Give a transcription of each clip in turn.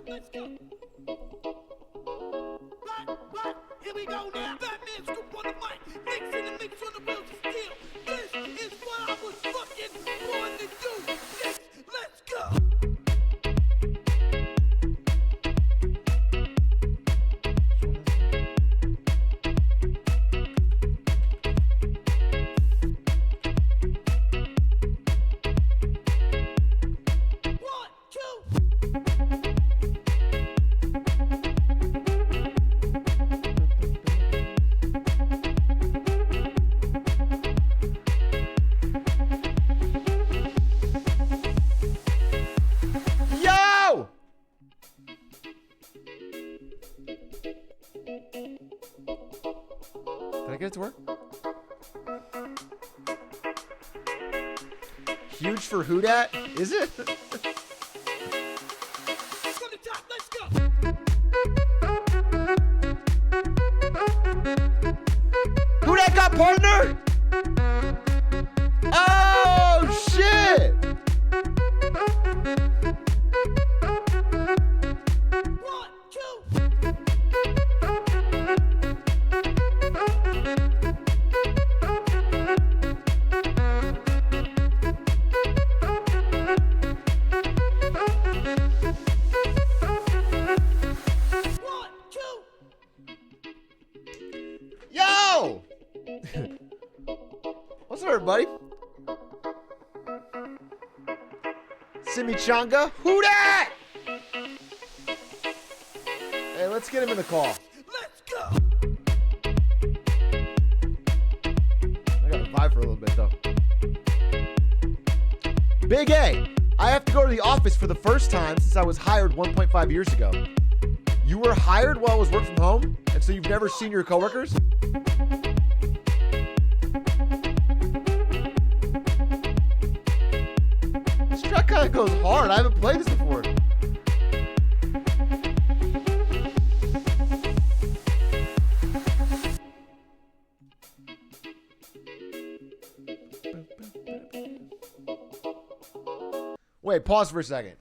Let's go. What? Here we go now. Batman Scoop on the mic. Mixing the mix on the wheels of steel. This is what I was fucking born to do. Yes, let's go. Did I get it to work? Huge for who dat? Is it? From the top, let's go. Who dat got partner? Oh shit! What's up, everybody? Chimichanga? Who dat? Hey, let's get him in the call. Let's go. I gotta vibe for a little bit, though. Big A, I have to go to the office for the first time since I was hired 1.5 years ago. You were hired while I was working from home, and so you've never seen your coworkers? This track kind of goes hard. I haven't played this before. Wait, pause for a second.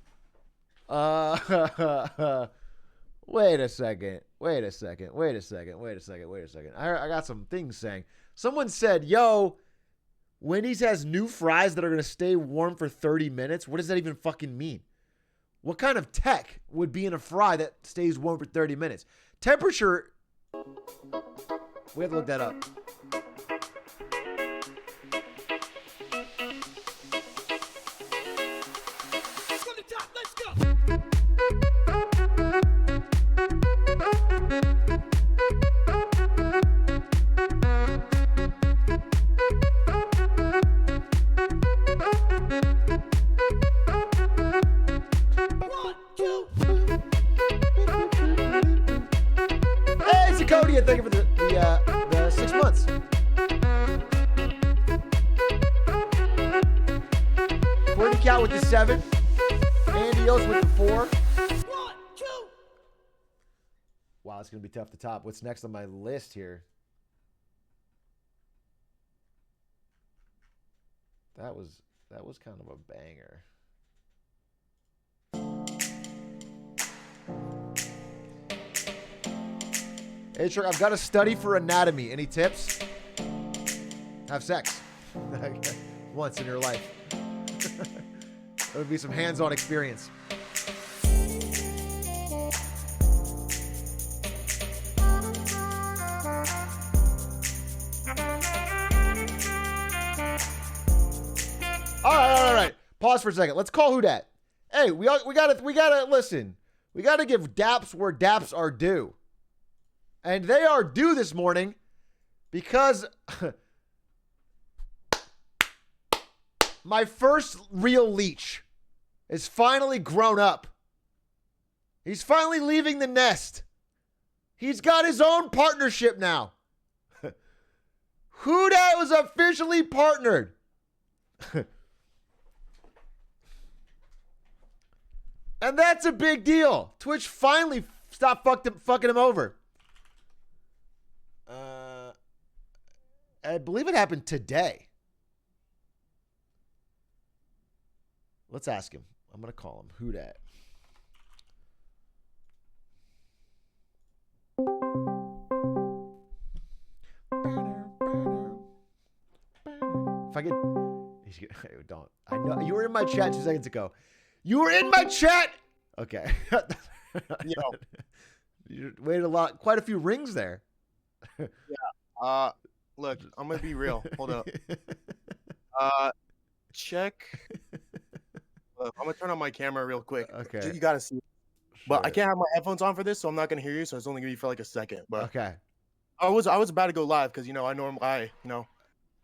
Wait a second. I got some things saying. Someone said, yo, Wendy's has new fries that are going to stay warm for 30 minutes. What does that even fucking mean? What kind of tech would be in a fry that stays warm for 30 minutes? Temperature. We have to look that up. From the top, let's go. Hey, Zacodia, thank you for the 6 months. Courtney Cal with the 7. Andy Oates with the 4. Wow, it's going to be tough to top. What's next on my list here? That was kind of a banger. Hey, Chuck, I've got to study for anatomy. Any tips? Have sex. Once in your life. It would be some hands-on experience. All right. Pause for a second. Let's call who dat. Hey, we gotta listen. We gotta give daps where daps are due. And they are due this morning because my first real leech is finally grown up. He's finally leaving the nest. He's got his own partnership now. Who dat was officially partnered. And that's a big deal. Twitch finally stopped fucking him over. I believe it happened today. Let's ask him. I'm going to call him. Who dat? I get, don't. I know you were in my chat 2 seconds ago. You were in my chat. Okay. Yo. You waited quite a few rings there. Yeah. Look, I'm gonna be real. Hold up. Check. Look, I'm gonna turn on my camera real quick. Okay. You gotta see it. But I Sure. can't have my headphones on for this, so I'm not gonna hear you. So it's only gonna be for like a second. But Okay. I was about to go live because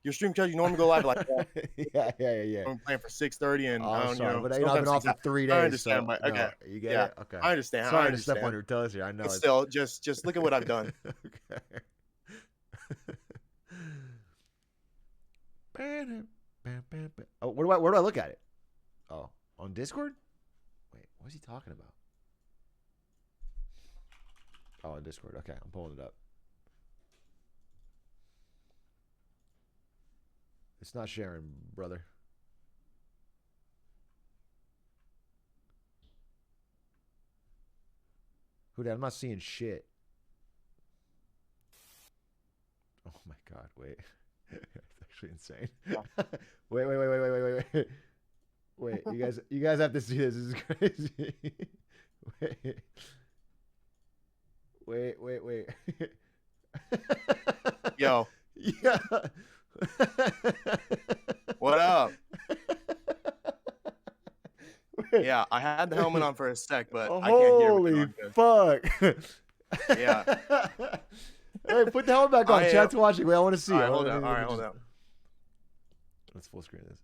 your stream tells you normally go live at like Yeah. I'm playing for 6:30 and Oh, I don't, sorry, but I've been off for 3 days. I understand, so, but okay, no, you get yeah, it. Okay. I understand. Sorry I to step understand. on your toes here. I know. But still, just look at what I've done. Okay. Oh, where do I look at it? Oh, on Discord? Wait, what is he talking about? Oh, on Discord. Okay, I'm pulling it up. It's not sharing, brother. Who that? I'm not seeing shit. Oh my god, wait. It's actually insane. Yeah. Wait. Wait, you guys have to see this. This is crazy. Wait. Yo, Yeah. what up? Yeah, I had the helmet on for a sec, but I can't hear. Holy fuck. Yeah. Hey, put the helmet back on. Chat's watching. Wait, I want to see. All it. right, hold up. All right, hold up. Let's full screen this.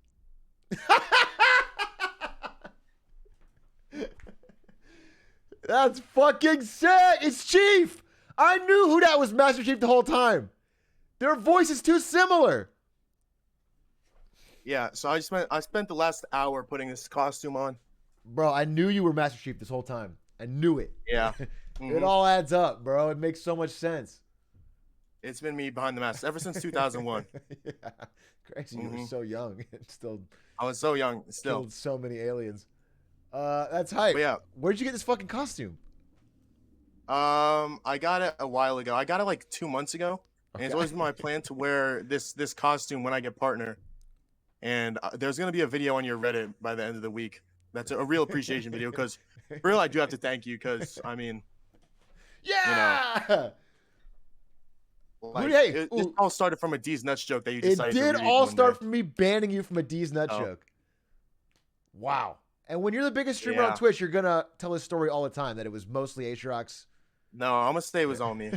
That's fucking sick. It's Chief. I knew who that was, Master Chief, the whole time. Their voice is too similar. Yeah, so I spent the last hour putting this costume on. Bro, I knew you were Master Chief this whole time. I knew it. Yeah. It all adds up, bro. It makes so much sense. It's been me behind the mask ever since 2001. Yeah. Crazy. You were so young and still I was so young. Still. killed so many aliens. That's hype. But yeah. Where'd you get this fucking costume? I got it a while ago. I got it like 2 months ago. And it's Okay. always been my plan to wear this costume when I get partner. And there's going to be a video on your Reddit by the end of the week. That's a real appreciation video because, real, I do have to thank you because, I mean, Yeah! like, Hey, it ooh. all started from a D's Nuts joke that you It decided to did read all one start day. from me banning you from a D's nut Oh. joke. Wow. And when you're the biggest streamer on Yeah. Twitch, you're going to tell this story all the time that it was mostly Atrioc'S. No, I'm going to say it was on me.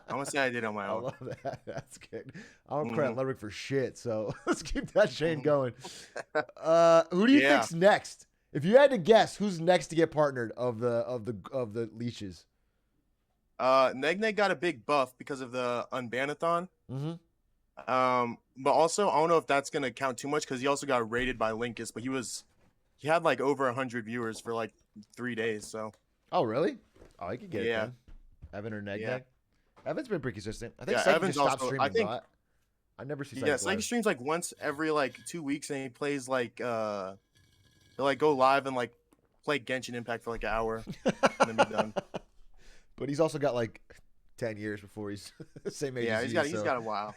I'm going to say I did it on my I own. love that. That's good. I don't credit Ludwig for shit, so let's keep that chain going. Who do you Yeah. think's next? If you had to guess, who's next to get partnered of the leashes? Negneg got a big buff because of the Unbanathon. Mm-hmm. But also, I don't know if that's going to count too much because he also got rated by Linkus, but he had like over 100 viewers for like 3 days, so. Oh, really? Oh, he could get it Yeah. then. Evan or Negneg? Yeah. Evan's been pretty consistent. I think Yeah, Seki Evan's just stopped also- streaming. I think- I never see Yeah, Seki so he live. streams like once every like 2 weeks, and he plays like he'll like go live and like play Genshin Impact for like an hour, and then be done. But he's also got like 10 years before he's the same age Yeah, as he's you. got a while.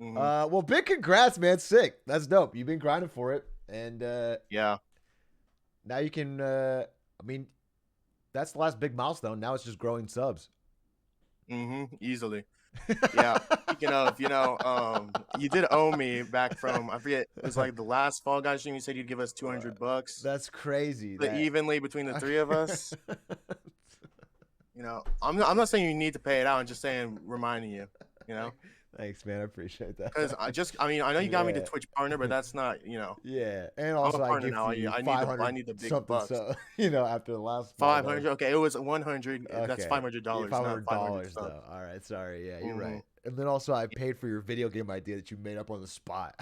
Mhm. Well, big congrats, man. Sick. That's dope. You've been grinding for it. And Yeah, now you can, I mean, that's the last big milestone. Now it's just growing subs. easily. Yeah. Speaking of, you did owe me back from, I forget, it was like the last Fall Guys stream. You said you'd give us $200. That's crazy. But evenly between the three of us. I'm not saying you need to pay it out. I'm just saying, reminding you. Thanks, man. I appreciate that. Because I know you got me to Yeah. Twitch partner, but that's not, Yeah, and also I partner give now. you I need 500 I need the big something. bucks. So after the last 500. Okay, it was 100. That's Okay. $500. Not $500 $500 though. All right, sorry. Yeah, you're Mhm. right. And then also I paid for your video game idea that you made up on the spot.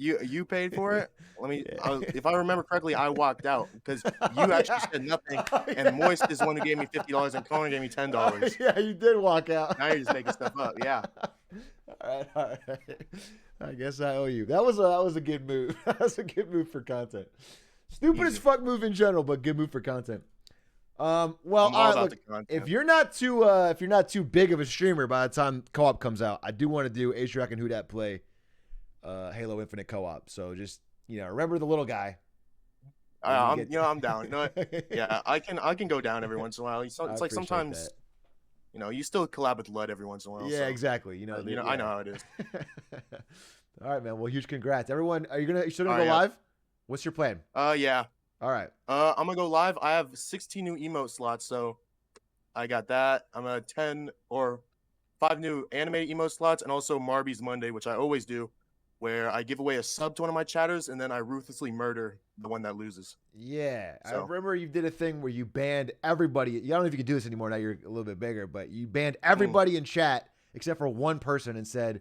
You paid for it? Let me. Yeah. If I remember correctly, I walked out because you actually said nothing, and Moist is the one who gave me $50, and Connor gave me $10. Yeah, you did walk out. Now you're just making stuff up. Yeah. All right. I guess I owe you. That was a good move. That was a good move for content. Stupid as Easy. fuck move in general, but good move for content. Well, I'm all all right, about look, the content. if you're not too big of a streamer by the time co-op comes out, I do want to do Atrioc'S and Who Dat play Halo Infinite co-op. So just remember the little guy. I'm down. You know what? Yeah, I can go down every once in a while. It's I like appreciate sometimes, that. you still collab with Lud every once in a while. Yeah, so, exactly. I know how it is. All right, man. Well, huge congrats, everyone. You still gonna All go right, live? What's your plan? Yeah. All right. I'm gonna go live. I have 16 new emote slots, so I got that. I'm gonna 10 or 5 new animated emote slots, and also Marby's Monday, which I always do, where I give away a sub to one of my chatters, and then I ruthlessly murder the one that loses. Yeah, I So- remember you did a thing where you banned everybody. I don't know if you can do this anymore. Now you're a little bit bigger, but you banned everybody in chat except for one person and said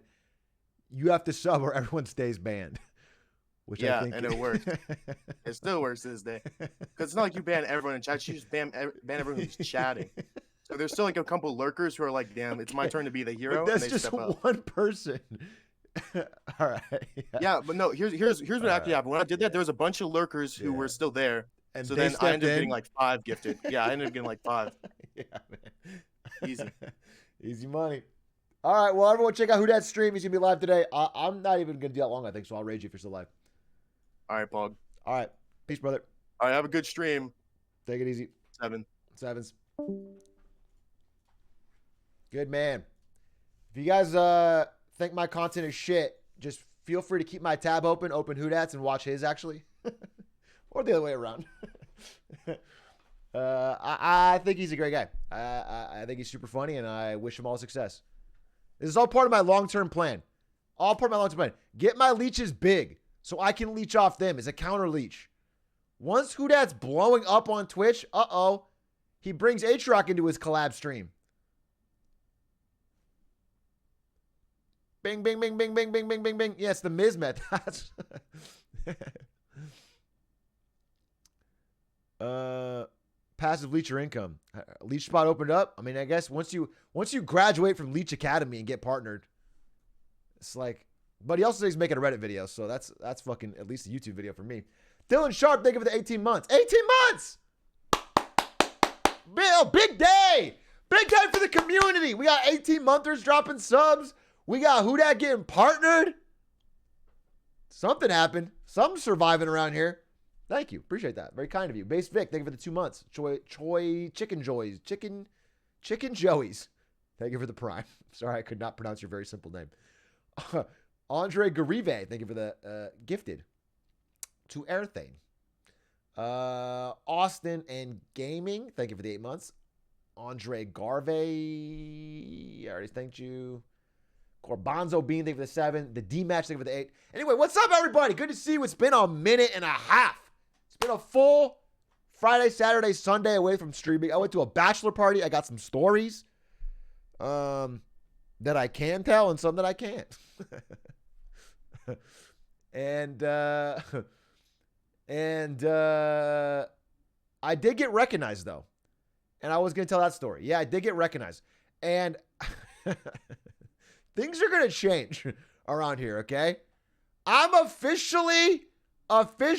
you have to sub or everyone stays banned. Which I think and it worked. It still works to this day. Because it's not like you ban everyone in chat. You just ban everyone who's chatting. So there's still like a couple lurkers who are like, damn, it's my turn to be the hero. But that's and they just step up. one person. All right. Yeah, but no, here's what actually happened. When I did that, there was a bunch of lurkers who were still there. And So they then I stepped ended up getting in. like 5 gifted. Yeah, I ended up getting like 5. Yeah, man. Easy. Easy money. All right. Well, everyone check out Who Dat stream. He's going to be live today. I'm not even going to do that long, I think, so I'll rage you if you're still live. All right, Pog. All right. Peace, brother. All right, have a good stream. Take it easy. 7. Sevens. Good man. If you guys think my content is shit, just feel free to keep my tab open Who Dats, and watch his actually. Or the other way around. I think he's a great guy. I think he's super funny, and I wish him all success. This is all part of my long-term plan. All part of my long-term plan. Get my leeches big so I can leech off them as a counter leech. Once Who Dat's blowing up on Twitch, he brings Atrioc'S into his collab stream. Bing, bing, bing, bing, bing, bing, bing, bing, bing. Yes, the Miz method. Passive leecher income. Leech spot opened up. I mean, I guess once you graduate from Leech Academy and get partnered, it's like. But he also says he's making a Reddit video, so that's fucking at least a YouTube video for me. Dylan Sharp, thank you for the 18 months. 18 months! Bill, big day! Big day for the community. We got 18-monthers dropping subs. We got Who Dat getting partnered. Something happened. Something's surviving around here. Thank you. Appreciate that. Very kind of you. Base Vic, thank you for the 2 months. Chicken Joey's. Thank you for the prime. Sorry, I could not pronounce your very simple name. Andre Garive, thank you for the gifted. To Airthane. Austin and Gaming, thank you for the 8 months. Andre Garvey, I already thanked you. Corbanzo Bean, thank you for the 7. The D-Match, thank you for the 8. Anyway, what's up, everybody? Good to see you. It's been a minute and a half. It's been a full Friday, Saturday, Sunday away from streaming. I went to a bachelor party. I got some stories that I can tell and some that I can't. And I did get recognized, though. And I was going to tell that story. Yeah, I did get recognized. And things are going to change around here, okay? I'm officially, okay,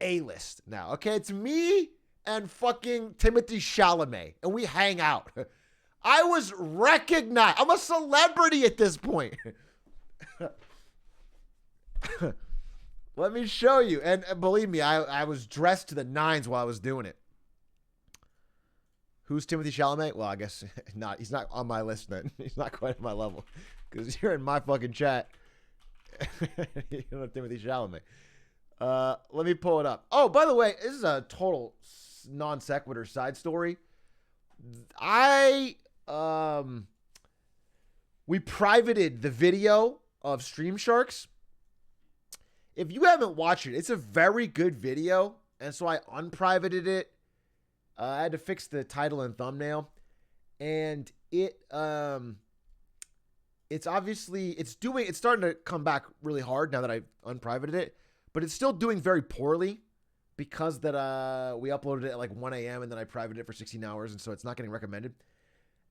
A-list now, okay? It's me and fucking Timothy Chalamet, and we hang out. I was recognized. I'm a celebrity at this point. Let me show you. And believe me, I was dressed to the nines while I was doing it. Who's Timothy Chalamet? Well, I guess not. He's not on my list then. He's not quite at my level. Because you're in my fucking chat. You know Timothy Chalamet. Let me pull it up. Oh, by the way, this is a total non sequitur side story. We privated the video of Stream Sharks. If you haven't watched it, it's a very good video. And so I unprivated it. I had to fix the title and thumbnail. And it's obviously, it's starting to come back really hard now that I unprivated it. But it's still doing very poorly because that we uploaded it at like 1 a.m. and then I privated it for 16 hours. And so it's not getting recommended.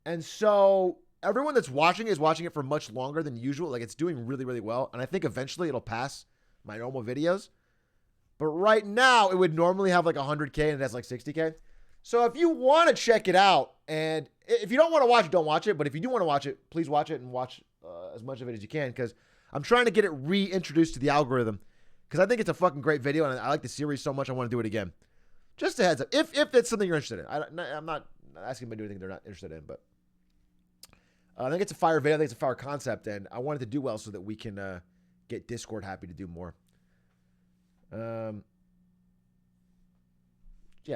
And so everyone that's watching it is watching it for much longer than usual. Like it's doing really, really well. And I think eventually it'll pass my normal videos. But right now, it would normally have like 100K and it has like 60K. So if you want to check it out, and if you don't want to watch it, don't watch it. But if you do want to watch it, please watch it and watch as much of it as you can, because I'm trying to get it reintroduced to the algorithm, because I think it's a fucking great video and I like the series so much I want to do it again. Just a heads up, if it's something you're interested in. I'm not asking anybody to do anything they're not interested in, but I think it's a fire video. I think it's a fire concept, and I want it to do well so that we can get Discord happy to do more. Yeah,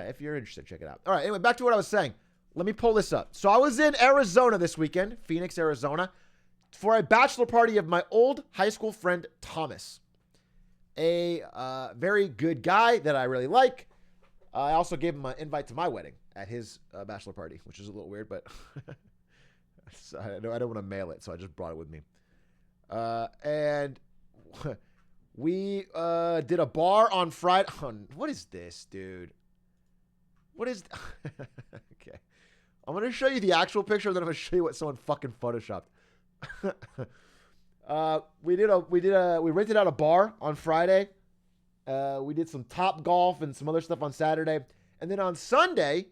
if you're interested, check it out. All right, anyway, back to what I was saying. Let me pull this up. So I was in Arizona this weekend, Phoenix, Arizona, for a bachelor party of my old high school friend, Thomas. A very good guy that I really like. I also gave him an invite to my wedding at his bachelor party, which is a little weird, but I don't want to mail it, so I just brought it with me. And we did a bar on Friday. What is this, dude? What is... Okay. I'm going to show you the actual picture, then I'm going to show you what someone fucking photoshopped. We rented out a bar on Friday. We did some Top Golf and some other stuff on Saturday. And then on Sunday,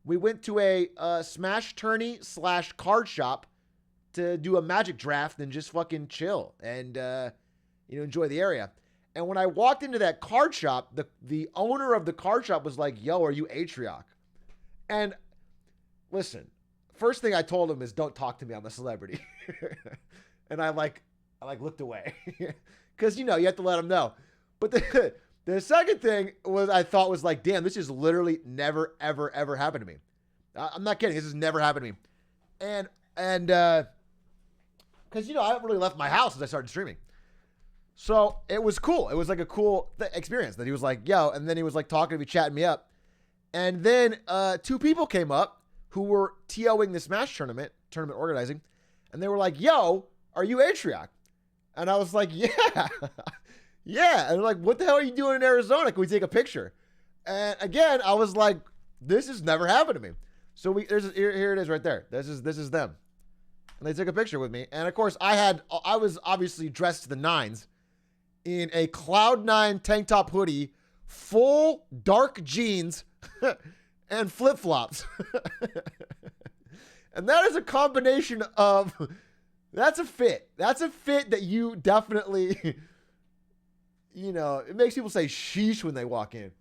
we went to a Smash tourney / card shop to do a Magic draft and just fucking chill and, enjoy the area. And when I walked into that card shop, the owner of the card shop was like, "Yo, are you Atrioc'S?" And listen, first thing I told him is, "Don't talk to me. I'm a celebrity." And I looked away because, you have to let him know. But the second thing I thought was like, damn, this is literally never, ever, ever happened to me. I'm not kidding. This has never happened to me. And because, I haven't really left my house since I started streaming. So it was cool. It was like a cool experience that he was like, "Yo," and then he was like talking to me, chatting me up. And then 2 people came up who were TOing the Smash tournament organizing. And they were like, "Yo, are you Atrioc'S?" And I was like, "Yeah." Yeah. And they're like, "What the hell are you doing in Arizona? Can we take a picture?" And again, I was like, this has never happened to me. So here it is right there. This is them. And they took a picture with me. And of course, I was obviously dressed to the nines in a Cloud9 tank top hoodie, full dark jeans, and flip-flops. And that is a combination of, that's a fit. That's a fit that you definitely, it makes people say sheesh when they walk in.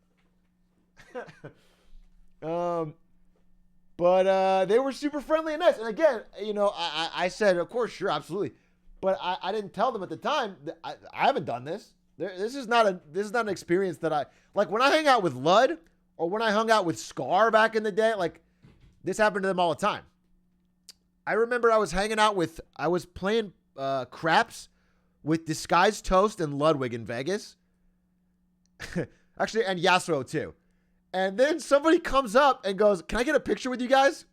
But they were super friendly and nice. And again, I said, of course, sure, absolutely. But I didn't tell them at the time that I haven't done this. This is not an experience that I like. When I hang out with Lud or when I hung out with Scar back in the day, like this happened to them all the time. I remember I was playing craps with Disguised Toast and Ludwig in Vegas. Actually, and Yasuo too. And then somebody comes up and goes, "Can I get a picture with you guys?"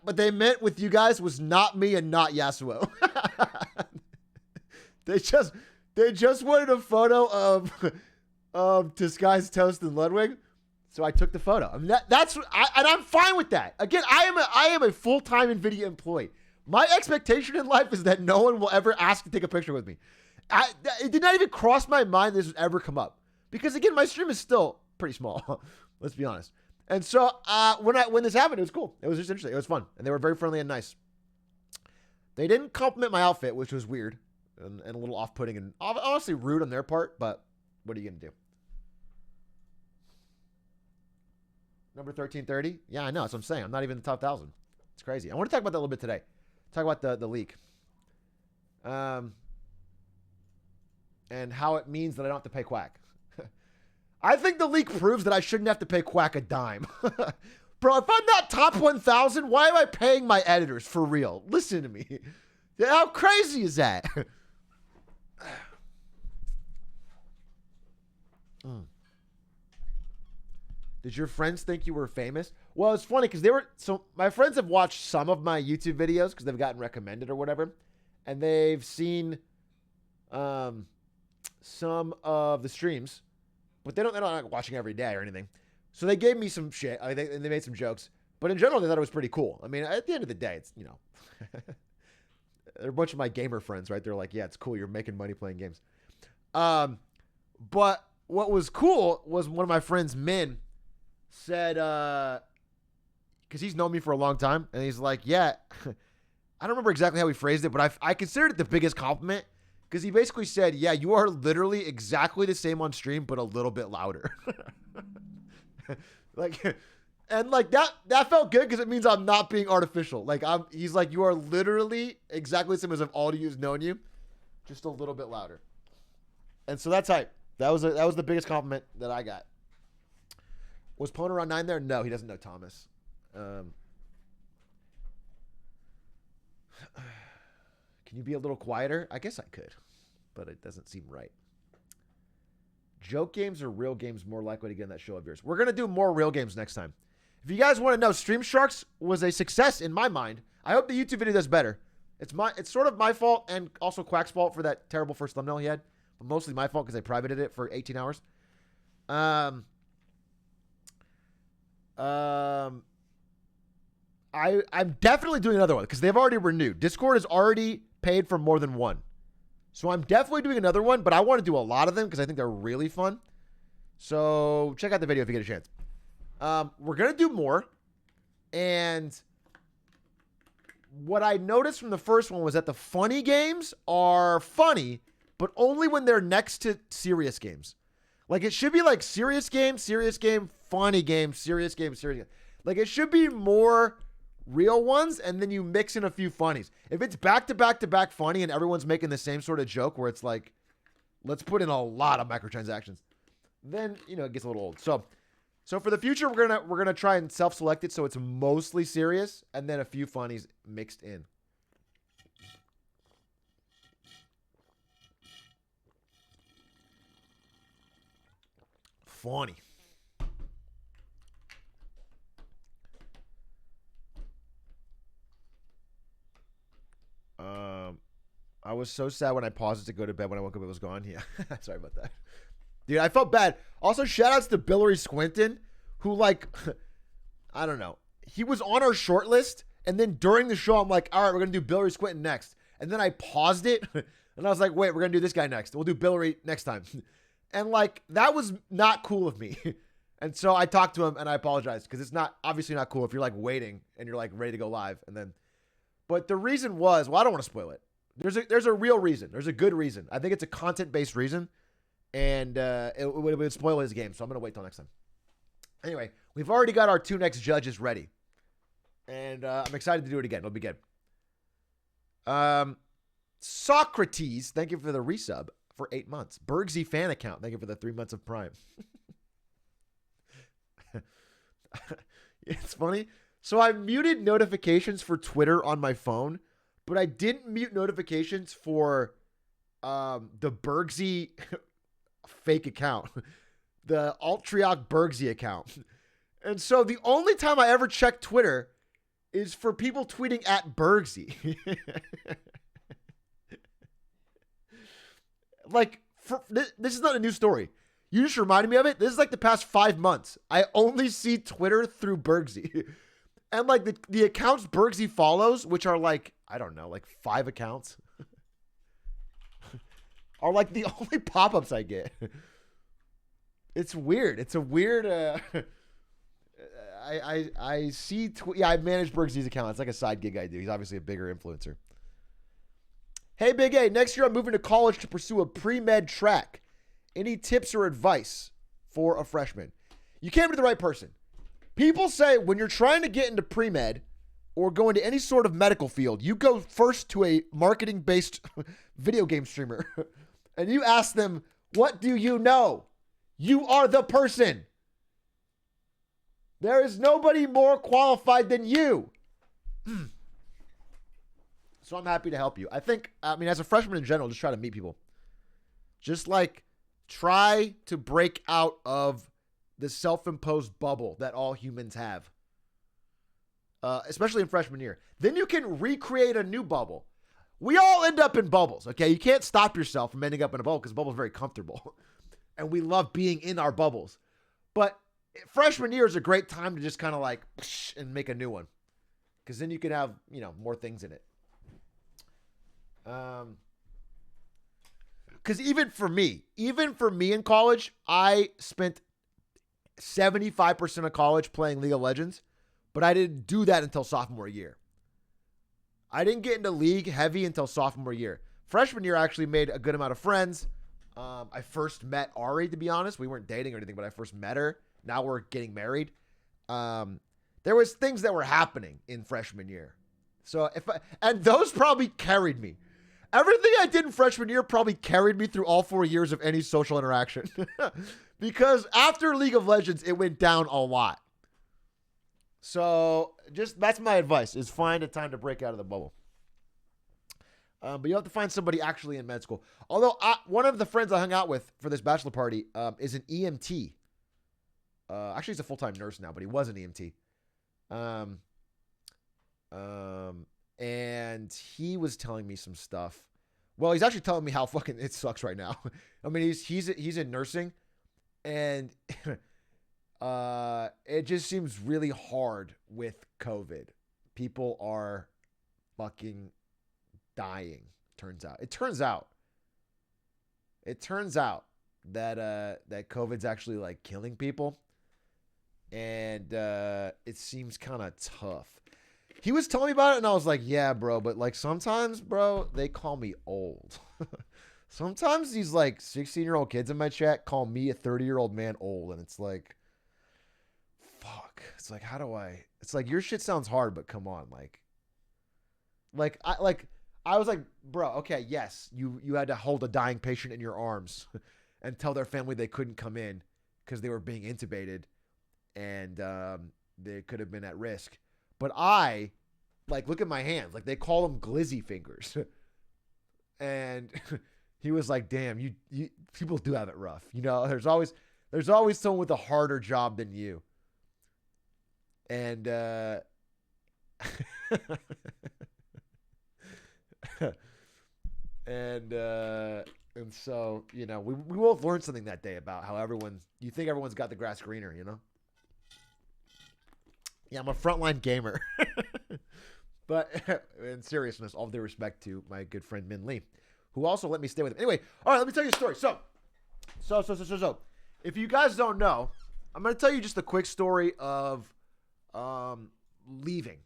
But they meant with you guys was not me and not Yasuo. They just wanted a photo of Disguised Toast and Ludwig. So I took the photo. I mean, and I'm fine with that. Again, I am a full-time NVIDIA employee. My expectation in life is that no one will ever ask to take a picture with me. It did not even cross my mind this would ever come up. Because again, my stream is still pretty small. Let's be honest. And so when this happened, it was cool. It was just interesting. It was fun. And they were very friendly and nice. They didn't compliment my outfit, which was weird and a little off-putting and honestly rude on their part. But what are you going to do? Number 1330? Yeah, I know. That's what I'm saying. I'm not even in the top 1,000. It's crazy. I want to talk about that a little bit today. Talk about the leak. And how it means that I don't have to pay Quack. I think the leak proves that I shouldn't have to pay Quack a dime. Bro, if I'm not top 1,000, why am I paying my editors for real? Listen to me. How crazy is that? Did your friends think you were famous? Well, it's funny because my friends have watched some of my YouTube videos because they've gotten recommended or whatever. And they've seen some of the streams, but they're not watching every day or anything. So they gave me some shit. And they made some jokes, but in general, they thought it was pretty cool. I mean, at the end of the day, it's, they're a bunch of my gamer friends, right? They're like, "Yeah, it's cool. You're making money playing games." But what was cool was one of my friends, Min, said, because he's known me for a long time, and he's like, yeah, I don't remember exactly how he phrased it, but I considered it the biggest compliment, because he basically said, yeah, you are literally exactly the same on stream, but a little bit louder. Like, and like that felt good because it means I'm not being artificial. Like he's like, you are literally exactly the same as if all of you's known you, just a little bit louder. And so that's hype. That was the biggest compliment that I got. Was Poner on 9 there? No, he doesn't know Thomas. Can you be a little quieter? I guess I could, but it doesn't seem right. Joke games or real games more likely to get in that show of yours? We're going to do more real games next time. If you guys want to know, Stream Sharks was a success in my mind. I hope the YouTube video does better. It's sort of my fault and also Quack's fault for that terrible first thumbnail he had. But mostly my fault because I privated it for 18 hours. I'm definitely doing another one because they've already renewed. Discord has already paid for more than one. So I'm definitely doing another one, but I want to do a lot of them because I think they're really fun. So check out the video if you get a chance. We're going to do more. And what I noticed from the first one was that the funny games are funny, but only when they're next to serious games. Like it should be like serious game, funny game, serious game, serious game. Like it should be more real ones, and then you mix in a few funnies. If it's back to back to back funny and everyone's making the same sort of joke where it's like, let's put in a lot of microtransactions, then it gets a little old. So for the future, we're gonna try and self-select it so it's mostly serious and then a few funnies mixed in. Funny. I was so sad when I paused it to go to bed. When I woke up, it was gone. Yeah. Sorry about that. Dude, I felt bad. Also, shout outs to Billary Squinton, who I don't know. He was on our short list. And then during the show, I'm like, all right, we're going to do Billary Squinton next. And then I paused it. And I was like, wait, we're going to do this guy next. We'll do Billary next time. And that was not cool of me. And so I talked to him and I apologized because it's obviously not cool if you're waiting and you're ready to go live. And then, but the reason was, well, I don't want to spoil it. There's a real reason. There's a good reason. I think it's a content-based reason. And it would spoil his game. So I'm going to wait till next time. Anyway, we've already got our 2 next judges ready. And I'm excited to do it again. It'll be good. Socrates, thank you for the resub for 8 months. Bergsy fan account, thank you for the 3 months of Prime. It's funny. So I muted notifications for Twitter on my phone, but I didn't mute notifications for the Bergsy fake account, the Atrioc'S Bergsy account. And so the only time I ever check Twitter is for people tweeting at Bergsy. This is not a new story. You just reminded me of it. This is the past 5 months. I only see Twitter through Bergsy. And the accounts Bergsy follows, which are I don't know, 5 accounts, are the only pop-ups I get. It's weird. It's a weird, I see, I manage Bergsy's account. It's like a side gig I do. He's obviously a bigger influencer. Hey, Big A, next year I'm moving to college to pursue a pre-med track. Any tips or advice for a freshman? You came to the right person. People say when you're trying to get into pre-med or go into any sort of medical field, you go first to a marketing-based video game streamer and you ask them, what do you know? You are the person. There is nobody more qualified than you. So I'm happy to help you. As a freshman in general, just try to meet people. Just try to break out of the self-imposed bubble that all humans have. Especially in freshman year. Then you can recreate a new bubble. We all end up in bubbles, okay? You can't stop yourself from ending up in a bubble because the bubble is very comfortable. And we love being in our bubbles. But freshman year is a great time to just kind of and make a new one. Because then you can have, more things in it. because even for me in college, I spent 75% of college playing League of Legends, but I didn't do that until sophomore year. I didn't get into League heavy until sophomore year. Freshman year, I actually made a good amount of friends. I first met Ari, to be honest. We weren't dating or anything, but I first met her. Now we're getting married. There was things that were happening in freshman year. So and those probably carried me. Everything I did in freshman year probably carried me through all 4 years of any social interaction. Because after League of Legends, it went down a lot. So that's my advice, is find a time to break out of the bubble. But you have to find somebody actually in med school. Although one of the friends I hung out with for this bachelor party is an EMT. Actually, he's a full-time nurse now, but he was an EMT. And he was telling me some stuff. Well, he's actually telling me how fucking it sucks right now. I mean, he's in nursing, and it just seems really hard with COVID. People are fucking dying. It turns out that COVID's actually like killing people, and it seems kind of tough. He was telling me about it, and I was like, yeah, bro, but like sometimes, bro, they call me old. Sometimes these like 16-year-old kids in my chat call me a 30-year-old man old, and it's like, fuck. It's like, it's like, your shit sounds hard, but come on, I was like, bro, okay, yes, you had to hold a dying patient in your arms and tell their family they couldn't come in because they were being intubated and they could have been at risk. But look at my hands. Like, they call them glizzy fingers. And he was like, damn, you people do have it rough. You know, there's always someone with a harder job than you. And and so, you know, we both learned something that day about how you think everyone's got the grass greener, you know? Yeah, I'm a frontline gamer. But in seriousness, all due respect to my good friend Min Lee, who also let me stay with him. Anyway, all right, let me tell you a story. So, if you guys don't know, I'm going to tell you just a quick story of leaving,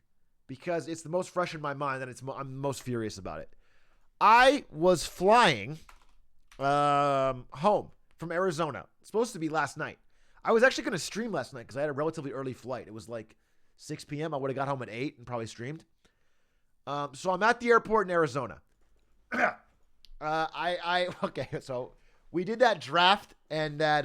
because it's the most fresh in my mind and I'm most furious about it. I was flying home from Arizona. It's supposed to be last night. I was actually going to stream last night because I had a relatively early flight. It was like 6 p.m. I would have got home at 8 and probably streamed. So I'm at the airport in Arizona. Okay, so we did that draft and that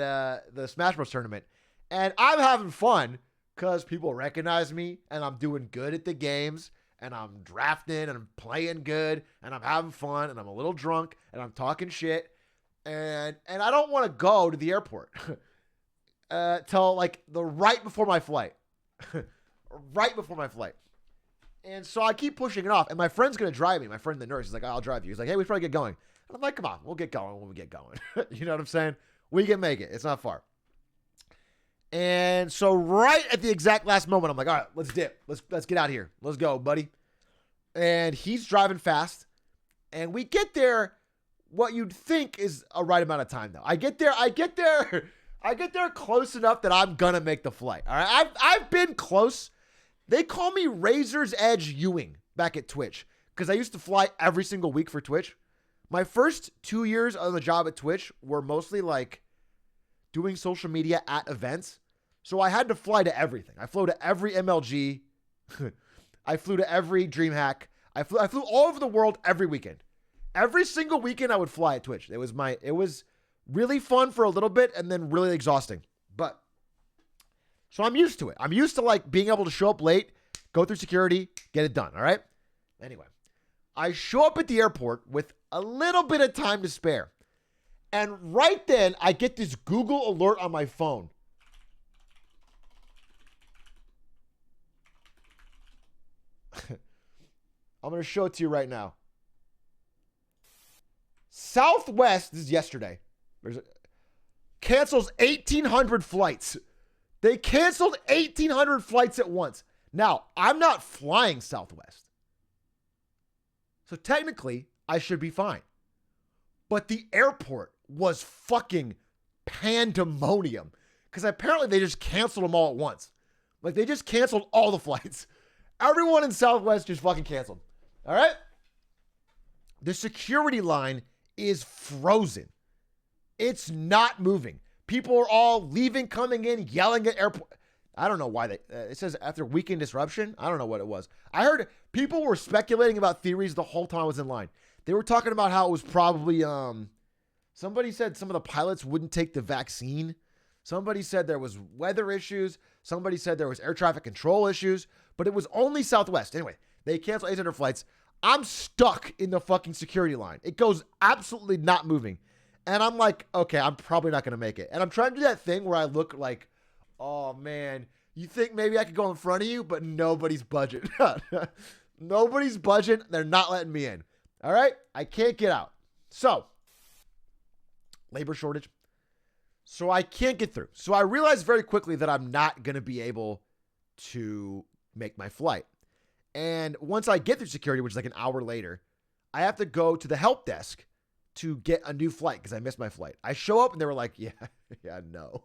the Smash Bros tournament, and I'm having fun because people recognize me and I'm doing good at the games and I'm drafting and I'm playing good and I'm having fun and I'm a little drunk and I'm talking shit and I don't want to go to the airport till like right before my flight. Right before my flight. And so I keep pushing it off. And my friend's going to drive me. My friend, the nurse, is like, I'll drive you. He's like, hey, we should probably get going. And I'm like, come on, we'll get going when we get going. You know what I'm saying? We can make it. It's not far. And so right at the exact last moment, I'm like, all right, let's dip. Let's get out of here. Let's go, buddy. And he's driving fast. And we get there what you'd think is a right amount of time, though. I get there close enough that I'm going to make the flight. All right. I've been close. They call me Razor's Edge Ewing back at Twitch because I used to fly every single week for Twitch. My first 2 years on the job at Twitch were mostly like doing social media at events. So I had to fly to everything. I flew to every MLG. I flew to every DreamHack. I flew all over the world every weekend. Every single weekend I would fly at Twitch. It was really fun for a little bit and then really exhausting. But so I'm used to it. I'm used to like being able to show up late, go through security, get it done. All right. Anyway, I show up at the airport with a little bit of time to spare. And right then I get this Google alert on my phone. I'm going to show it to you right now. Southwest, this is yesterday, cancels 1,800 flights. They canceled 1,800 flights at once. Now, I'm not flying Southwest. So technically, I should be fine. But the airport was fucking pandemonium because apparently they just canceled them all at once. Like they just canceled all the flights. Everyone in Southwest just fucking canceled. All right? The security line is frozen. It's not moving. People are all leaving, coming in, yelling at airport. I don't know why it says after weekend disruption. I don't know what it was. I heard people were speculating about theories the whole time I was in line. They were talking about how it was probably, somebody said some of the pilots wouldn't take the vaccine. Somebody said there was weather issues. Somebody said there was air traffic control issues, but it was only Southwest. Anyway, they canceled 800 flights. I'm stuck in the fucking security line. It goes absolutely not moving. And I'm like, okay, I'm probably not going to make it. And I'm trying to do that thing where I look like, oh man, you think maybe I could go in front of you, but nobody's budget. Nobody's budget. They're not letting me in. All right. I can't get out. So labor shortage. So I can't get through. So I realized very quickly that I'm not going to be able to make my flight. And once I get through security, which is like an hour later, I have to go to the help desk to get a new flight because I missed my flight. I show up and they were like, yeah, no.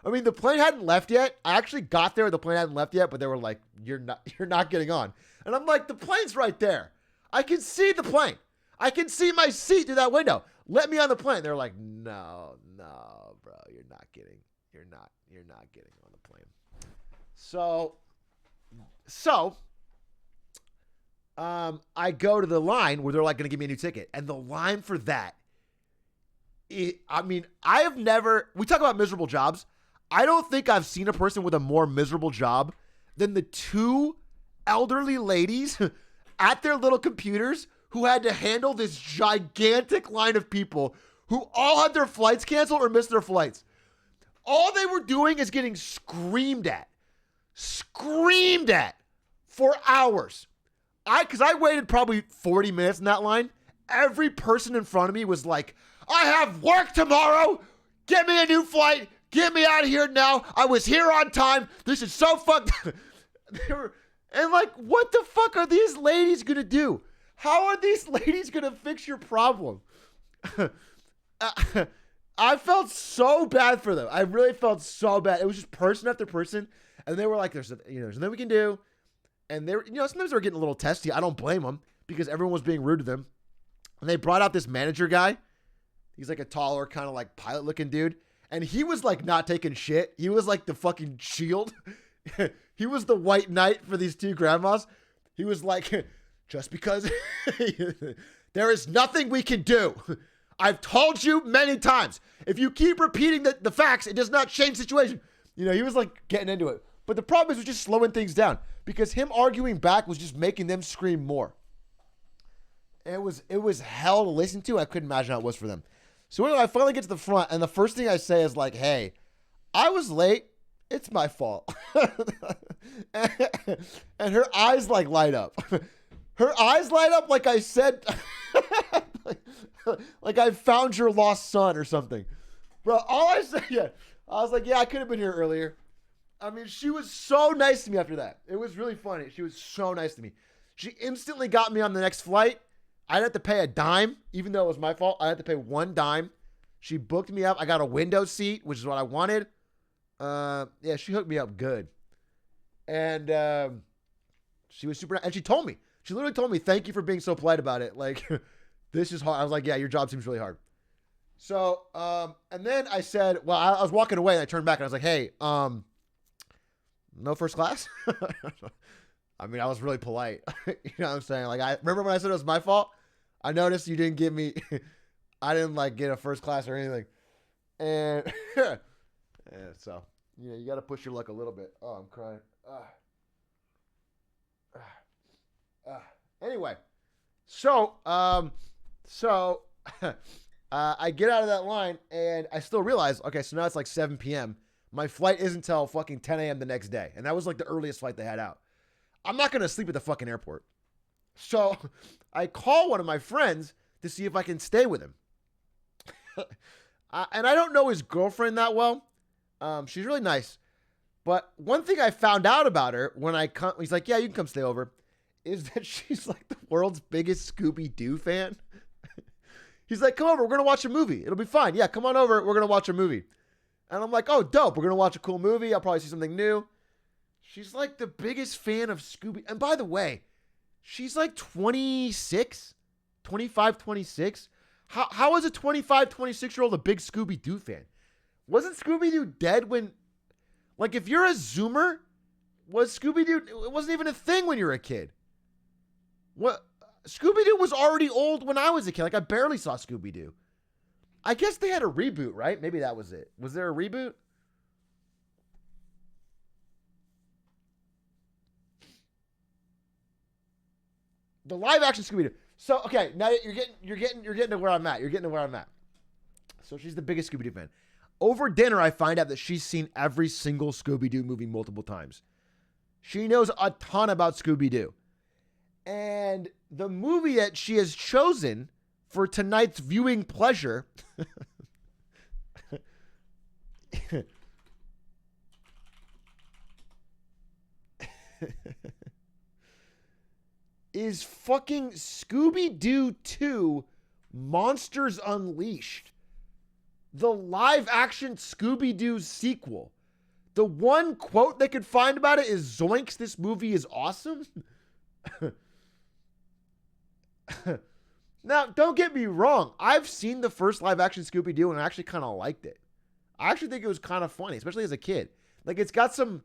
I mean, the plane hadn't left yet. I actually got there. The plane hadn't left yet, but they were like, you're not getting on. And I'm like, the plane's right there. I can see the plane. I can see my seat through that window. Let me on the plane. They're like, no, bro, you're not getting on the plane. So, I go to the line where they're like going to give me a new ticket. And the line for that, we talk about miserable jobs. I don't think I've seen a person with a more miserable job than the two elderly ladies at their little computers who had to handle this gigantic line of people who all had their flights canceled or missed their flights. All they were doing is getting screamed at for hours. Because I waited probably 40 minutes in that line. Every person in front of me was like, I have work tomorrow. Get me a new flight. Get me out of here now. I was here on time. This is so fucked. And like, what the fuck are these ladies going to do? How are these ladies going to fix your problem? I felt so bad for them. I really felt so bad. It was just person after person. And they were like, there's nothing we can do. And they were, sometimes they were getting a little testy. I don't blame them because everyone was being rude to them. And they brought out this manager guy. He's like a taller, kind of like pilot looking dude. And he was like not taking shit. He was like the fucking shield. He was the white knight for these two grandmas. He was like, just because there is nothing we can do. I've told you many times. If you keep repeating the facts, it does not change the situation. He was like getting into it. But the problem is, it was just slowing things down because him arguing back was just making them scream more. It was hell to listen to. I couldn't imagine how it was for them. So anyway, I finally get to the front, and the first thing I say is like, hey, I was late. It's my fault. and her eyes like light up. Her eyes light up like I said, like I found your lost son or something. Bro, all I said, I was like, I could have been here earlier. I mean, she was so nice to me after that. It was really funny. She was so nice to me. She instantly got me on the next flight. I didn't have to pay a dime, even though it was my fault. I had to pay one dime. She booked me up. I got a window seat, which is what I wanted. She hooked me up good. And she was super nice. And she told me. She literally told me, thank you for being so polite about it. Like, this is hard. I was like, yeah, your job seems really hard. So, and then I said, well, I was walking away and I turned back and I was like, hey, no first class? I mean, I was really polite. You know what I'm saying? Like, I remember when I said it was my fault? I noticed you didn't give me, I didn't like get a first class or anything. And, so, you got to push your luck a little bit. Oh, I'm crying. Anyway, so I get out of that line and I still realize, okay, so now it's like 7 p.m. My flight isn't until fucking 10 a.m. the next day. And that was like the earliest flight they had out. I'm not going to sleep at the fucking airport. So I call one of my friends to see if I can stay with him. And I don't know his girlfriend that well. She's really nice. But one thing I found out about her when he's like, yeah, you can come stay over, is that she's like the world's biggest Scooby-Doo fan. He's like, come over, we're going to watch a movie. It'll be fine. Yeah, come on over, we're going to watch a movie. And I'm like, oh, dope. We're going to watch a cool movie. I'll probably see something new. She's like the biggest fan of Scooby. And by the way, she's like 26, 25, 26. How is a 25, 26-year-old a big Scooby-Doo fan? Wasn't Scooby-Doo dead when, like, if you're a Zoomer, was Scooby-Doo, it wasn't even a thing when you were a kid. What? Scooby-Doo was already old when I was a kid. Like, I barely saw Scooby-Doo. I guess they had a reboot, right? Maybe that was it. Was there a reboot? The live action Scooby-Doo. So, okay, now you're getting to where I'm at. You're getting to where I'm at. So she's the biggest Scooby-Doo fan. Over dinner, I find out that she's seen every single Scooby-Doo movie multiple times. She knows a ton about Scooby-Doo. And the movie that she has chosen for tonight's viewing pleasure is fucking Scooby-Doo 2 Monsters Unleashed. The live-action Scooby-Doo sequel. The one quote they could find about it is, "Zoinks, this movie is awesome." Now, don't get me wrong. I've seen the first live-action Scooby-Doo and I actually kind of liked it. I actually think it was kind of funny, especially as a kid. Like, it's got some,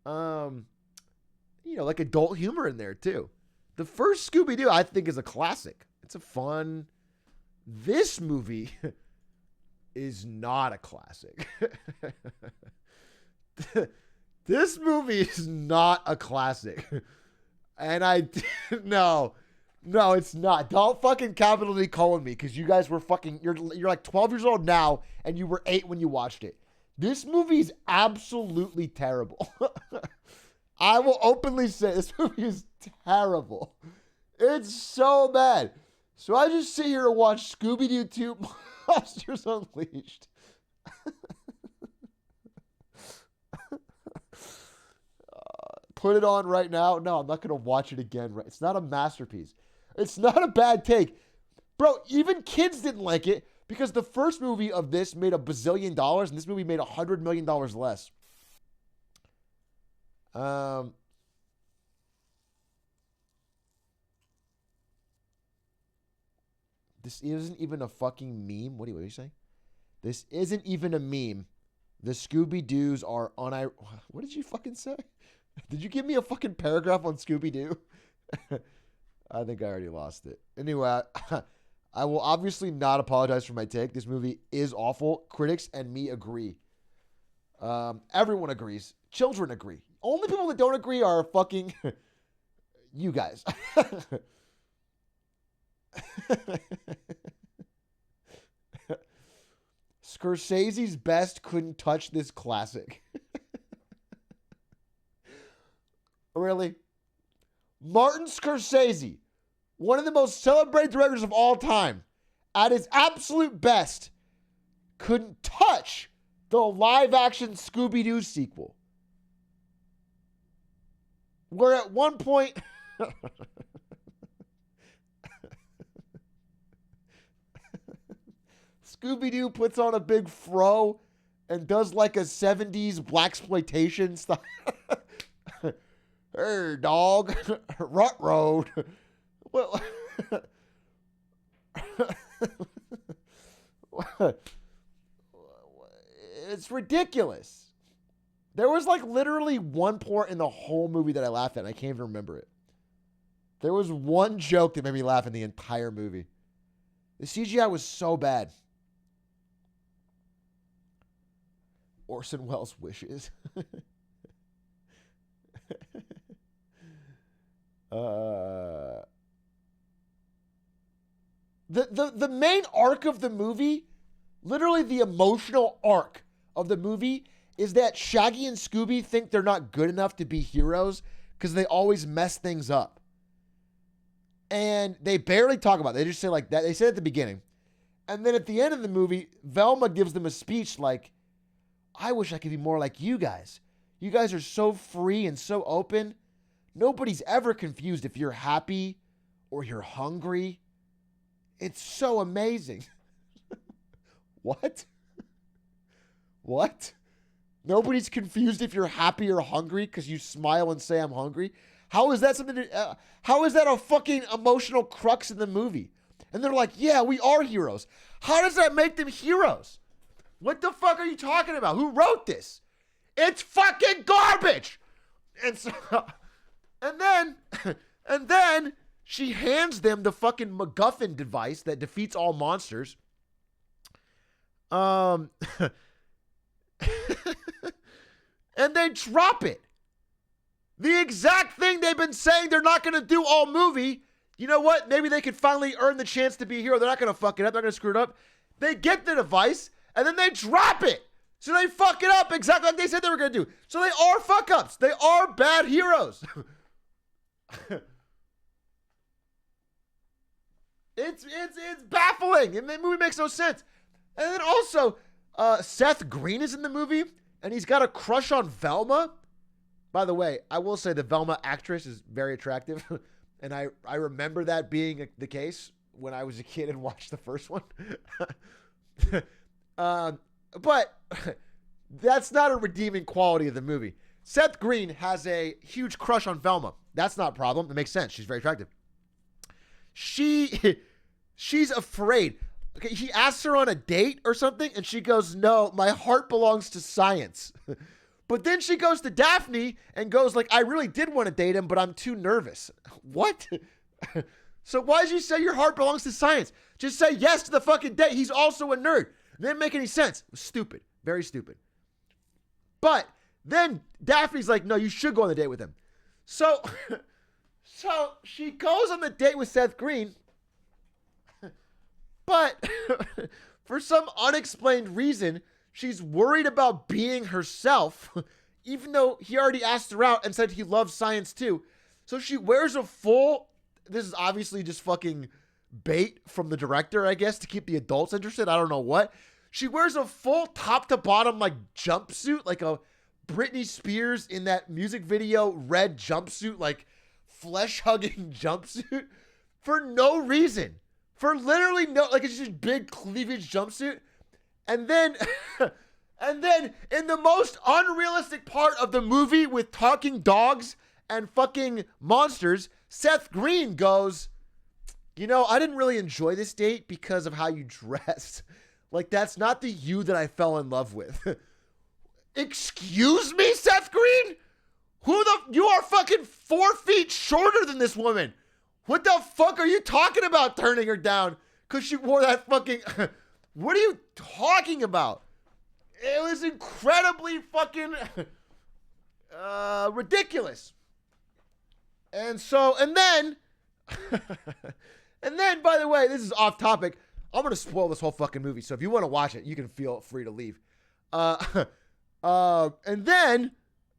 like adult humor in there, too. The first Scooby-Doo, I think, is a classic. It's a fun... This movie is not a classic. This movie is not a classic. And no, it's not. Don't fucking capital D colon me, because you guys were fucking, you're like 12 years old now, and you were 8 when you watched it. This movie is absolutely terrible. I will openly say this movie is terrible. It's so bad. So I just sit here and watch Scooby-Doo 2 Monsters Unleashed. Put it on right now. No, I'm not going to watch it again. It's not a masterpiece. It's not a bad take. Bro, even kids didn't like it because the first movie of this made $1 bazillion and this movie made $100 million less. This isn't even a fucking meme. What are you saying? This isn't even a meme. The Scooby-Doos are what did you fucking say? Did you give me a fucking paragraph on Scooby-Doo? I think I already lost it. Anyway, I will obviously not apologize for my take. This movie is awful. Critics and me agree. Everyone agrees. Children agree. Only people that don't agree are fucking you guys. Scorsese's best couldn't touch this classic. Really? Martin Scorsese, one of the most celebrated directors of all time, at his absolute best, couldn't touch the live-action Scooby-Doo sequel. Where at one point... Scooby-Doo puts on a big fro and does like a 70s blaxploitation style. Hey, dog. Rut road. Well, it's ridiculous. There was like literally one part in the whole movie that I laughed at, and I can't even remember it. There was one joke that made me laugh in the entire movie. The CGI was so bad. Orson Welles' wishes. The main arc of the movie, literally the emotional arc of the movie, is that Shaggy and Scooby think they're not good enough to be heroes because they always mess things up. And they barely talk about it. They just say like that. They say at the beginning. And then at the end of the movie, Velma gives them a speech like, I wish I could be more like you guys. You guys are so free and so open. Nobody's ever confused if you're happy or you're hungry. It's so amazing. What? What? Nobody's confused if you're happy or hungry because you smile and say I'm hungry. How is that something? How is that a fucking emotional crux in the movie? And they're like, yeah, we are heroes. How does that make them heroes? What the fuck are you talking about? Who wrote this? It's fucking garbage. And so, and then she hands them the fucking MacGuffin device that defeats all monsters. And they drop it. The exact thing they've been saying they're not going to do all movie. You know what? Maybe they could finally earn the chance to be a hero. They're not going to fuck it up. They're not going to screw it up. They get the device, and then they drop it. So they fuck it up exactly like they said they were going to do. So they are fuck-ups. They are bad heroes. It's baffling. And the movie makes no sense. And then also, Seth Green is in the movie, and he's got a crush on Velma. By the way, I will say the Velma actress is very attractive. And I remember that being the case when I was a kid and watched the first one. But that's not a redeeming quality of the movie. Seth Green has a huge crush on Velma. That's not a problem. It makes sense. She's very attractive. She's afraid. Okay, he asks her on a date or something, and she goes, no, my heart belongs to science. But then she goes to Daphne and goes like, I really did want to date him, but I'm too nervous. What? So why did you say your heart belongs to science? Just say yes to the fucking date. He's also a nerd. It didn't make any sense. It was stupid. Very stupid. But then Daphne's like, no, you should go on the date with him. So she goes on the date with Seth Green. But for some unexplained reason, she's worried about being herself, even though he already asked her out and said he loves science too. So she wears a full, this is obviously just fucking bait from the director, I guess, to keep the adults interested. I don't know what. She wears a full top to bottom like jumpsuit, like a Britney Spears in that music video red jumpsuit, like flesh hugging jumpsuit for no reason. For literally no, like it's just big cleavage jumpsuit. And then, in the most unrealistic part of the movie with talking dogs and fucking monsters, Seth Green goes, you know, I didn't really enjoy this date because of how you dress. Like, that's not the you that I fell in love with. Excuse me, Seth Green? You are fucking 4 feet shorter than this woman. What the fuck are you talking about turning her down? Because she wore that fucking... What are you talking about? It was incredibly fucking ridiculous. And then, by the way, this is off topic. I'm going to spoil this whole fucking movie. So if you want to watch it, you can feel free to leave. And then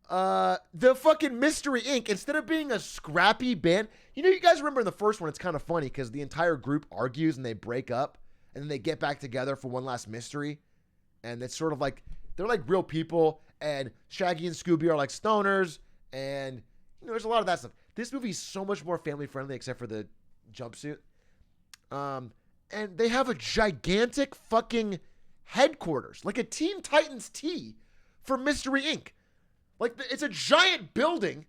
the fucking Mystery Inc., instead of being a scrappy band, you guys remember in the first one, it's kind of funny because the entire group argues and they break up. And then they get back together for one last mystery. And it's sort of like, they're like real people. And Shaggy and Scooby are like stoners. And there's a lot of that stuff. This movie is so much more family friendly except for the jumpsuit. And they have a gigantic fucking headquarters. Like a Teen Titans T for Mystery Inc. Like it's a giant building.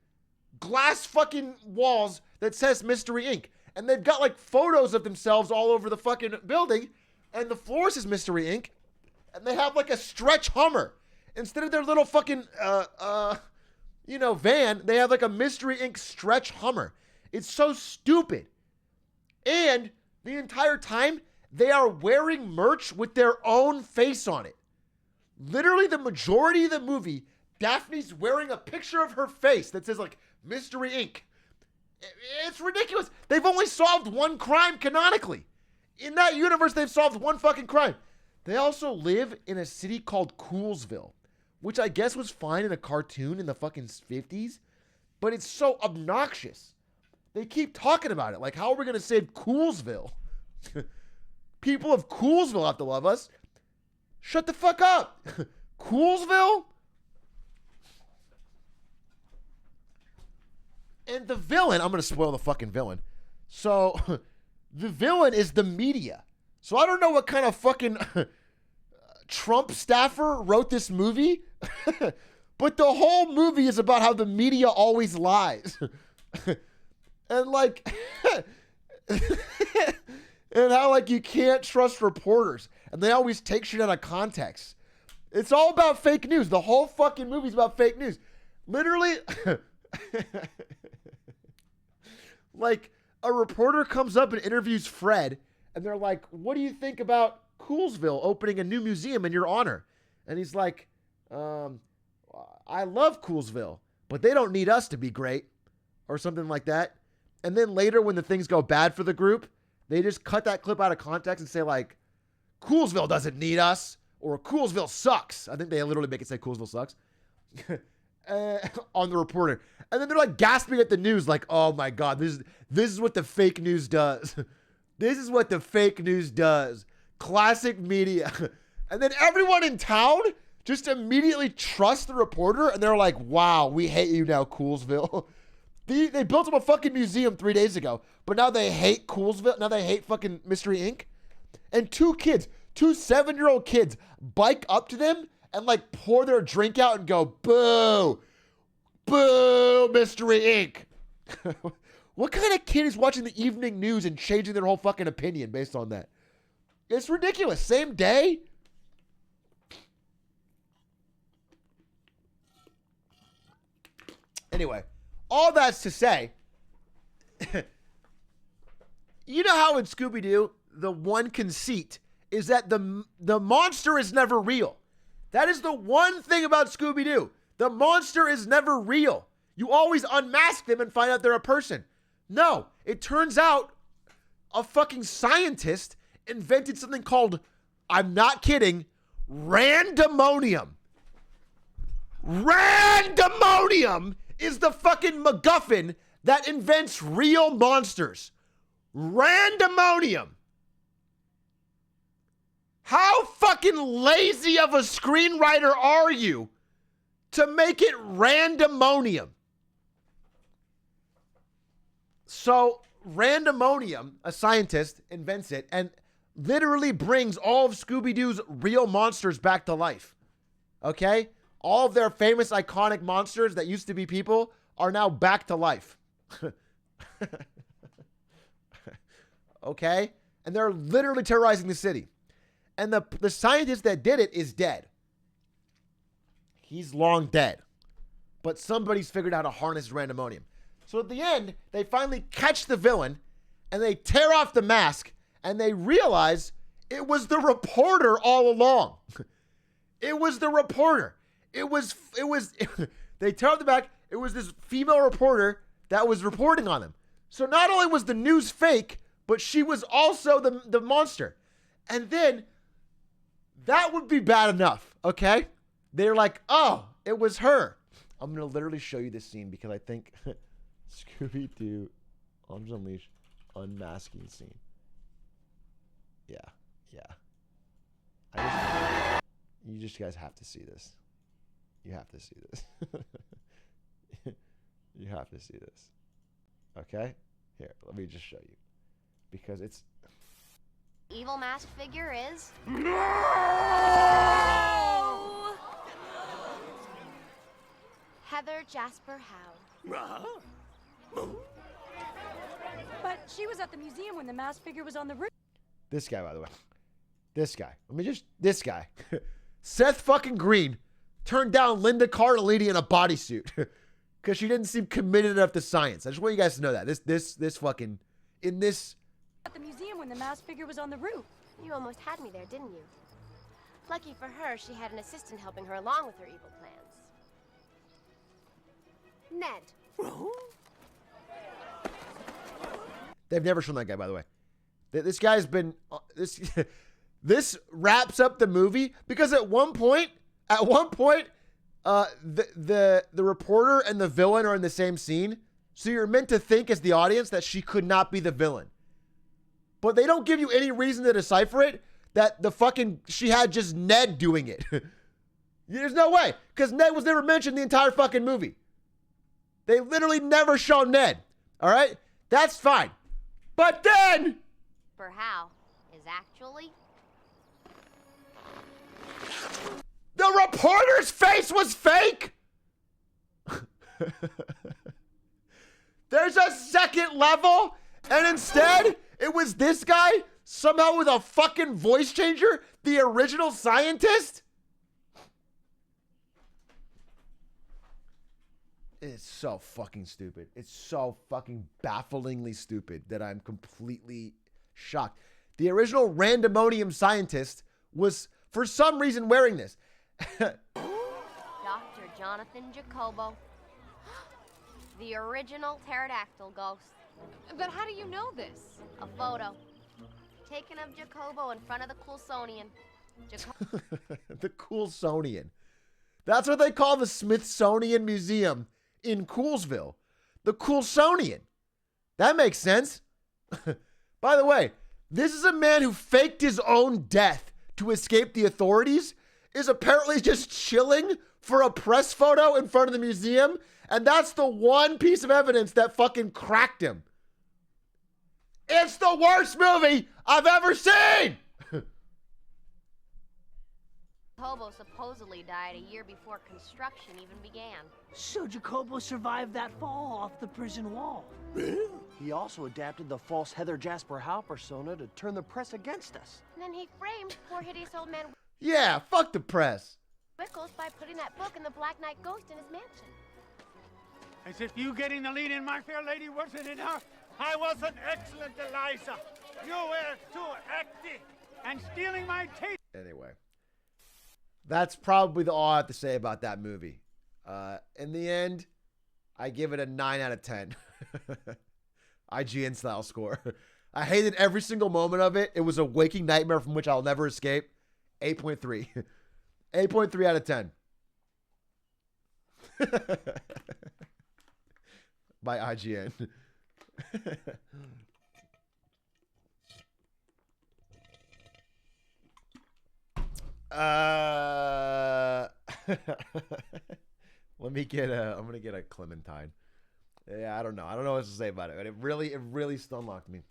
Glass fucking walls that says Mystery Inc. And they've got like photos of themselves all over the fucking building. And the floor says Mystery Inc. And they have like a stretch Hummer. Instead of their little fucking, van, they have like a Mystery Inc. stretch Hummer. It's so stupid. And the entire time, they are wearing merch with their own face on it. Literally the majority of the movie, Daphne's wearing a picture of her face that says like Mystery Inc. It's ridiculous. They've only solved one crime canonically. In that universe, they've solved one fucking crime. They also live in a city called Coolsville, which I guess was fine in a cartoon in the fucking 50s, but it's so obnoxious. They keep talking about it. Like, how are we going to save Coolsville? People of Coolsville have to love us. Shut the fuck up. Coolsville? And the villain, I'm going to spoil the fucking villain. So the villain is the media. So I don't know what kind of fucking Trump staffer wrote this movie, but the whole movie is about how the media always lies. And like, and how like you can't trust reporters and they always take shit out of context. It's all about fake news. The whole fucking movie's about fake news. Literally, like a reporter comes up and interviews Fred and they're like, what do you think about Coolsville opening a new museum in your honor? And he's like, I love Coolsville, but they don't need us to be great, or something like that. And then later when the things go bad for the group, they just cut that clip out of context and say like, Coolsville doesn't need us, or Coolsville sucks. I think they literally make it say Coolsville sucks on the reporter. And then they're like gasping at the news like, oh my God, this is what the fake news does. This is what the fake news does. Classic media. And then everyone in town just immediately trusts the reporter and they're like, wow, we hate you now, Coolsville. They built up a fucking museum 3 days ago, but now they hate Coolsville. Now they hate fucking Mystery Inc. And two 7-year-old kids bike up to them and like pour their drink out and go, boo, boo, Mystery Inc. What kind of kid is watching the evening news and changing their whole fucking opinion based on that? It's ridiculous. Same day. Anyway, all that's to say, you know how in Scooby-Doo, the one conceit is that the monster is never real. That is the one thing about Scooby-Doo. The monster is never real. You always unmask them and find out they're a person. No, it turns out a fucking scientist invented something called, I'm not kidding, randomonium. Randomonium is the fucking MacGuffin that invents real monsters. Randomonium. How fucking lazy of a screenwriter are you to make it randomonium? So randomonium, a scientist, invents it and literally brings all of Scooby-Doo's real monsters back to life. Okay? All of their famous iconic monsters that used to be people are now back to life. Okay? And they're literally terrorizing the city. And the scientist that did it is dead. He's long dead. But somebody's figured out how to harness randomonium. So at the end, they finally catch the villain and they tear off the mask and they realize it was the reporter all along. It was the reporter. It was they tear off the back. It was this female reporter that was reporting on them. So not only was the news fake, but she was also the monster. And then that would be bad enough, okay? They're like, oh, it was her. I'm going to literally show you this scene because I think Scooby-Doo Arms Unleashed unmasking scene. Yeah. You guys have to see this. You have to see this. You have to see this. Okay? Here, let me just show you. Because it's... Evil masked figure is... No! Heather Jasper Howe. But she was at the museum when the masked figure was on the roof. This guy, by the way. This guy. This guy. Seth fucking Green turned down Linda Cardellini in a bodysuit because she didn't seem committed enough to science. I just want you guys to know that. This fucking... In this... At the museum when the masked figure was on the roof. You almost had me there, didn't you? Lucky for her, she had an assistant helping her along with her evil plans. Ned. They've never shown that guy, by the way. This guy's been... This wraps up the movie because at one point, the reporter and the villain are in the same scene. So you're meant to think as the audience that she could not be the villain. But they don't give you any reason to decipher it that she had just Ned doing it. There's no way. Because Ned was never mentioned the entire fucking movie. They literally never show Ned. All right? That's fine. But then Jasper Howe is actually... The reporter's face was fake! There's a second level, and instead, it was this guy, somehow with a fucking voice changer, the original scientist? It's so fucking stupid. It's so fucking bafflingly stupid that I'm completely shocked. The original randomonium scientist was, for some reason, wearing this. Dr. Jonathan Jacobo. The original pterodactyl ghost. But how do you know this? A photo. Taken of Jacobo in front of the Coulsonian. The Coulsonian. That's what they call the Smithsonian Museum in Coolsville. The Coulsonian. That makes sense. By the way, this is a man who faked his own death to escape the authorities, is apparently just chilling for a press photo in front of the museum, and that's the one piece of evidence that fucking cracked him. It's the worst movie I've ever seen! Jacobo supposedly died a year before construction even began. So Jacobo survived that fall off the prison wall. He also adapted the false Heather Jasper Howe persona to turn the press against us. And then he framed poor hideous old man Yeah, fuck the press. Wickles by putting that book in the Black Knight Ghost in his mansion. As if you getting the lead in My Fair Lady wasn't enough. I was an excellent Eliza. You were too active and stealing my taste. Anyway, that's probably all I have to say about that movie. In the end, I give it a 9 out of 10. IGN style score. I hated every single moment of it. It was a waking nightmare from which I'll never escape. 8.3. 8.3 out of 10. By IGN. Let me get I'm gonna get a Clementine. Yeah, I don't know what to say about it. It really stunlocked me.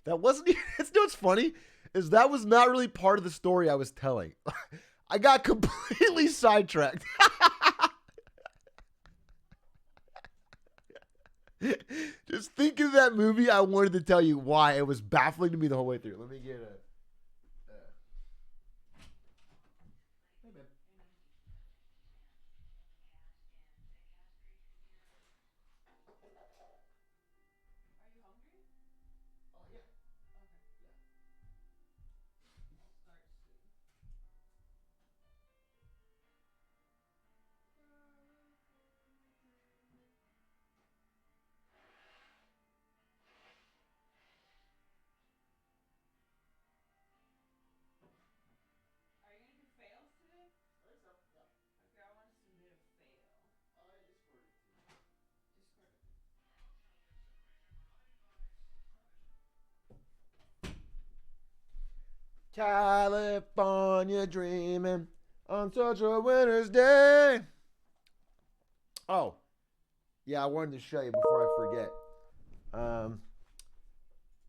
That wasn't you know what's funny? Is that was not really part of the story I was telling. I got completely sidetracked. Just thinking of that movie, I wanted to tell you why it was baffling to me the whole way through. Let me get a. Hey, man. California dreaming on such a winter's day. Oh, yeah, I wanted to show you before I forget.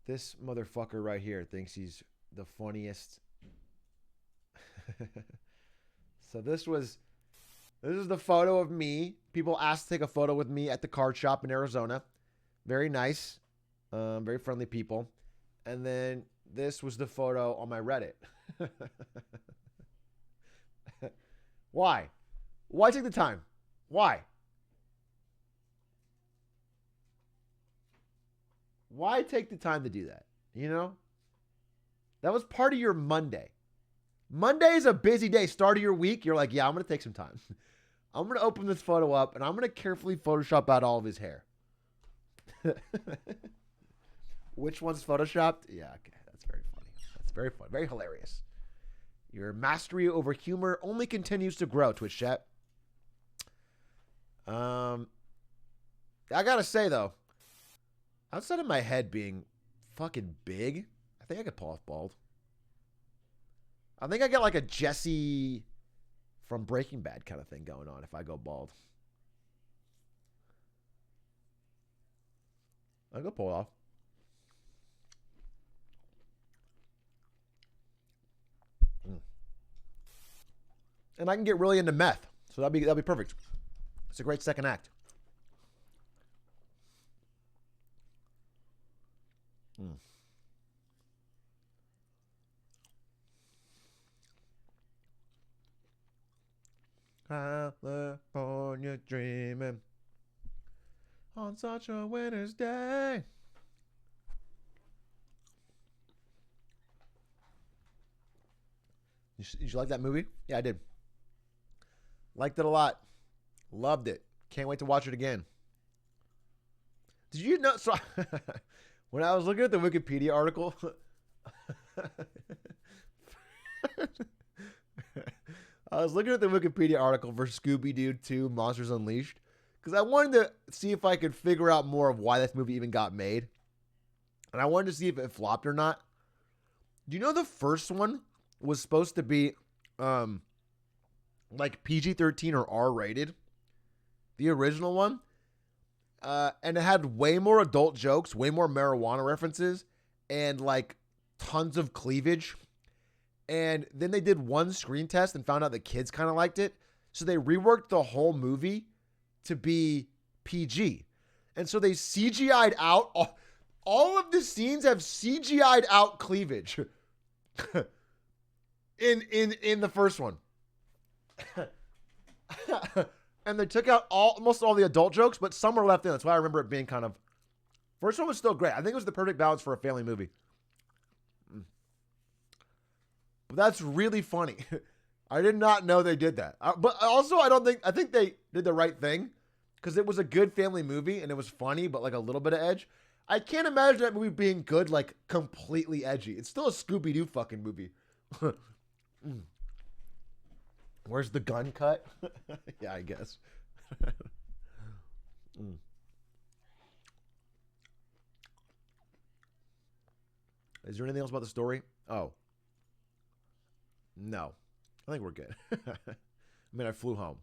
This motherfucker right here thinks he's the funniest. So this is the photo of me. People asked to take a photo with me at the card shop in Arizona. Very nice, very friendly people. And then this was the photo on my Reddit. Why? Why take the time? Why? Why take the time to do that? You know? That was part of your Monday. Monday is a busy day. Start of your week. You're like, yeah, I'm going to take some time. I'm going to open this photo up and I'm going to carefully Photoshop out all of his hair. Which one's Photoshopped? Yeah, okay. That's very funny. That's very fun. Very hilarious. Your mastery over humor only continues to grow, Twitch chat. I got to say, though, outside of my head being fucking big, I think I could pull off bald. I think I got like a Jesse from Breaking Bad kind of thing going on if I go bald. I could pull it off. and I can get really into meth. So that'd be perfect. It's a great second act. California dreaming on such a winter's day. Did you like that movie? Yeah, I did. Liked it a lot. Loved it. Can't wait to watch it again. Did you know? So when I was looking at the Wikipedia article, I was looking at the Wikipedia article for Scooby-Doo 2 Monsters Unleashed because I wanted to see if I could figure out more of why this movie even got made. And I wanted to see if it flopped or not. Do you know the first one was supposed to be like PG-13 or R-rated? The original one. And it had way more adult jokes, way more marijuana references, and like tons of cleavage. And then they did one screen test and found out the kids kind of liked it. So they reworked the whole movie to be PG. And so they CGI'd out. All of the scenes have CGI'd out cleavage in the first one. And they took out almost all the adult jokes, but some are left in. That's why I remember it being kind of... First one was still great. I think it was the perfect balance for a family movie. But that's really funny. I did not know they did that. But also, I think they did the right thing because it was a good family movie and it was funny, but like a little bit of edge. I can't imagine that movie being good, like completely edgy. It's still a Scooby-Doo fucking movie. Where's the gun cut? Yeah, I guess. Is there anything else about the story? Oh. No. I think we're good. I mean, I flew home.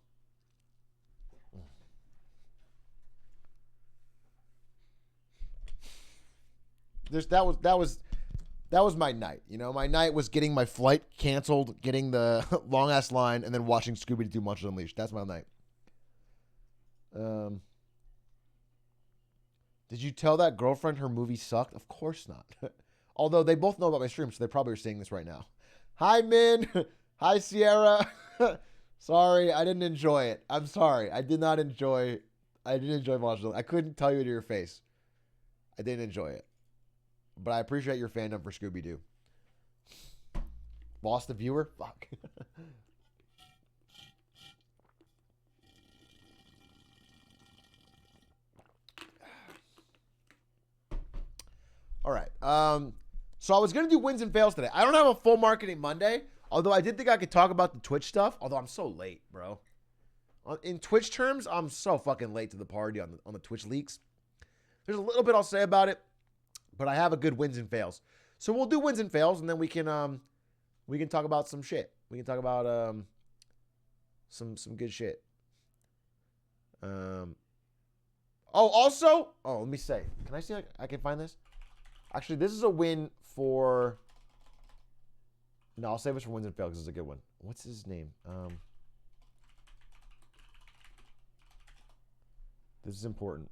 That was my night. You know, my night was getting my flight canceled, getting the long ass line, and then watching Scooby-Doo Monsters Unleashed. That's my night. Did you tell that girlfriend her movie sucked? Of course not. Although they both know about my stream, so they probably are seeing this right now. Hi, Min. Hi, Sierra. Sorry, I didn't enjoy it. I'm sorry. I didn't enjoy Monsters. I couldn't tell you to your face. I didn't enjoy it. But I appreciate your fandom for Scooby-Doo. Lost a viewer? Fuck. All right. So I was going to do wins and fails today. I don't have a full marketing Monday, although I did think I could talk about the Twitch stuff, although I'm so late, bro. In Twitch terms, I'm so fucking late to the party on the Twitch leaks. There's a little bit I'll say about it, but I have a good wins and fails. So we'll do wins and fails, and then we can talk about some shit. We can talk about some good shit. Let me say, can I see if I can find this? Actually, this is a win for... No, I'll save this for wins and fails because it's a good one. What's his name? This is important.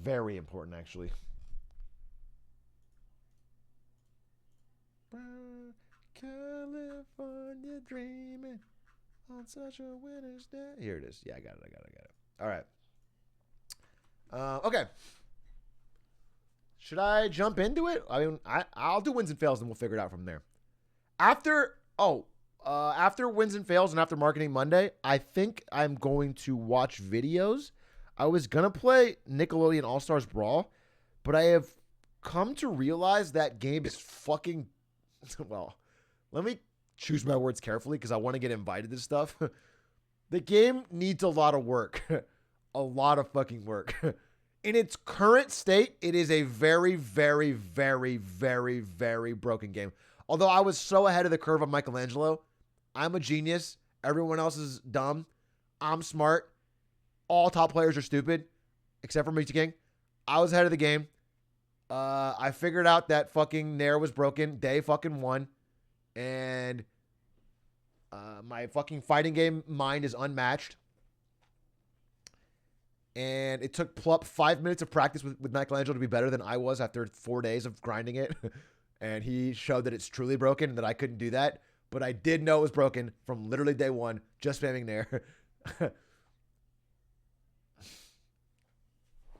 Very important, actually. California dreaming on such a winter's day. Here it is. Yeah, I got it. All right. Okay. Should I jump into it? I mean, I'll do wins and fails and we'll figure it out from there. After wins and fails and after Marketing Monday, I think I'm going to watch videos. I was going to play Nickelodeon All-Stars Brawl, but I have come to realize that game is fucking... Well, let me choose my words carefully because I want to get invited to stuff. The game needs a lot of work. A lot of fucking work. In its current state, it is a very, very, very, very, very broken game. Although I was so ahead of the curve on Michelangelo. I'm a genius. Everyone else is dumb. I'm smart. All top players are stupid, except for Meat King. I was ahead of the game. I figured out that fucking Nair was broken. They fucking won. And My fucking fighting game mind is unmatched. And it took Plup 5 minutes of practice with Michelangelo to be better than I was after 4 days of grinding it. And he showed that it's truly broken and that I couldn't do that. But I did know it was broken from literally day one, just spamming Nair.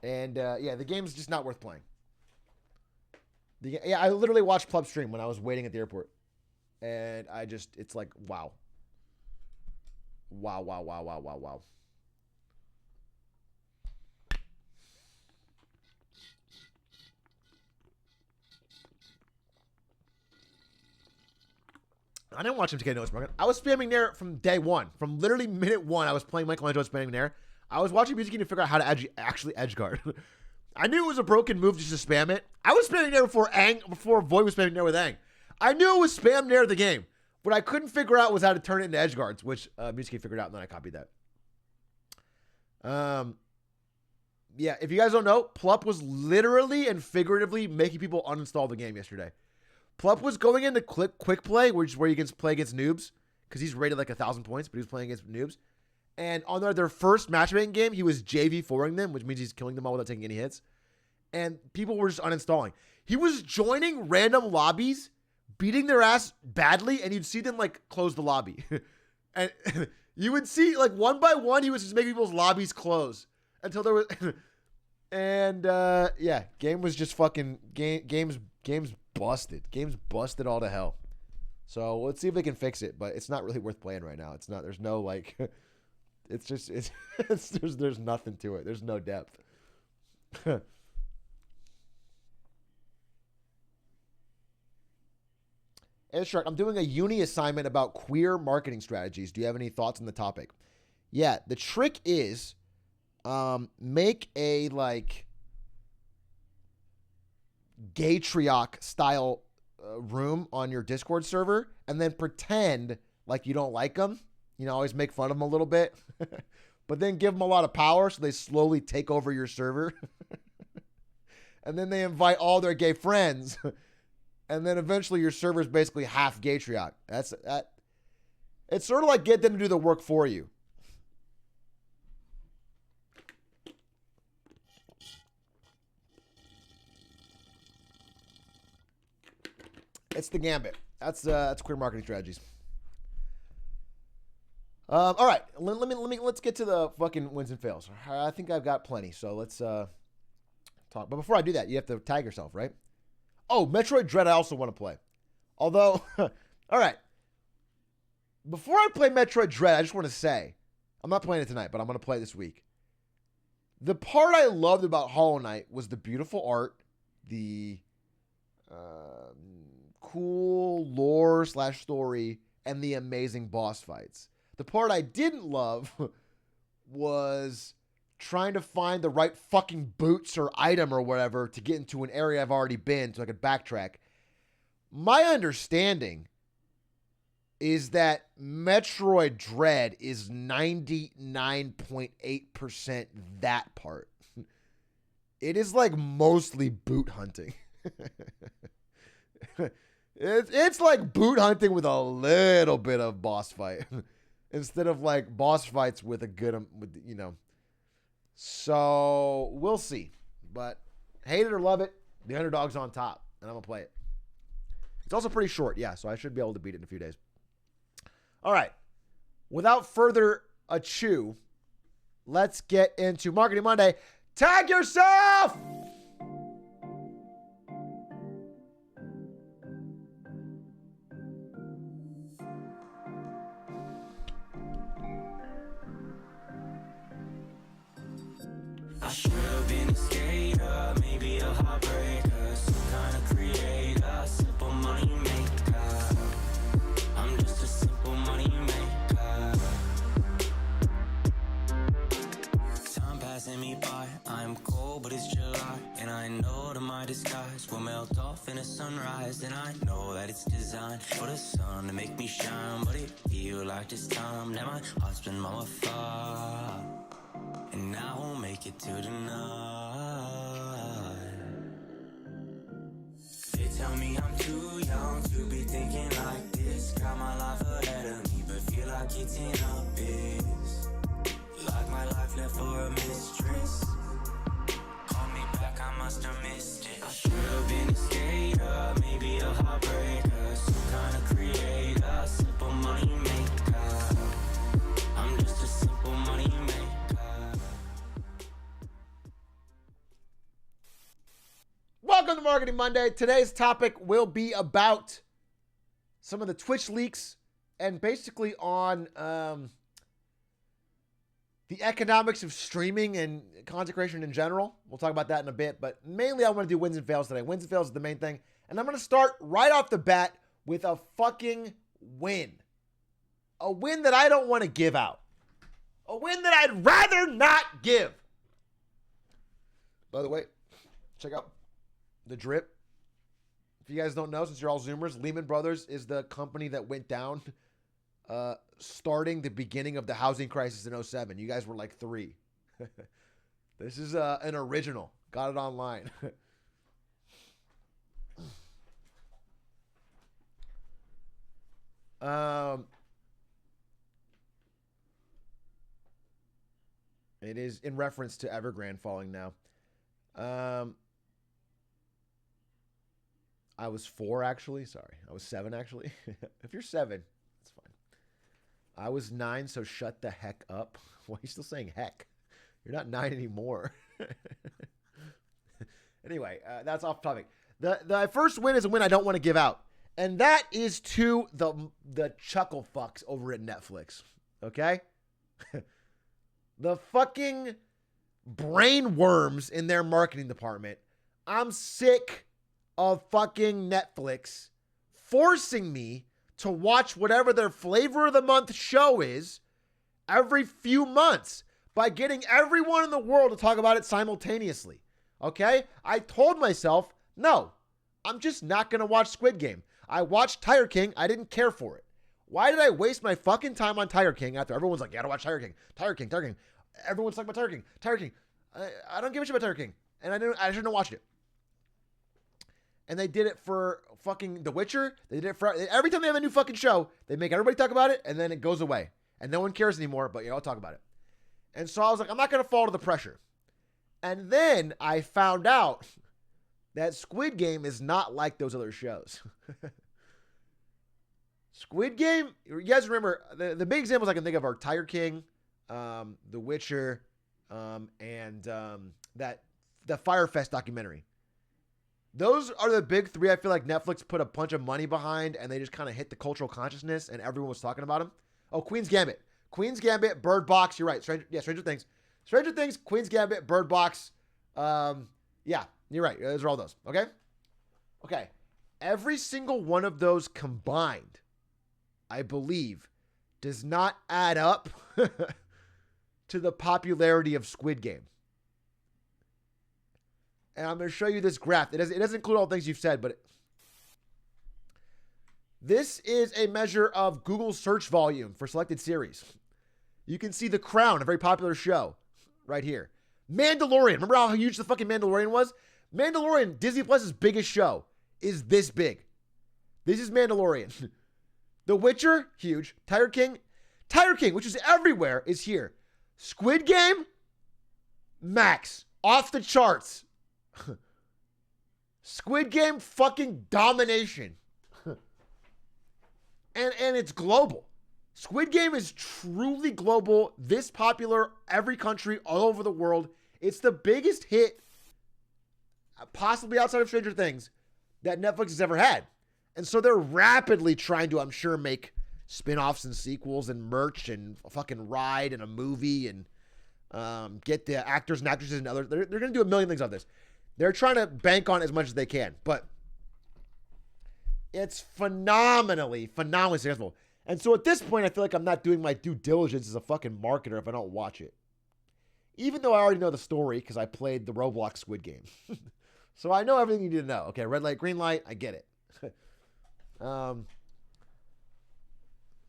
And yeah, the game's just not worth playing. Yeah, I literally watched Plup stream when I was waiting at the airport. And it's like, wow. Wow, wow, wow, wow, wow, wow. I didn't watch him to get noticed, Morgan. I was spamming Nair from day one. From literally minute one, I was playing Michelangelo spamming Nair. I was watching music to figure out how to actually edge guard. I knew it was a broken move just to spam it. I was spamming Nair before Void was spamming Nair with Aang. I knew it was spam Nair the game. What I couldn't figure out was how to turn it into edge guards, which Music figured out, and then I copied that. Yeah, if you guys don't know, Plup was literally and figuratively making people uninstall the game yesterday. Plup was going into quick play, which is where you can play against noobs, because he's rated like 1,000 points, but he was playing against noobs. And on their first matchmaking game, he was JV4ing them, which means he's killing them all without taking any hits. And people were just uninstalling. He was joining random lobbies, beating their ass badly, and you'd see them like close the lobby. And you would see like one by one, he was just making people's lobbies close until there was. And yeah, game was just fucking games busted. Game's busted all to hell. So let's see if they can fix it, but it's not really worth playing right now. It's not. There's no like. It's just there's nothing to it. There's no depth. Ed Shark, I'm doing a uni assignment about queer marketing strategies. Do you have any thoughts on the topic? Yeah, the trick is make a like Atrioc'S style room on your Discord server and then pretend like you don't like them. You know, always make fun of them a little bit, but then give them a lot of power so they slowly take over your server. And then they invite all their gay friends. And then eventually your server is basically half Atrioc. It's sort of like get them to do the work for you. It's the gambit. That's queer marketing strategies. All right, let's get to the fucking wins and fails. I think I've got plenty, so let's talk. But before I do that, you have to tag yourself, right? Oh, Metroid Dread I also want to play. Although, all right. Before I play Metroid Dread, I just want to say, I'm not playing it tonight, but I'm going to play it this week. The part I loved about Hollow Knight was the beautiful art, the cool lore / story, and the amazing boss fights. The part I didn't love was trying to find the right fucking boots or item or whatever to get into an area I've already been so I could backtrack. My understanding is that Metroid Dread is 99.8% that part. It is like mostly boot hunting. It's like boot hunting with a little bit of boss fight. Instead of like boss fights with a good, you know. So we'll see. But hate it or love it, the underdog's on top, and I'm going to play it. It's also pretty short, yeah, so I should be able to beat it in a few days. All right. Without further ado, let's get into Marketing Monday. Tag yourself! I should have been a skater, maybe a heartbreaker, some kind of creator, simple money maker. I'm just a simple money maker. Time passing me by, I'm cold but it's July, and I know that my disguise will melt off in a sunrise, and I know that it's designed for the sun to make me shine, but it feel like this time that my heart's been mummified. And I won't make it to the night. They tell me I'm too young to be thinking like this. Got my life ahead of me, but eating up is like my life left for a mistress. Call me back, I must have missed it. I should have been a skater, maybe a heartbreaker, some kind of creator, simple money maker. I'm just a simple money maker. Welcome to Marketing Monday. Today's topic will be about some of the Twitch leaks and basically on the economics of streaming and content creation in general. We'll talk about that in a bit, but mainly I want to do wins and fails today. Wins and fails is the main thing. And I'm going to start right off the bat with a fucking win. A win that I don't want to give out. A win that I'd rather not give. By the way, check out the drip. If you guys don't know, since you're all Zoomers, Lehman Brothers is the company that went down starting the beginning of the housing crisis in 2007. You guys were like 3. This is an original. Got it online. It is in reference to Evergrande falling now. I was 4, actually. Sorry. I was 7, actually. If you're 7, it's fine. I was 9, so shut the heck up. Why are you still saying heck? You're not 9 anymore. Anyway, that's off topic. The first win is a win I don't want to give out. And that is to the chuckle fucks over at Netflix. Okay? The fucking brain worms in their marketing department. I'm sick of fucking Netflix forcing me to watch whatever their flavor of the month show is every few months by getting everyone in the world to talk about it simultaneously. Okay? I told myself, no, I'm just not going to watch Squid Game. I watched Tiger King. I didn't care for it. Why did I waste my fucking time on Tiger King after everyone's like, yeah, I gotta watch Tiger King. Tiger King, Tiger King. Everyone's talking about Tiger King. Tiger King. I don't give a shit about Tiger King. And I shouldn't have watched it. And they did it for fucking The Witcher. They did it for every time they have a new fucking show, they make everybody talk about it and then it goes away. And no one cares anymore, but yeah, I'll talk about it. And so I was like, I'm not going to fall to the pressure. And then I found out that Squid Game is not like those other shows. Squid Game, you guys remember, the big examples I can think of are Tiger King, The Witcher, and the Fire Fest documentary. Those are the big 3 I feel like Netflix put a bunch of money behind and they just kind of hit the cultural consciousness and everyone was talking about them. Oh, Queen's Gambit. Queen's Gambit, Bird Box, you're right. Stranger Things. Stranger Things, Queen's Gambit, Bird Box. Yeah, you're right. Those are all those. Okay? Okay. Every single one of those combined, I believe, does not add up to the popularity of Squid Game. And I'm going to show you this graph. It doesn't include all the things you've said, but this is a measure of Google search volume for selected series. You can see The Crown, a very popular show, right here. Mandalorian. Remember how huge the fucking Mandalorian was? Mandalorian, Disney Plus's biggest show, is this big. This is Mandalorian. The Witcher, huge. Tiger King, which is everywhere, is here. Squid Game, max. Off the charts. Squid Game fucking domination. And it's global. Squid Game is truly global, this popular, every country, all over the world. It's the biggest hit, possibly outside of Stranger Things, that Netflix has ever had. And so they're rapidly trying to, I'm sure, make spin-offs and sequels and merch and a fucking ride and a movie and get the actors and actresses and other. They're going to do a million things on this. They're trying to bank on as much as they can, but it's phenomenally successful. And so at this point, I feel like I'm not doing my due diligence as a fucking marketer if I don't watch it. Even though I already know the story because I played the Roblox Squid Game. So I know everything you need to know. Okay, red light, green light, I get it.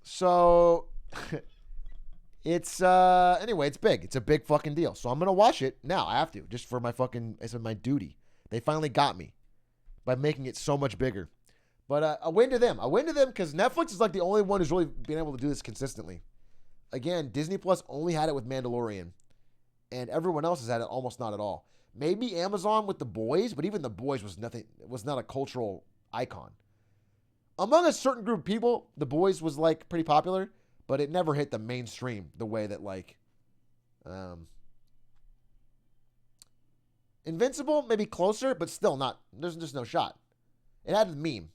So it's anyway, it's big. It's a big fucking deal. So I'm gonna watch it now. I have to, just for my fucking, it's my duty. They finally got me by making it so much bigger. But a win to them. A win to them because Netflix is like the only one who's really been able to do this consistently. again, Disney Plus only had it with Mandalorian, and everyone else has had it almost not at all. Maybe Amazon with The Boys, but even The Boys was nothing. It was not a cultural icon. Among a certain group of people, The Boys was like pretty popular, but it never hit the mainstream the way that like Invincible, maybe closer, but still not. There's just no shot. It had the meme.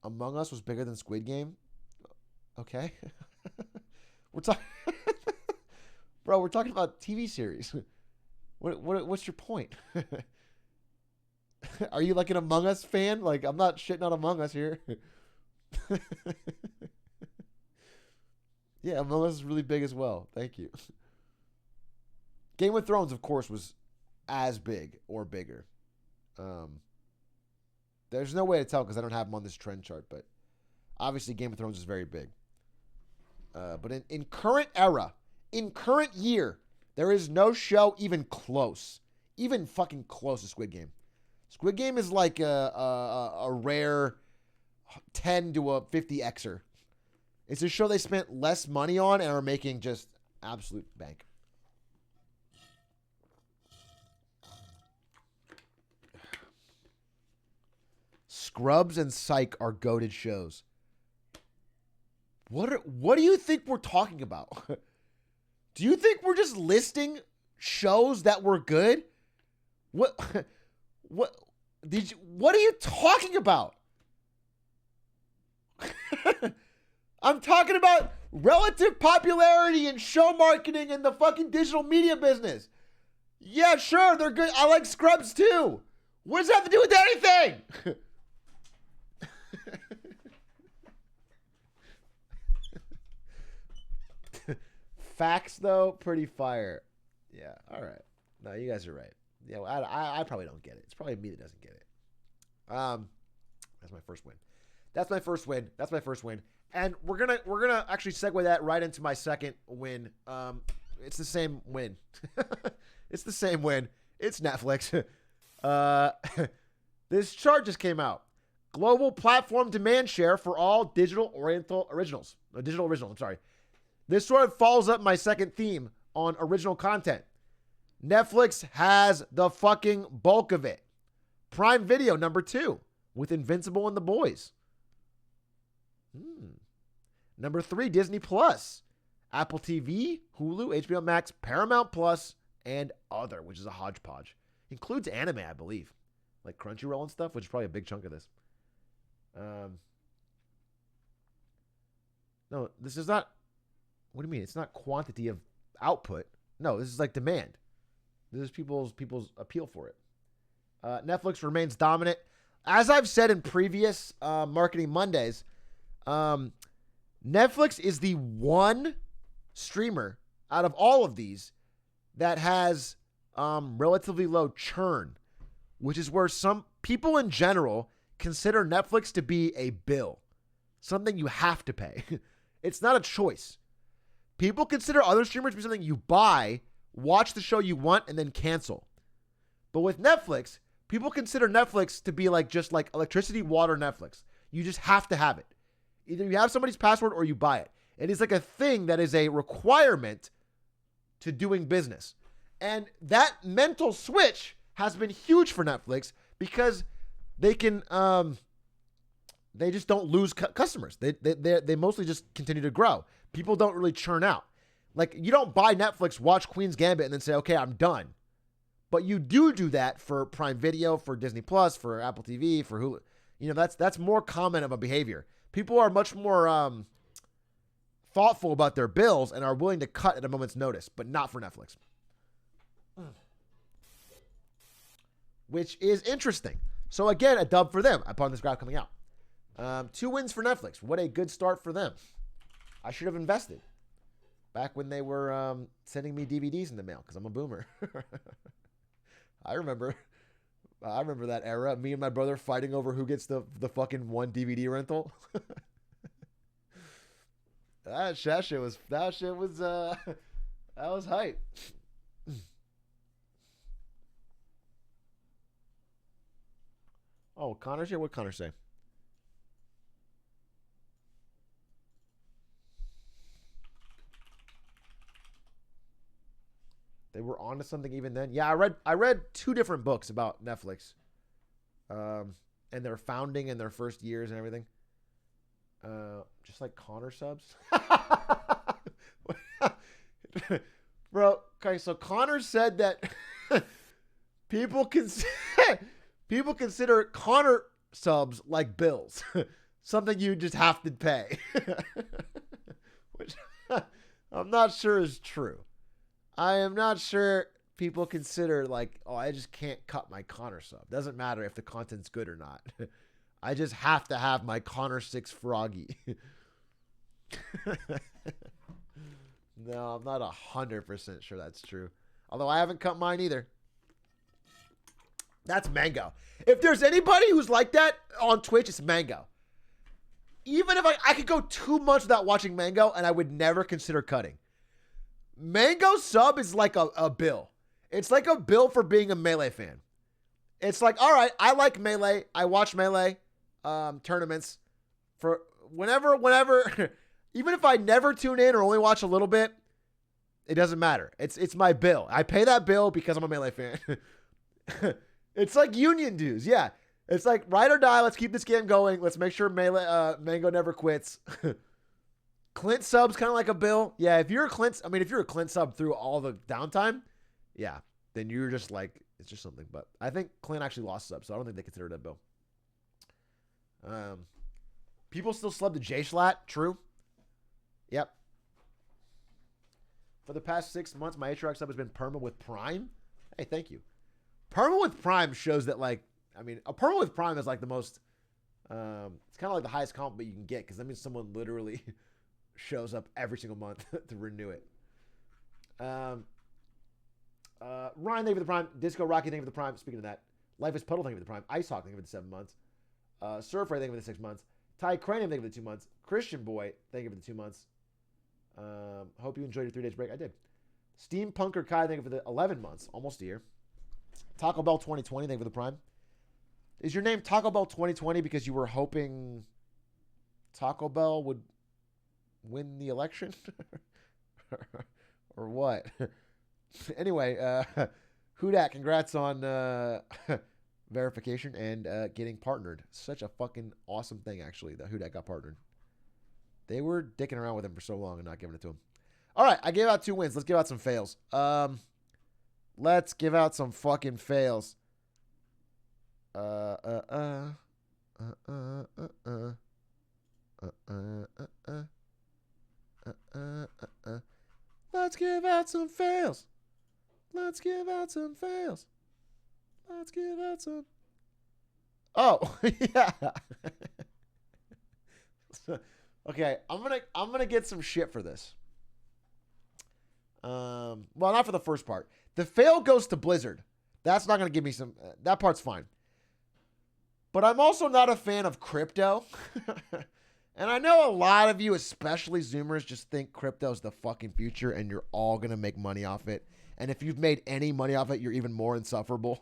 Among Us was bigger than Squid Game. Okay. We're talking, bro. We're talking about TV series. What's your point? Are you like an Among Us fan? Like, I'm not shitting on Among Us here. Yeah, Among Us is really big as well. Thank you. Game of Thrones, of course, was as big or bigger. There's no way to tell because I don't have them on this trend chart, but obviously Game of Thrones is very big. But in current era, in current year, there is no show even close. Even fucking close to Squid Game. Squid Game is like a rare 10 to a 50xer. It's a show they spent less money on and are making just absolute bank. Scrubs and Psych are goated shows. What do you think we're talking about? Do you think we're just listing shows that were good? What are you talking about? I'm talking about relative popularity and show marketing in the fucking digital media business. Yeah, sure, they're good. I like Scrubs too. What does that have to do with anything? Facts, though, pretty fire. Yeah, all right. No, you guys are right. Yeah, well, I probably don't get it. It's probably me that doesn't get it. That's my first win. That's my first win. And we're gonna actually segue that right into my second win. It's the same win. It's the same win. It's Netflix. This chart just came out. Global platform demand share for all digital originals. I'm sorry. This sort of follows up my second theme on original content. Netflix has the fucking bulk of it. Prime Video number 2 with Invincible and The Boys. Number 3, Disney Plus. Apple TV, Hulu, HBO Max, Paramount Plus, and other, which is a hodgepodge. Includes anime, I believe. Like Crunchyroll and stuff, which is probably a big chunk of this. No, this is not... What do you mean? It's not quantity of output. No, this is like demand. This is people's appeal for it. Netflix remains dominant. As I've said in previous Marketing Mondays, Netflix is the one streamer out of all of these that has relatively low churn, which is where some people in general consider Netflix to be a bill, something you have to pay. It's not a choice. People consider other streamers to be something you buy, watch the show you want, and then cancel. But with Netflix, people consider Netflix to be like just like electricity, water, Netflix. You just have to have it. Either you have somebody's password or you buy it. It is like a thing that is a requirement to doing business. And that mental switch has been huge for Netflix because they can, they just don't lose customers. They mostly just continue to grow. People don't really churn out. Like, you don't buy Netflix, watch Queen's Gambit, and then say, okay, I'm done. But you do that for Prime Video, for Disney Plus, for Apple TV, for Hulu. You know, that's more common of a behavior. People are much more thoughtful about their bills and are willing to cut at a moment's notice, but not for Netflix. Which is interesting. So again, a dub for them upon this graph coming out. 2 wins for Netflix. What a good start for them. I should have invested back when they were sending me DVDs in the mail because I'm a boomer. I remember that era. Me and my brother fighting over who gets the fucking one DVD rental. that shit was hype. Oh, Connor's here. What Connor say? onto something even then. Yeah, I read 2 different books about Netflix, and their founding and their first years and everything. Just like Connor subs. Bro, okay, so Connor said that people consider Connor subs like bills. Something you just have to pay. Which I'm not sure is true. I am not sure people consider like, oh, I just can't cut my Connor sub. Doesn't matter if the content's good or not. I just have to have my Connor 6 Froggy. No, I'm not 100% sure that's true. Although I haven't cut mine either. That's Mango. If there's anybody who's like that on Twitch, it's Mango. Even if I could go 2 months without watching Mango and I would never consider cutting. Mango sub is like a bill. It's like a bill for being a Melee fan. It's like, all right, I like Melee. I watch Melee tournaments for whenever, even if I never tune in or only watch a little bit, it doesn't matter. It's my bill. I pay that bill because I'm a Melee fan. It's like union dues. Yeah. It's like ride or die. Let's keep this game going. Let's make sure Mango never quits. Clint sub's kind of like a bill. Yeah, if you're a Clint sub through all the downtime, yeah, then you're just like, it's just something. But I think Clint actually lost subs, so I don't think they consider it a bill. People still slub to J-Slat. True. Yep. For the past 6 months, my Atrioc'S sub has been perma with Prime. Hey, thank you. Perma with Prime shows that, like, I mean, a perma with Prime is like the most, it's kind of like the highest compliment you can get because that means someone literally shows up every single month to renew it. Ryan, thank you for the Prime. Disco Rocky, thank you for the Prime. Speaking of that, Life is Puddle, thank you for the Prime. Ice Hawk, thank you for the 7 months. Surfer, thank you for the 6 months. Ty Cranium, thank you for the 2 months. Christian Boy, thank you for the 2 months. Hope you enjoyed your 3 days break. I did. Steampunker Kai, thank you for the 11 months. Almost a year. Taco Bell 2020, thank you for the Prime. Is your name Taco Bell 2020 because you were hoping Taco Bell would win the election? Or what? Anyway, Hudak, congrats on verification and getting partnered. Such a fucking awesome thing, actually, that Hudak got partnered. They were dicking around with him for so long and not giving it to him. All right, I gave out 2 wins. Let's give out some fails. Let's give out some fucking fails. Let's give out some fails. Let's give out some fails. Let's give out some. Oh, yeah. Okay, I'm gonna get some shit for this. Well, not for the first part. The fail goes to Blizzard. That's not gonna give me some. That part's fine. But I'm also not a fan of crypto. And I know a lot of you, especially Zoomers, just think crypto's the fucking future and you're all going to make money off it. And if you've made any money off it, you're even more insufferable.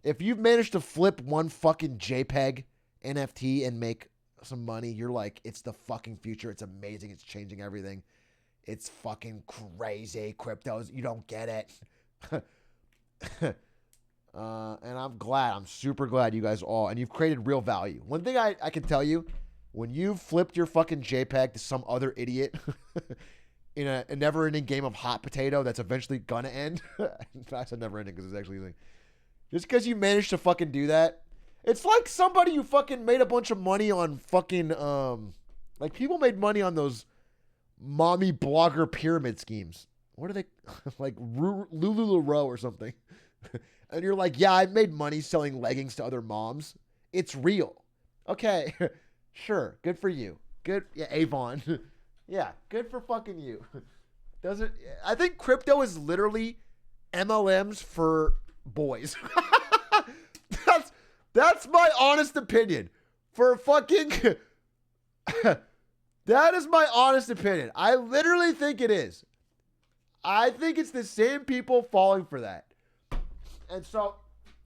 If you've managed to flip one fucking JPEG NFT and make some money, you're like, it's the fucking future. It's amazing. It's changing everything. It's fucking crazy. Cryptos, you don't get it. And I'm super glad you guys all, and you've created real value. One thing I can tell you, when you've flipped your fucking JPEG to some other idiot in a never-ending game of hot potato that's eventually gonna end. In fact, I said never-ending because it's actually like, just because you managed to fucking do that, it's like somebody who fucking made a bunch of money on fucking like people made money on those mommy blogger pyramid schemes. What are they like Lululemon or something? And you're like, yeah, I made money selling leggings to other moms. It's real. Okay. Sure. Good for you. Good. Yeah. Avon. Yeah. Good for fucking you. I think crypto is literally MLMs for boys. That's my honest opinion. For fucking. That is my honest opinion. I literally think it is. I think it's the same people falling for that. And so,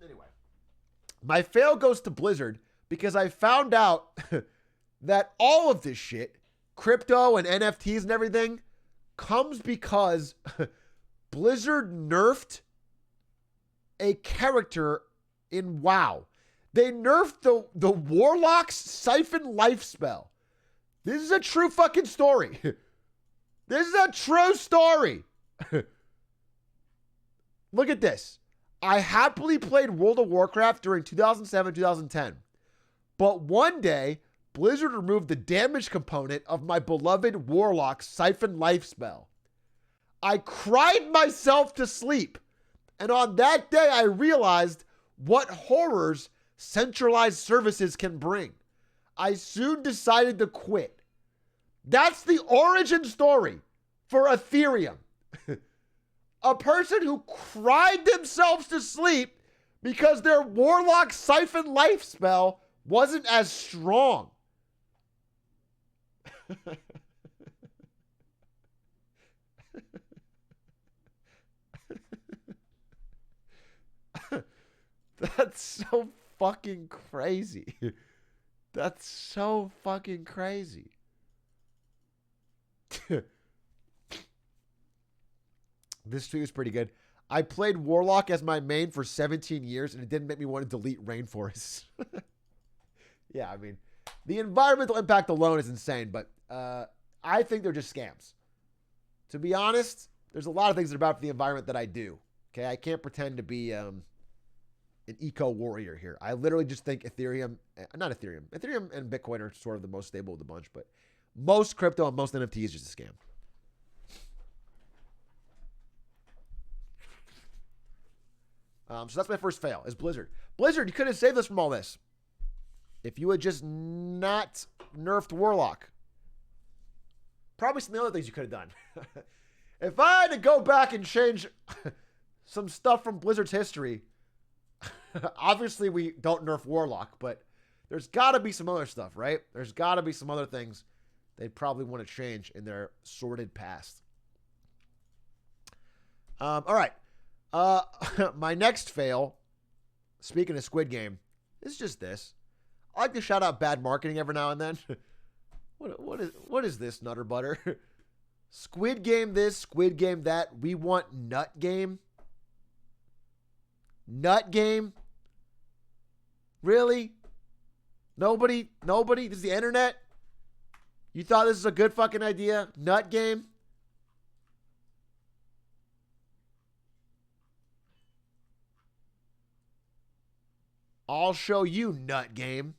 anyway, my fail goes to Blizzard because I found out that all of this shit, crypto and NFTs and everything, comes because Blizzard nerfed a character in WoW. They nerfed the Warlock's Siphon life spell. This is a true fucking story. This is a true story. Look at this. I happily played World of Warcraft during 2007, 2010. But one day, Blizzard removed the damage component of my beloved Warlock's Siphon life spell. I cried myself to sleep. And on that day, I realized what horrors centralized services can bring. I soon decided to quit. That's the origin story for Ethereum. A person who cried themselves to sleep because their Warlock Siphon life spell wasn't as strong. That's so fucking crazy. That's so fucking crazy. This tweet is pretty good. I played Warlock as my main for 17 years and it didn't make me want to delete Rainforest. Yeah, I mean, the environmental impact alone is insane, but I think they're just scams. To be honest, there's a lot of things that are about the environment that I do. Okay, I can't pretend to be an eco warrior here. I literally just think Ethereum and Bitcoin are sort of the most stable of the bunch, but most crypto and most NFT is just a scam. So that's my first fail, is Blizzard. Blizzard, you could have saved us from all this if you had just not nerfed Warlock. Probably some of the other things you could have done. If I had to go back and change some stuff from Blizzard's history, obviously we don't nerf Warlock, but there's got to be some other stuff, right? There's got to be some other things they'd probably want to change in their sordid past. All right. My next fail, speaking of Squid Game, is just this. I like to shout out bad marketing every now and then. What is this, Nutter Butter? Squid Game this, Squid Game that. We want Nut Game. Nut Game? Really? Nobody? This is the internet? You thought this is a good fucking idea? Nut Game? I'll show you, Nut Game.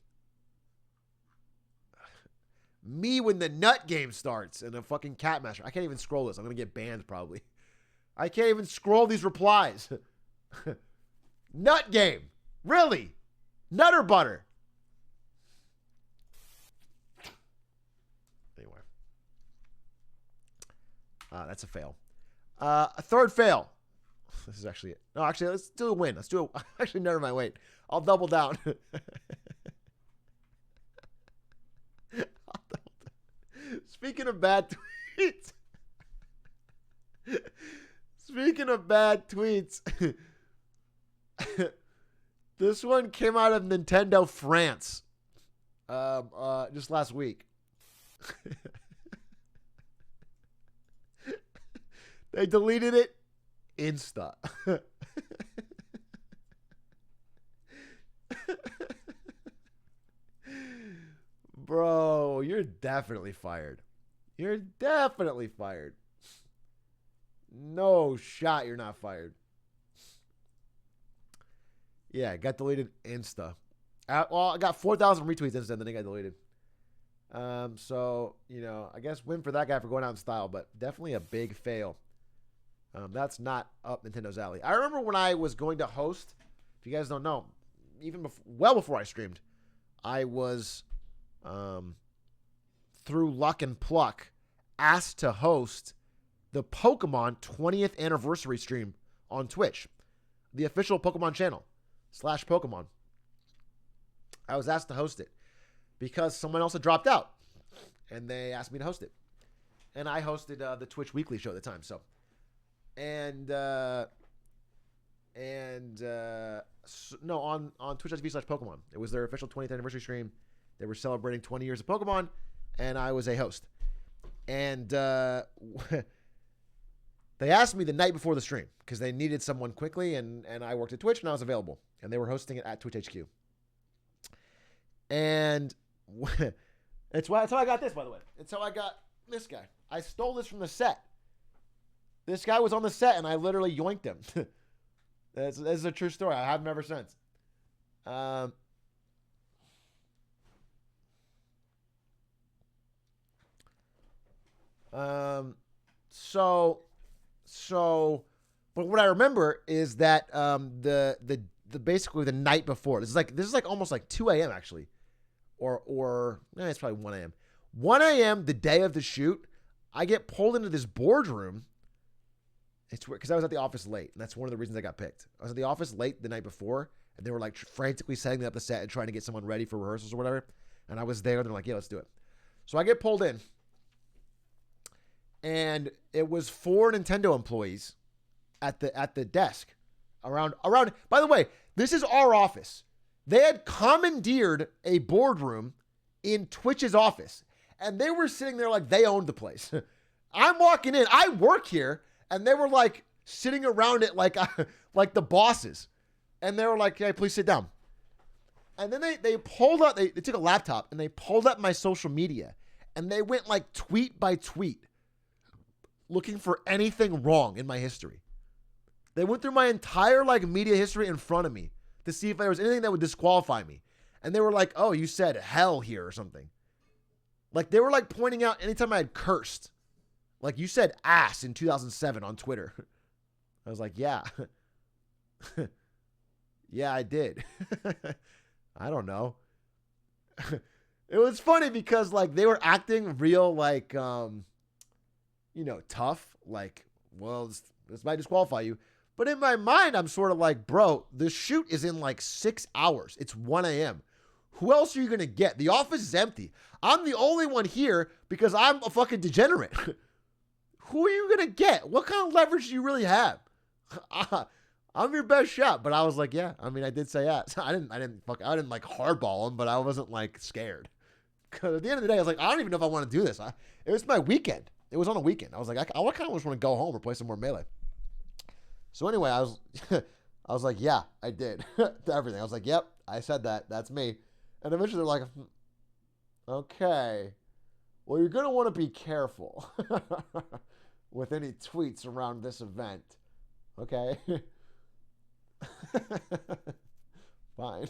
Me when the Nut Game starts and a fucking cat masher. I can't even scroll this. I'm going to get banned probably. I can't even scroll these replies. Nut Game. Really? Nutter Butter. Anyway. That's a fail. A third fail. This is actually it. No, actually, let's do a win. Let's do a... Actually, never mind. Wait. I'll double down. Speaking of bad tweets. Speaking of bad tweets. This one came out of Nintendo France. Just last week. They deleted it Insta. Bro, you're definitely fired. You're definitely fired. No shot you're not fired. Yeah, it got deleted Insta. Well, I got 4,000 retweets Insta, and then it got deleted. So, you know, I guess win for that guy for going out in style, but definitely a big fail. That's not up Nintendo's alley. I remember when I was going to host, if you guys don't know, even well before I streamed, I was, through luck and pluck, asked to host the Pokemon 20th anniversary stream on Twitch, the official Pokemon channel /Pokemon. I was asked to host it because someone else had dropped out, and they asked me to host it, and I hosted the Twitch Weekly show at the time. So, no, on twitch.tv/Pokemon. It was their official 20th anniversary stream. They were celebrating 20 years of Pokemon, and I was a host. And They asked me the night before the stream because they needed someone quickly, and I worked at Twitch and I was available, and they were hosting it at Twitch HQ. And that's how I got this, by the way. It's how I got this guy. I stole this from the set. This guy was on the set, and I literally yoinked him. This is a true story. I have him ever since. But what I remember is that the basically the night before, this is like almost like 2 a.m. actually, or it's probably 1 a.m. 1 a.m. the day of the shoot, I get pulled into this boardroom. It's weird because I was at the office late, and that's one of the reasons I got picked. I was at the office late the night before, and they were like frantically setting up the set and trying to get someone ready for rehearsals or whatever. And I was there, and they're like, "Yeah, let's do it." So I get pulled in, and it was 4 Nintendo employees at the desk around. By the way, this is our office. They had commandeered a boardroom in Twitch's office, and they were sitting there like they owned the place. I'm walking in. I work here. And they were like sitting around it like the bosses. And they were like, "Hey, please sit down." And then they pulled up, they took a laptop and they pulled up my social media. And they went like tweet by tweet looking for anything wrong in my history. They went through my entire like media history in front of me to see if there was anything that would disqualify me. And they were like, "Oh, you said hell here or something." Like they were like pointing out anytime I had cursed. Like, you said ass in 2007 on Twitter. I was like, yeah. Yeah, I did. I don't know. It was funny because, like, they were acting real, like, tough. Like, well, this might disqualify you. But in my mind, I'm sort of like, bro, the shoot is in, like, 6 hours. It's 1 a.m. Who else are you going to get? The office is empty. I'm the only one here because I'm a fucking degenerate. Who are you going to get? What kind of leverage do you really have? I'm your best shot. But I was like, yeah. I mean, I did say yes. I didn't like hardball him, but I wasn't like scared. Because at the end of the day, I was like, I don't even know if I want to do this. It was my weekend. It was on a weekend. I was like, I kind of just want to go home or play some more Melee. So anyway, I was like, yeah, I did. To everything. I was like, yep, I said that. That's me. And eventually they're like, okay, well, you're going to want to be careful with any tweets around this event. Okay? Fine.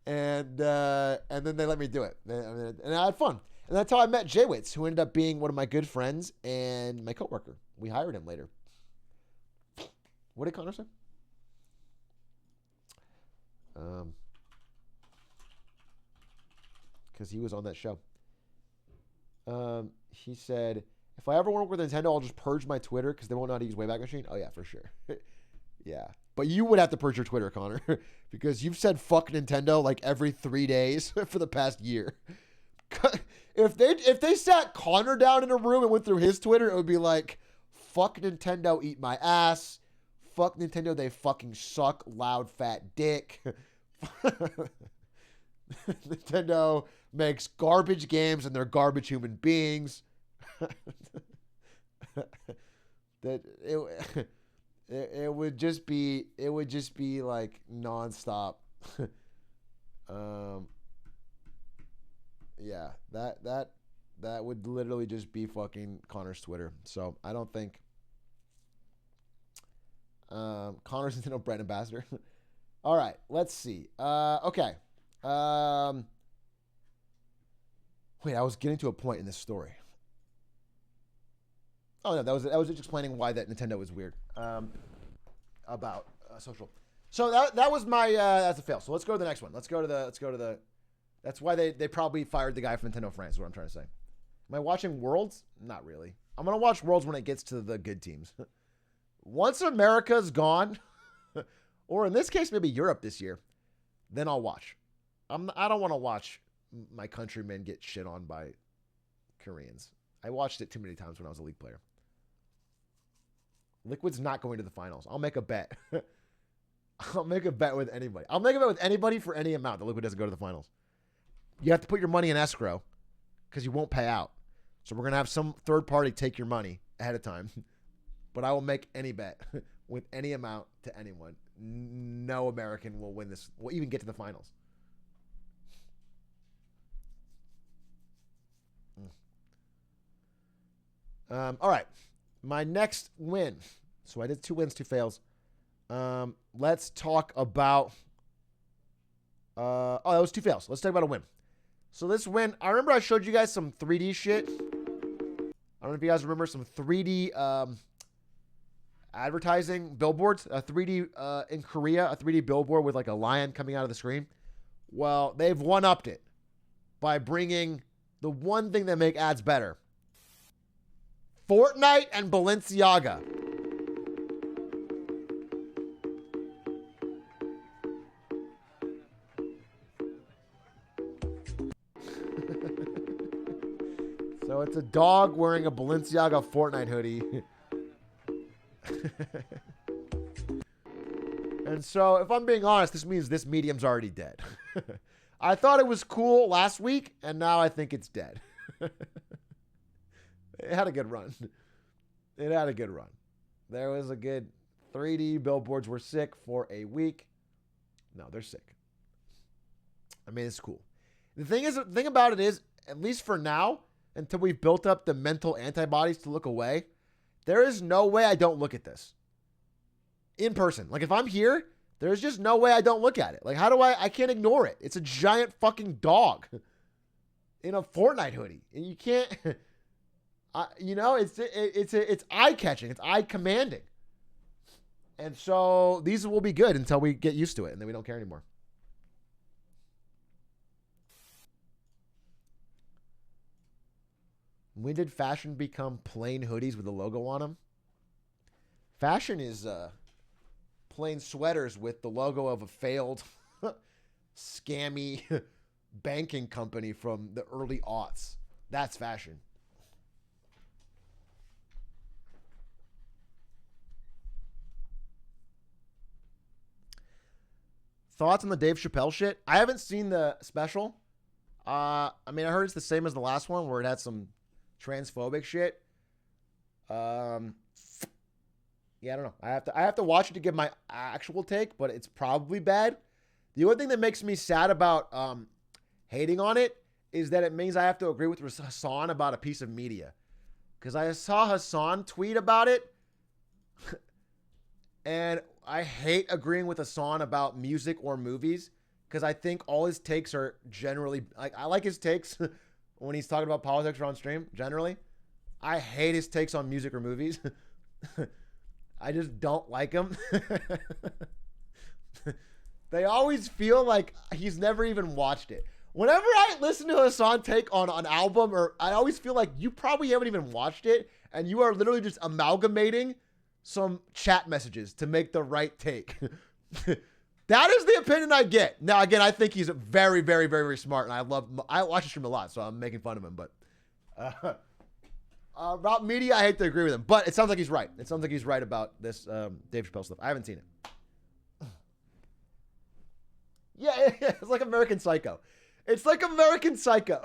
And then they let me do it. And I had fun. And that's how I met Jaywitz, who ended up being one of my good friends and my coworker. We hired him later. What did Connor say? Because he was on that show. He said, if I ever work with Nintendo, I'll just purge my Twitter because they won't know how to use Wayback Machine. Oh, yeah, for sure. Yeah. But you would have to purge your Twitter, Connor, because you've said fuck Nintendo like every 3 days for the past year. If they sat Connor down in a room and went through his Twitter, it would be like, fuck Nintendo, eat my ass. Fuck Nintendo, they fucking suck, loud fat dick. Nintendo makes garbage games and they're garbage human beings. That it would just be like nonstop. Yeah, that would literally just be fucking Connor's Twitter. So I don't think Connor's Nintendo brand ambassador. All right, let's see. Okay. Wait, I was getting to a point in this story. Oh no, that was just explaining why that Nintendo was weird. About social. So that was my that's a fail. So let's go to the next one. Let's go to the. That's why they probably fired the guy from Nintendo France. Is what I'm trying to say. Am I watching Worlds? Not really. I'm gonna watch Worlds when it gets to the good teams. Once America's gone, or in this case maybe Europe this year, then I'll watch. I don't want to watch my countrymen get shit on by Koreans. I watched it too many times when I was a League player. Liquid's not going to the finals. I'll make a bet. I'll make a bet with anybody. I'll make a bet with anybody for any amount that Liquid doesn't go to the finals. You have to put your money in escrow because you won't pay out. So we're going to have some third party take your money ahead of time. But I will make any bet with any amount to anyone. No American will win this, will even get to the finals. All right. My next win. So I did 2 wins, 2 fails. Let's talk about... that was 2 fails. Let's talk about a win. So this win, I remember I showed you guys some 3D shit. I don't know if you guys remember some 3D advertising billboards. A 3D in Korea, a 3D billboard with like a lion coming out of the screen. Well, they've one-upped it by bringing the one thing that make ads better. Fortnite and Balenciaga. So it's a dog wearing a Balenciaga Fortnite hoodie. And so, if I'm being honest, this means this medium's already dead. I thought it was cool last week, and now I think it's dead. It had a good run. It had a good run. There was a good 3D billboards were sick for a week. No, they're sick. I mean, it's cool. The thing about it is, at least for now, until we've built up the mental antibodies to look away, there is no way I don't look at this. In person. Like, if I'm here, there's just no way I don't look at it. Like, how do I can't ignore it. It's a giant fucking dog in a Fortnite hoodie. And you can't... you know, it's eye-catching. It's eye-commanding. And so these will be good until we get used to it, and then we don't care anymore. When did fashion become plain hoodies with a logo on them? Fashion is plain sweaters with the logo of a failed, scammy banking company from the early aughts. That's fashion. Thoughts on the Dave Chappelle shit? I haven't seen the special. I mean, I heard it's the same as the last one where it had some transphobic shit. Yeah, I don't know. I have to watch it to give my actual take, but it's probably bad. The only thing that makes me sad about hating on it is that it means I have to agree with Hassan about a piece of media. Because I saw Hassan tweet about it, and I hate agreeing with Hassan about music or movies because I think all his takes are generally... I like his takes when he's talking about politics or on stream, generally. I hate his takes on music or movies. I just don't like him. They always feel like he's never even watched it. Whenever I listen to Hassan take on an album, or I always feel like you probably haven't even watched it, and you are literally just amalgamating some chat messages to make the right take. That is the opinion I get. Now, again, I think he's very, very, very, very smart, and I watch his stream a lot, so I'm making fun of him. But about media, I hate to agree with him, but it sounds like he's right. It sounds like he's right about this Dave Chappelle stuff. I haven't seen it. Yeah, it's like American Psycho. It's like American Psycho.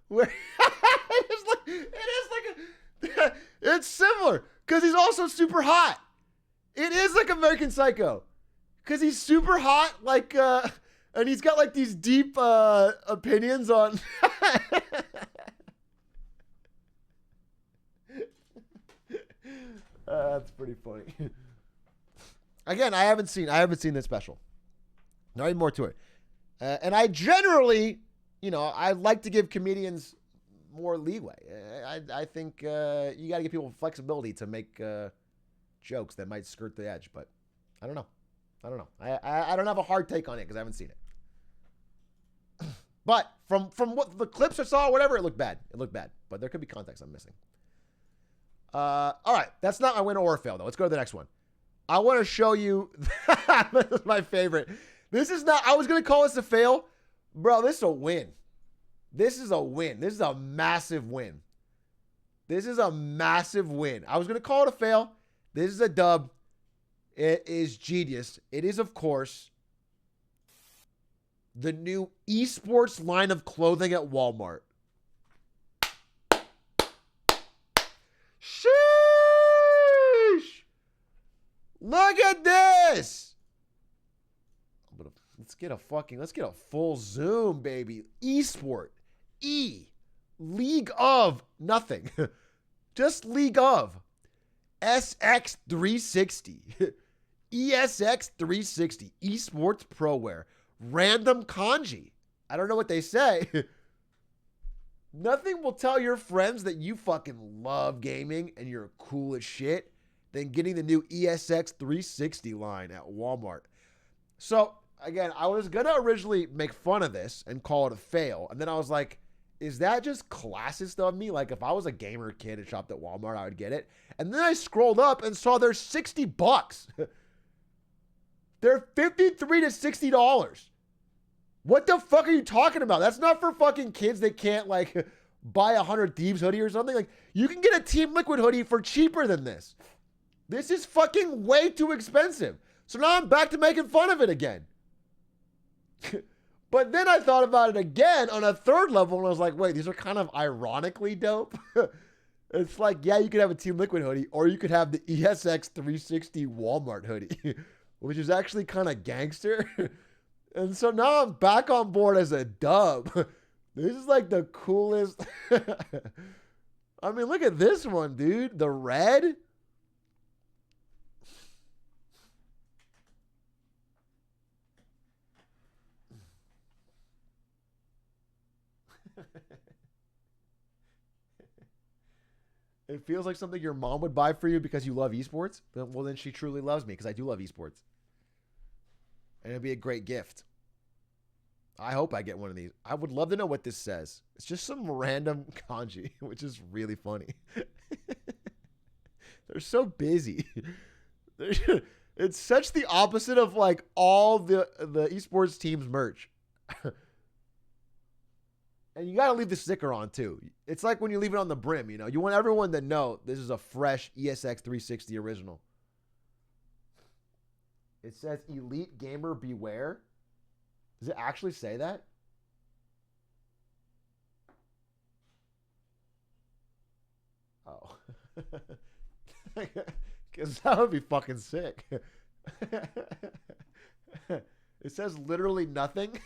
Where it's similar because he's also super hot. It is like American Psycho because he's super hot, like, and he's got like these deep opinions on. That's pretty funny. Again, I haven't seen this special. Not even more to it. And I generally, I like to give comedians more leeway. I think you got to give people flexibility to make jokes that might skirt the edge, but I don't know. I don't have a hard take on it because I haven't seen it. But from what the clips I saw, whatever, it looked bad. But there could be context I'm missing. All right, that's not my win or fail though. Let's go to the next one. I want to show you. This is my favorite. This is not. I was gonna call this a fail, bro. This is a win. This is a win. This is a massive win. This is a massive win. I was gonna call it a fail. This is a dub. It is genius. It is, of course, the new esports line of clothing at Walmart. Look at this. Let's get a full zoom, baby. Esport. League of nothing. Just League of. SX 360. ESX 360. Esports Proware. Random kanji. I don't know what they say. Nothing will tell your friends that you fucking love gaming and you're cool as shit than getting the new ESX 360 line at Walmart. So, again, I was going to originally make fun of this and call it a fail. And then I was like, is that just classist of me? Like, if I was a gamer kid and shopped at Walmart, I would get it. And then I scrolled up and saw they're $60. They're $53 to $60. What the fuck are you talking about? That's not for fucking kids that can't, like, buy a 100 Thieves hoodie or something. Like, you can get a Team Liquid hoodie for cheaper than this. This is fucking way too expensive. So now I'm back to making fun of it again. But then I thought about it again on a third level, and I was like, wait, these are kind of ironically dope. It's like, yeah, you could have a Team Liquid hoodie, or you could have the ESX 360 Walmart hoodie, which is actually kind of gangster. And so now I'm back on board as a dub. This is like the coolest. I mean, look at this one, dude. The red. It feels like something your mom would buy for you because you love esports. Well, then she truly loves me because I do love esports. And it'd be a great gift. I hope I get one of these. I would love to know what this says. It's just some random kanji, which is really funny. They're so busy. It's such the opposite of like all the esports teams merch. And you got to leave the sticker on too. It's like when you leave it on the brim, you know. You want everyone to know this is a fresh ESX 360 original. It says Elite Gamer Beware. Does it actually say that? Oh. Because that would be fucking sick. It says literally nothing.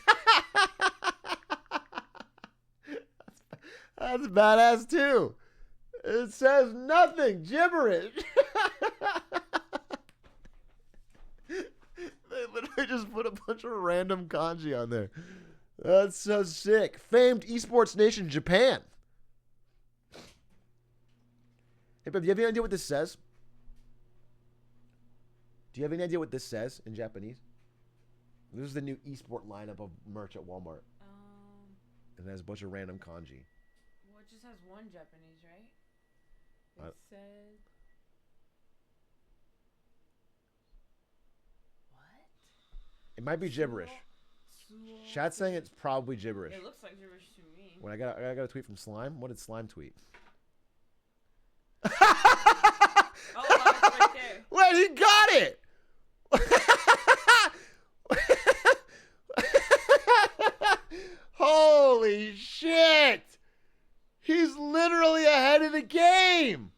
That's badass too. It says nothing. Gibberish. They literally just put a bunch of random kanji on there. That's so sick. Famed esports nation Japan. Hey, babe, do you have any idea what this says? Do you have any idea what this says in Japanese? This is the new esport lineup of merch at Walmart. And it has a bunch of random kanji. Well, it just has one Japanese, right? It said... What? It might be gibberish. Chat's saying it's probably gibberish. It looks like gibberish to me. When I got a tweet from Slime. What did Slime tweet? Oh, it's right there. Wait, he got it! Holy shit! He's literally ahead of the game!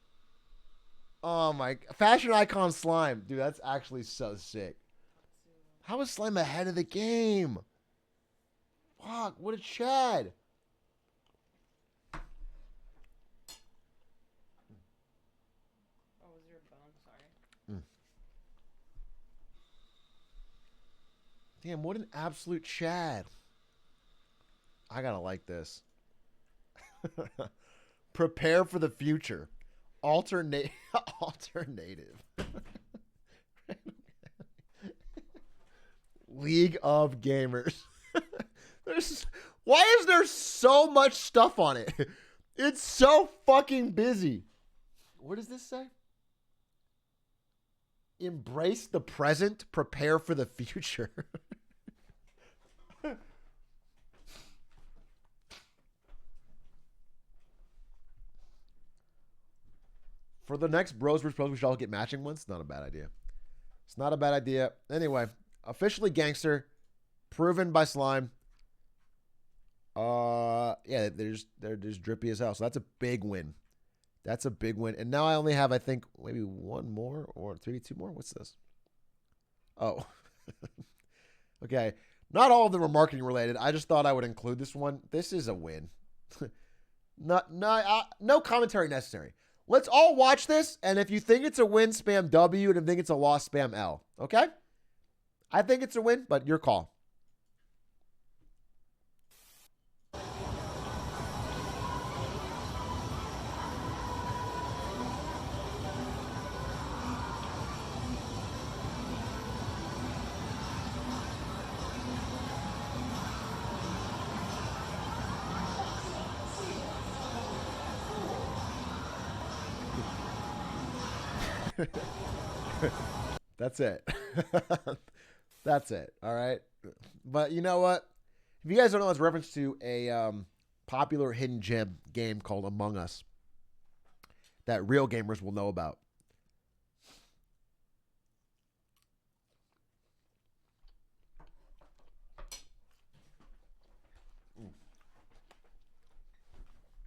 Oh my... Fashion icon Slime. Dude, that's actually so sick. How is Slime ahead of the game? Fuck, what a Chad. Oh, was your bone? Sorry. Damn, what an absolute Chad. I gotta like this. Prepare for the future. Alternative. League of Gamers. Why is there so much stuff on it? It's so fucking busy. What does this say? Embrace the present, prepare for the future. For the next Bros vs. Pros, we should all get matching ones. Not a bad idea. It's not a bad idea. Anyway, officially gangster, proven by Slime. Yeah, they're just drippy as hell. So that's a big win. That's a big win. And now I only have, I think, maybe one more or maybe two more. What's this? Oh. Okay. Not all of them are marketing related. I just thought I would include this one. This is a win. No commentary necessary. Let's all watch this, and if you think it's a win, spam W, and if you think it's a loss, spam L. Okay? I think it's a win, but your call. That's it. That's it. All right. But you know what? If you guys don't know, it's a reference to a popular hidden gem game called Among Us that real gamers will know about.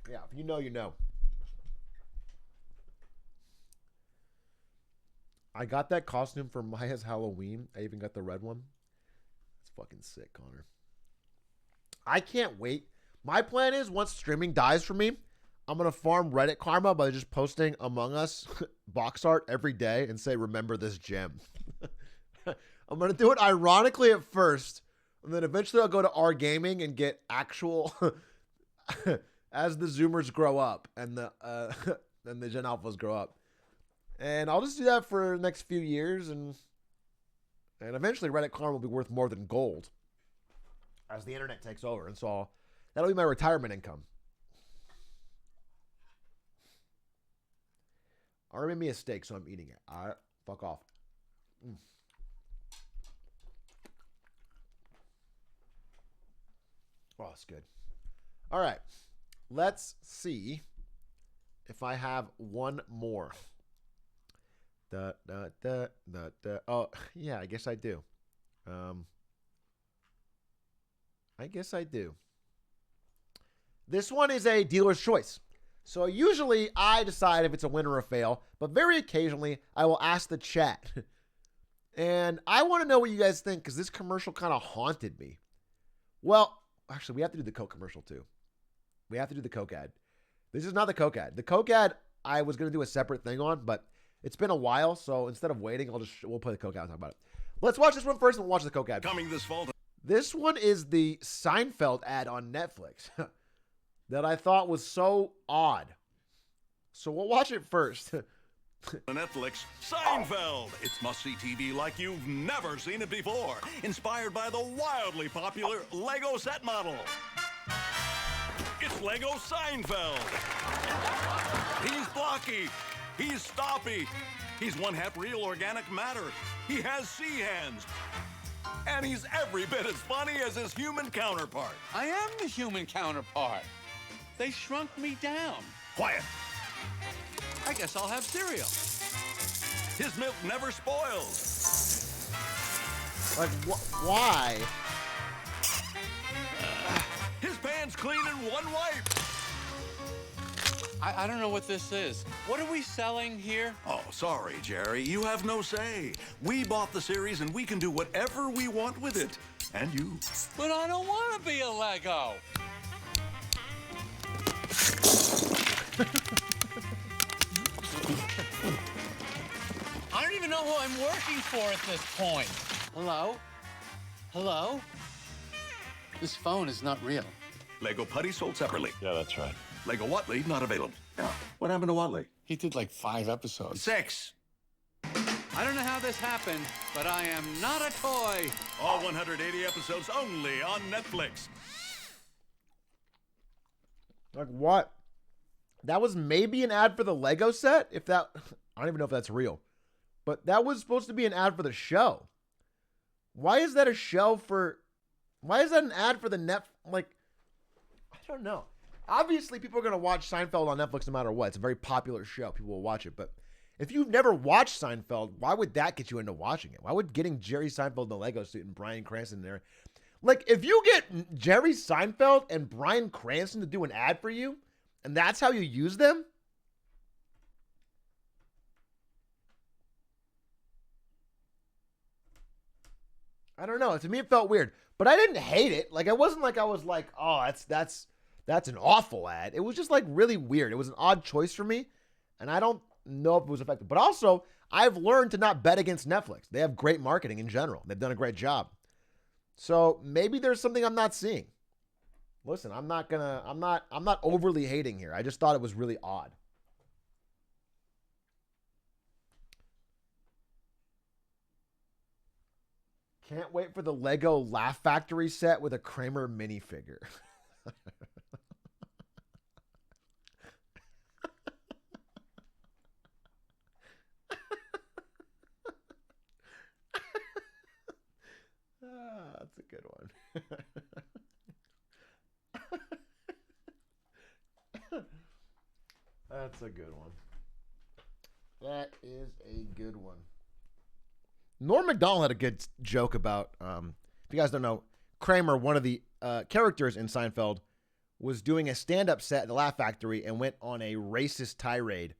Yeah, if you know, you know. I got that costume for Maya's Halloween. I even got the red one. It's fucking sick, Connor. I can't wait. My plan is once streaming dies for me, I'm going to farm Reddit karma by just posting Among Us box art every day and say, remember this gem. I'm going to do it ironically at first, and then eventually I'll go to R Gaming and get actual as the Zoomers grow up and the Gen Alphas grow up. And I'll just do that for the next few years, and eventually Reddit karma will be worth more than gold as the internet takes over. And so that'll be my retirement income. I already made me a steak, so I'm eating it. All right, fuck off. Oh, it's good. All right, let's see if I have one more. Oh, yeah, I guess I do. I guess I do. This one is a dealer's choice. So usually I decide if it's a win or a fail, but very occasionally I will ask the chat. And I want to know what you guys think, because this commercial kind of haunted me. Well, actually, we have to do the Coke commercial too. We have to do the Coke ad. This is not the Coke ad. The Coke ad I was going to do a separate thing on, but it's been a while, so instead of waiting, we'll play the Coke ad and talk about it. Let's watch this one first, and we'll watch the Coke ad. Coming this fall. This one is the Seinfeld ad on Netflix that I thought was so odd. So we'll watch it first. Netflix, Seinfeld. It's must-see TV like you've never seen it before. Inspired by the wildly popular Lego set model. It's Lego Seinfeld. He's blocky. He's stoppy. He's one half real organic matter. He has sea hands. And he's every bit as funny as his human counterpart. I am the human counterpart. They shrunk me down. Quiet. I guess I'll have cereal. His milk never spoils. Like, why? His pants clean in one wipe. I don't know what this is. What are we selling here? Oh, sorry, Jerry. You have no say. We bought the series, and we can do whatever we want with it. And you. But I don't want to be a Lego. I don't even know who I'm working for at this point. Hello? Hello? This phone is not real. Lego Putty sold separately. Yeah, that's right. Lego Watley not available. What happened to Watley? He did like 5 episodes. 6. I don't know how this happened, but I am not a toy. All 180 episodes only on Netflix. Like, what? That was maybe an ad for the Lego set? If that, I don't even know if that's real. But that was supposed to be an ad for the show. Why is that a show for, why is that an ad for the like, I don't know. Obviously, people are going to watch Seinfeld on Netflix no matter what. It's a very popular show. People will watch it. But if you've never watched Seinfeld, why would that get you into watching it? Why would getting Jerry Seinfeld in the Lego suit and Bryan Cranston there? Like, if you get Jerry Seinfeld and Bryan Cranston to do an ad for you, and that's how you use them? I don't know. To me, it felt weird, but I didn't hate it. Like, it wasn't like I was like, oh, that's an awful ad. It was just like really weird. It was an odd choice for me, and I don't know if it was effective. But also, I've learned to not bet against Netflix. They have great marketing in general. They've done a great job. So maybe there's something I'm not seeing. Listen, I'm not overly hating here. I just thought it was really odd. Can't wait for the Lego Laugh Factory set with a Kramer minifigure. That's a good one. That's a good one. That is a good one. Norm Macdonald had a good joke about, if you guys don't know, Kramer, one of the characters in Seinfeld, was doing a stand-up set at the Laugh Factory and went on a racist tirade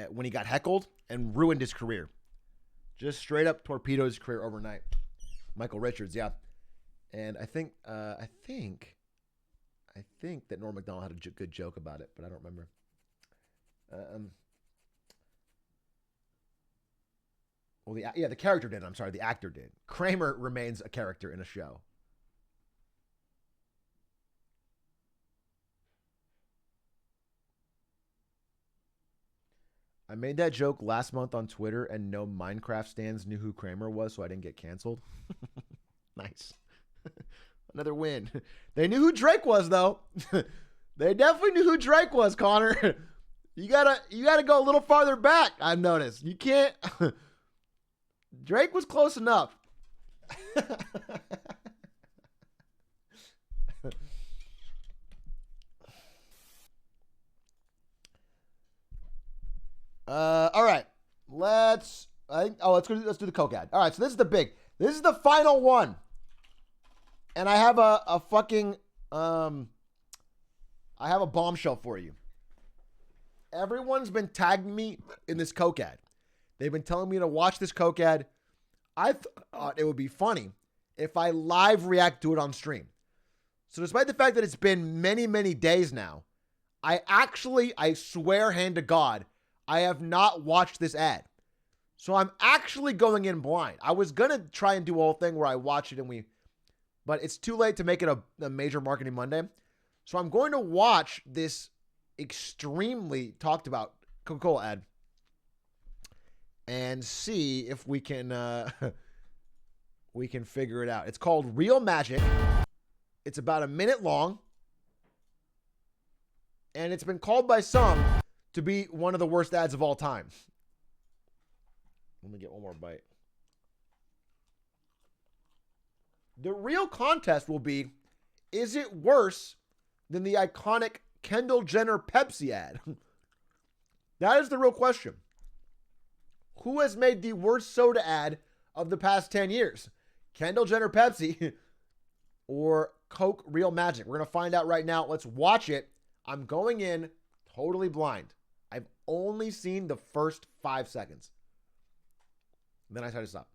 when he got heckled and ruined his career. Just straight up torpedoed his career overnight. Michael Richards, yeah. And I think that Norm Macdonald had a good joke about it, but I don't remember. Well, the character did. I'm sorry, the actor did. Kramer remains a character in a show. I made that joke last month on Twitter, and no Minecraft stands knew who Kramer was, so I didn't get canceled. Nice. Another win. They knew who Drake was, though. They definitely knew who Drake was, Connor. You gotta go a little farther back, I've noticed. You can't... Drake was close enough. All right. Let's do the Coke ad. All right, so this is the final one. And I have a bombshell for you. Everyone's been tagging me in this Coke ad. They've been telling me to watch this Coke ad. I thought it would be funny if I live react to it on stream. So despite the fact that it's been many, many days now, I swear hand to God, I have not watched this ad. So I'm actually going in blind. I was going to try and do a whole thing where I watch it but it's too late to make it a major marketing Monday. So I'm going to watch this extremely talked about Coca-Cola ad and see if we can figure it out. It's called Real Magic. It's about a minute long. And it's been called by some to be one of the worst ads of all time. Let me get one more bite. The real contest will be, is it worse than the iconic Kendall Jenner Pepsi ad? That is the real question. Who has made the worst soda ad of the past 10 years? Kendall Jenner Pepsi or Coke Real Magic? We're going to find out right now. Let's watch it. I'm going in totally blind. I've only seen the first 5 seconds. Then I try to stop.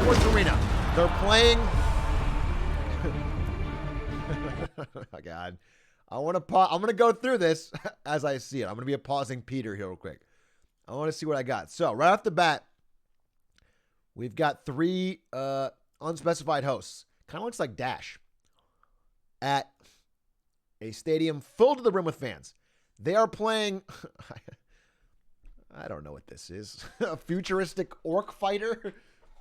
Sports Arena. They're playing. Oh, God. I'm going to go through this as I see it. I'm going to be a pausing Peter here real quick. I want to see what I got. So, right off the bat, we've got 3 unspecified hosts. Kind of looks like Dash. At a stadium filled to the rim with fans. They are playing... I don't know what this is. A futuristic orc fighter?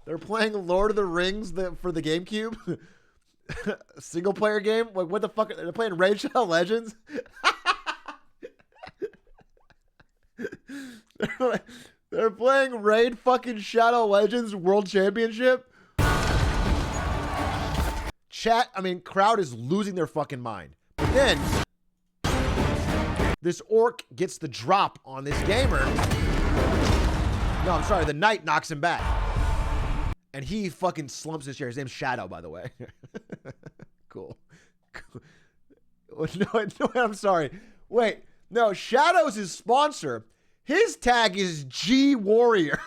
They're playing Lord of the Rings for the GameCube? Single player game? Like, what the fuck? They're playing Raid Shadow Legends? They're playing Raid fucking Shadow Legends World Championship? Crowd is losing their fucking mind. But then, this orc gets the drop on this gamer. No, I'm sorry. The knight knocks him back. And he fucking slumps his chair. His name's Shadow, by the way. Cool. No, I'm sorry. Wait, no, Shadow's his sponsor. His tag is G Warrior.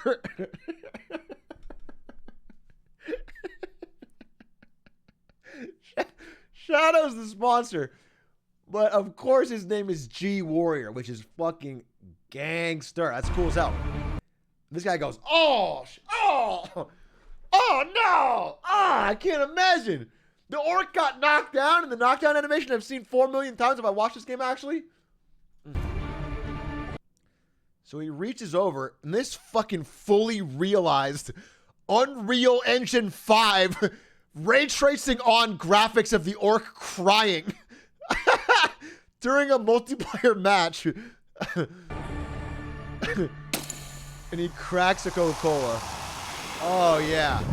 Shadow's the sponsor. But of course his name is G Warrior, which is fucking gangster. That's cool as hell. This guy goes, oh no! I can't imagine. The orc got knocked down in the knockdown animation I've seen 4 million times if I watched this game actually. So he reaches over, and this fucking fully realized Unreal Engine 5 ray tracing on graphics of the orc crying during a multiplayer match. And he cracks a Coca-Cola. Oh, yeah.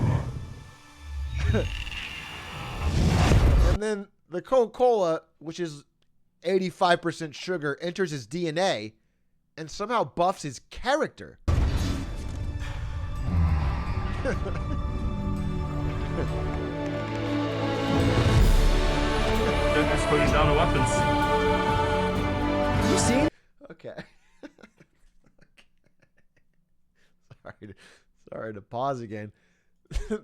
And then the Coca-Cola, which is 85% sugar, enters his DNA and somehow buffs his character. Just putting down the weapons. You see? Okay. Sorry to pause again. In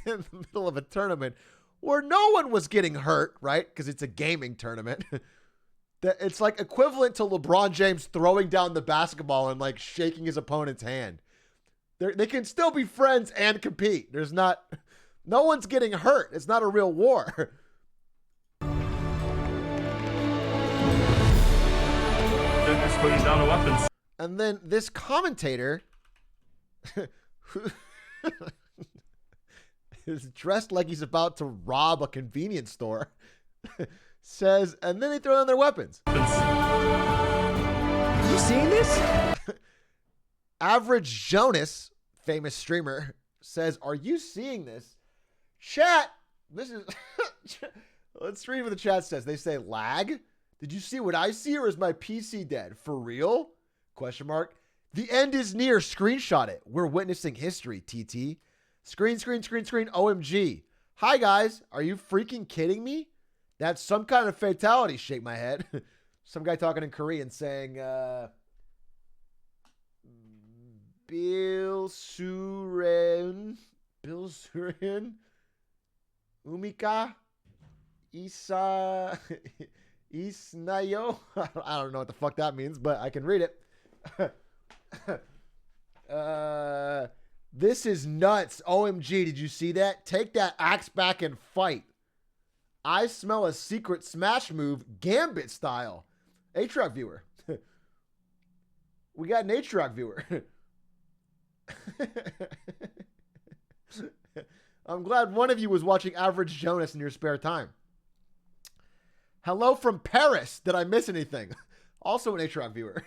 the middle of a tournament where no one was getting hurt, right? Because it's a gaming tournament. It's like equivalent to LeBron James throwing down the basketball and like shaking his opponent's hand. They can still be friends and compete. No one's getting hurt. It's not a real war. Just putting down the weapons. And then this commentator is dressed like he's about to rob a convenience store. Says, and then they throw down their weapons. You seeing this? Average Jonas, famous streamer, says, are you seeing this? Chat, this is... Let's read what the chat says. They say, lag? Did you see what I see, or is my PC dead? For real? Question mark. The end is near. Screenshot it. We're witnessing history, TT. Screen, OMG. Hi, guys. Are you freaking kidding me? That's some kind of fatality. Shake my head. Some guy talking in Korean saying, Bill Suren, Umika, Isa, Isnayo. I don't know what the fuck that means, but I can read it. This is nuts. OMG, did you see that? Take that axe back and fight. I smell a secret smash move, Gambit style. Atrioc'S viewer. We got an Atrioc'S viewer. I'm glad one of you was watching Average Jonas in your spare time. Hello from Paris. Did I miss anything? Also an Atrioc'S viewer.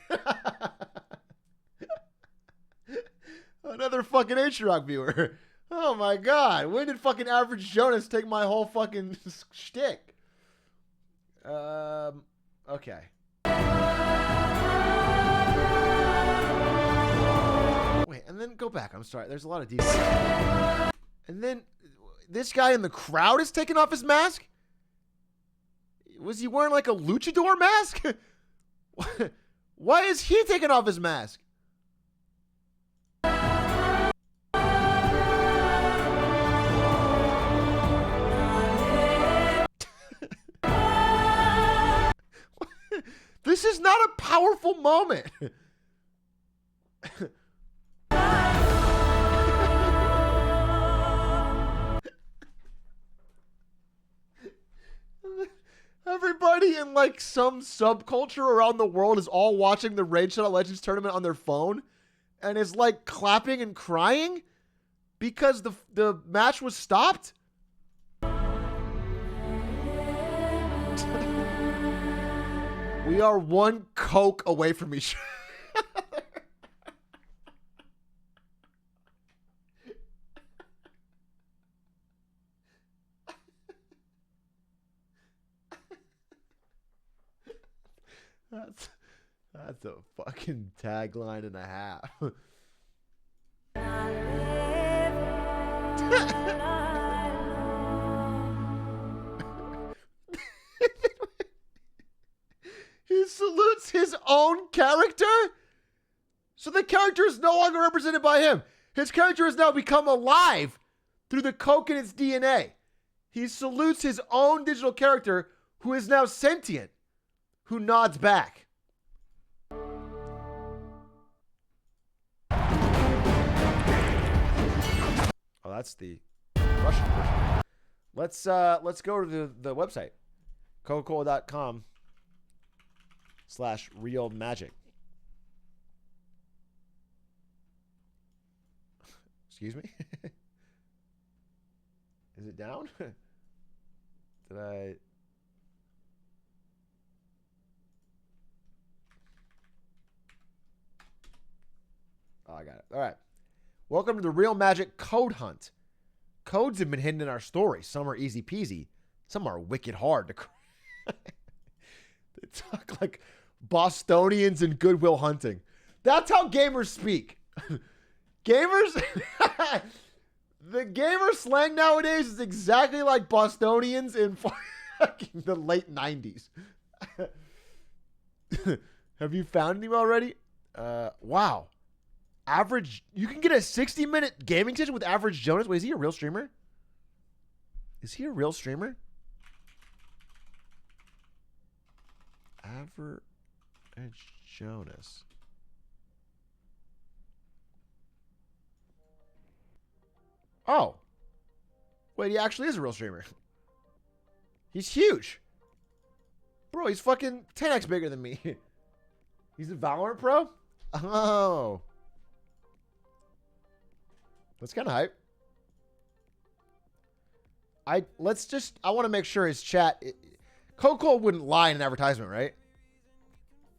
Another fucking Atrioc'S viewer. Oh my god. When did fucking Average Jonas take my whole fucking shtick? Okay. Wait, and then go back. I'm sorry. There's a lot of details. And then this guy in the crowd is taking off his mask? Was he wearing like a luchador mask? Why is he taking off his mask? This is not a powerful moment. Everybody in like some subculture around the world is all watching the Raid Shadow Legends tournament on their phone and is like clapping and crying because the match was stopped. We are one Coke away from each other. That's a fucking tagline and a half. salutes his own character? So the character is no longer represented by him. His character has now become alive through the coke in its DNA. He salutes his own digital character, who is now sentient, who nods back. Oh, that's the Russian version. Let's go to the website, coca-cola.com/real magic. Excuse me? Is it down? Did I? Oh, I got it. All right. Welcome to the Real Magic Code Hunt. Codes have been hidden in our story. Some are easy peasy. Some are wicked hard to crack. They talk like Bostonians and Goodwill Hunting. That's how gamers speak. Gamers, the gamer slang nowadays is exactly like Bostonians in fucking the late 90s. Have you found him already? Wow. Average, you can get a 60-minute gaming session with Average Jonas. Wait, is he a real streamer? Is he a real streamer? Average Jonas. Oh. Wait, he actually is a real streamer. He's huge. Bro, he's fucking 10x bigger than me. He's a Valorant pro? Oh. That's kind of hype. I want to make sure his chat... Coco wouldn't lie in an advertisement, right?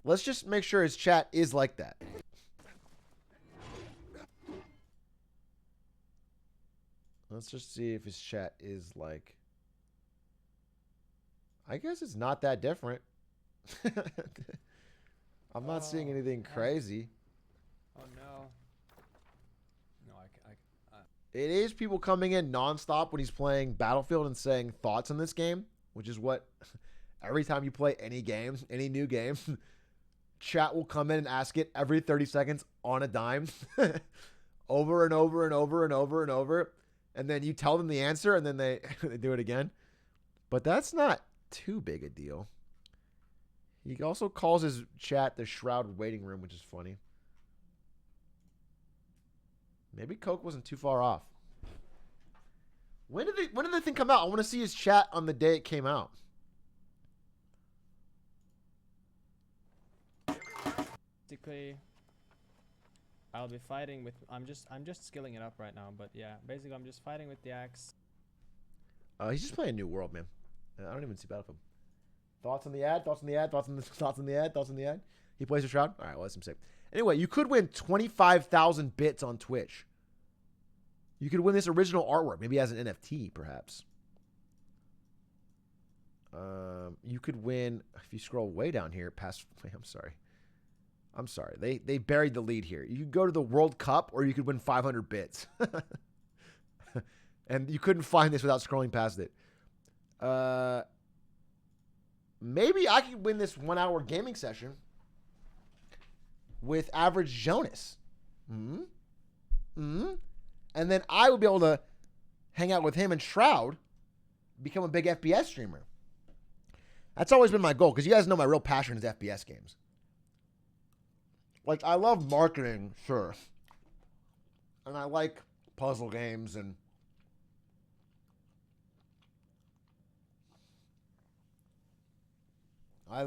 Let's just make sure his chat is like that. Let's just see if his chat is like... I guess it's not that different. I'm not seeing anything crazy. Oh, no. It is people coming in nonstop when he's playing Battlefield and saying thoughts on this game, which is what every time you play any game, any new game, chat will come in and ask it every 30 seconds on a dime over and over and over and over and over. And then you tell them the answer and then they do it again. But that's not too big a deal. He also calls his chat the Shroud Waiting Room, which is funny. Maybe Coke wasn't too far off. When did the thing come out? I want to see his chat on the day it came out. Basically, I'll be fighting with. I'm just skilling it up right now. But yeah, basically, I'm just fighting with the axe. He's just playing New World, man. I don't even see Battlefield. Thoughts on the ad? Thoughts on the ad? Thoughts on the ad? Thoughts on the ad? He plays a Shroud? All right, well, that's him say. Anyway, you could win 25,000 bits on Twitch. You could win this original artwork, maybe as an NFT, perhaps. You could win, if you scroll way down here, past, I'm sorry. They buried the lead here. You could go to the World Cup, or you could win 500 bits. And you couldn't find this without scrolling past it. Maybe I could win this 1 hour gaming session with Average Jonas. And then I would be able to hang out with him and Shroud, become a big FPS streamer. That's always been my goal, because you guys know my real passion is FPS games. Like, I love marketing, sure. And I like puzzle games and... I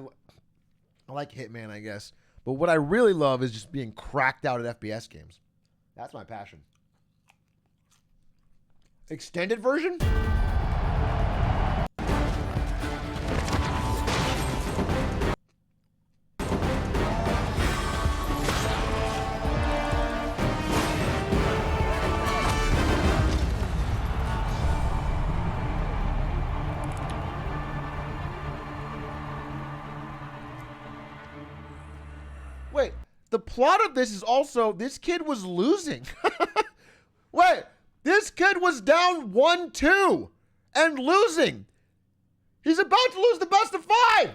like Hitman, I guess. But what I really love is just being cracked out at FPS games. That's my passion. Extended version? Wait, the plot of this is also, this kid was losing. Wait, this kid was down 1-2 and losing. He's about to lose the best of 5.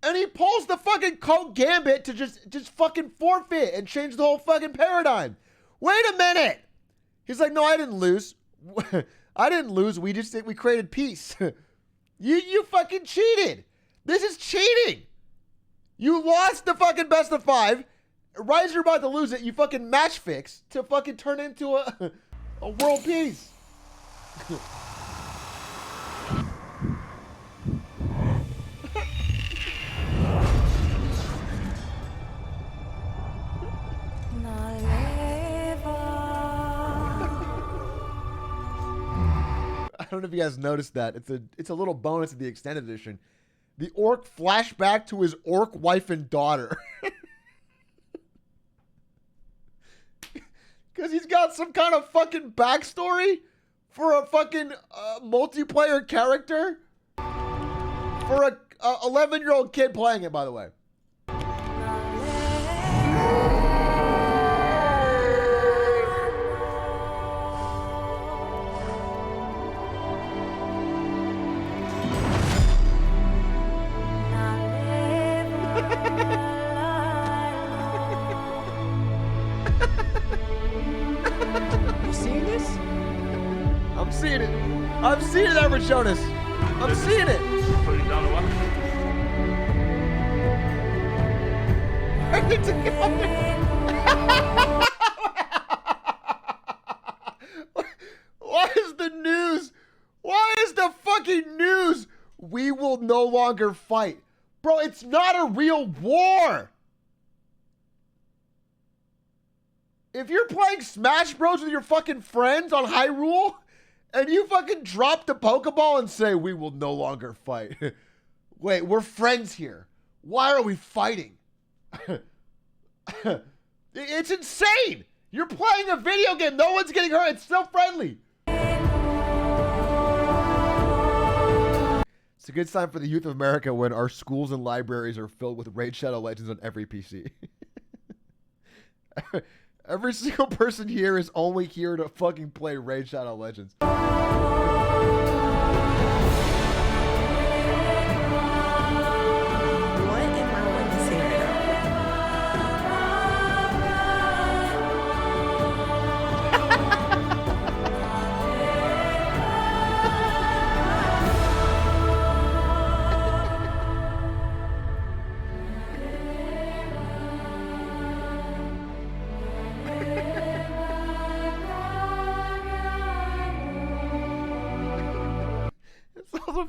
And he pulls the fucking Coke Gambit to just fucking forfeit and change the whole fucking paradigm. Wait a minute. He's like, no, I didn't lose. I didn't lose. We created peace. You fucking cheated. This is cheating. You lost the fucking best of 5. Right as you're about to lose it, you fucking match fix to fucking turn into a world peace. I don't know if you guys noticed that. It's a little bonus in the extended edition. The orc flashback to his orc wife and daughter. Because he's got some kind of fucking backstory for a fucking multiplayer character. For a 11-year-old kid playing it, by the way. I'm seeing it, Edward Jonas. I'm seeing it. Putting down a weapon. Why is the news? Why is the fucking news? We will no longer fight. Bro, it's not a real war. If you're playing Smash Bros with your fucking friends on Hyrule, and you fucking drop the Pokeball and say, we will no longer fight. Wait, we're friends here. Why are we fighting? It's insane. You're playing a video game. No one's getting hurt. It's so friendly. It's a good sign for the youth of America when our schools and libraries are filled with Raid Shadow Legends on every PC. Every single person here is only here to fucking play Raid Shadow Legends.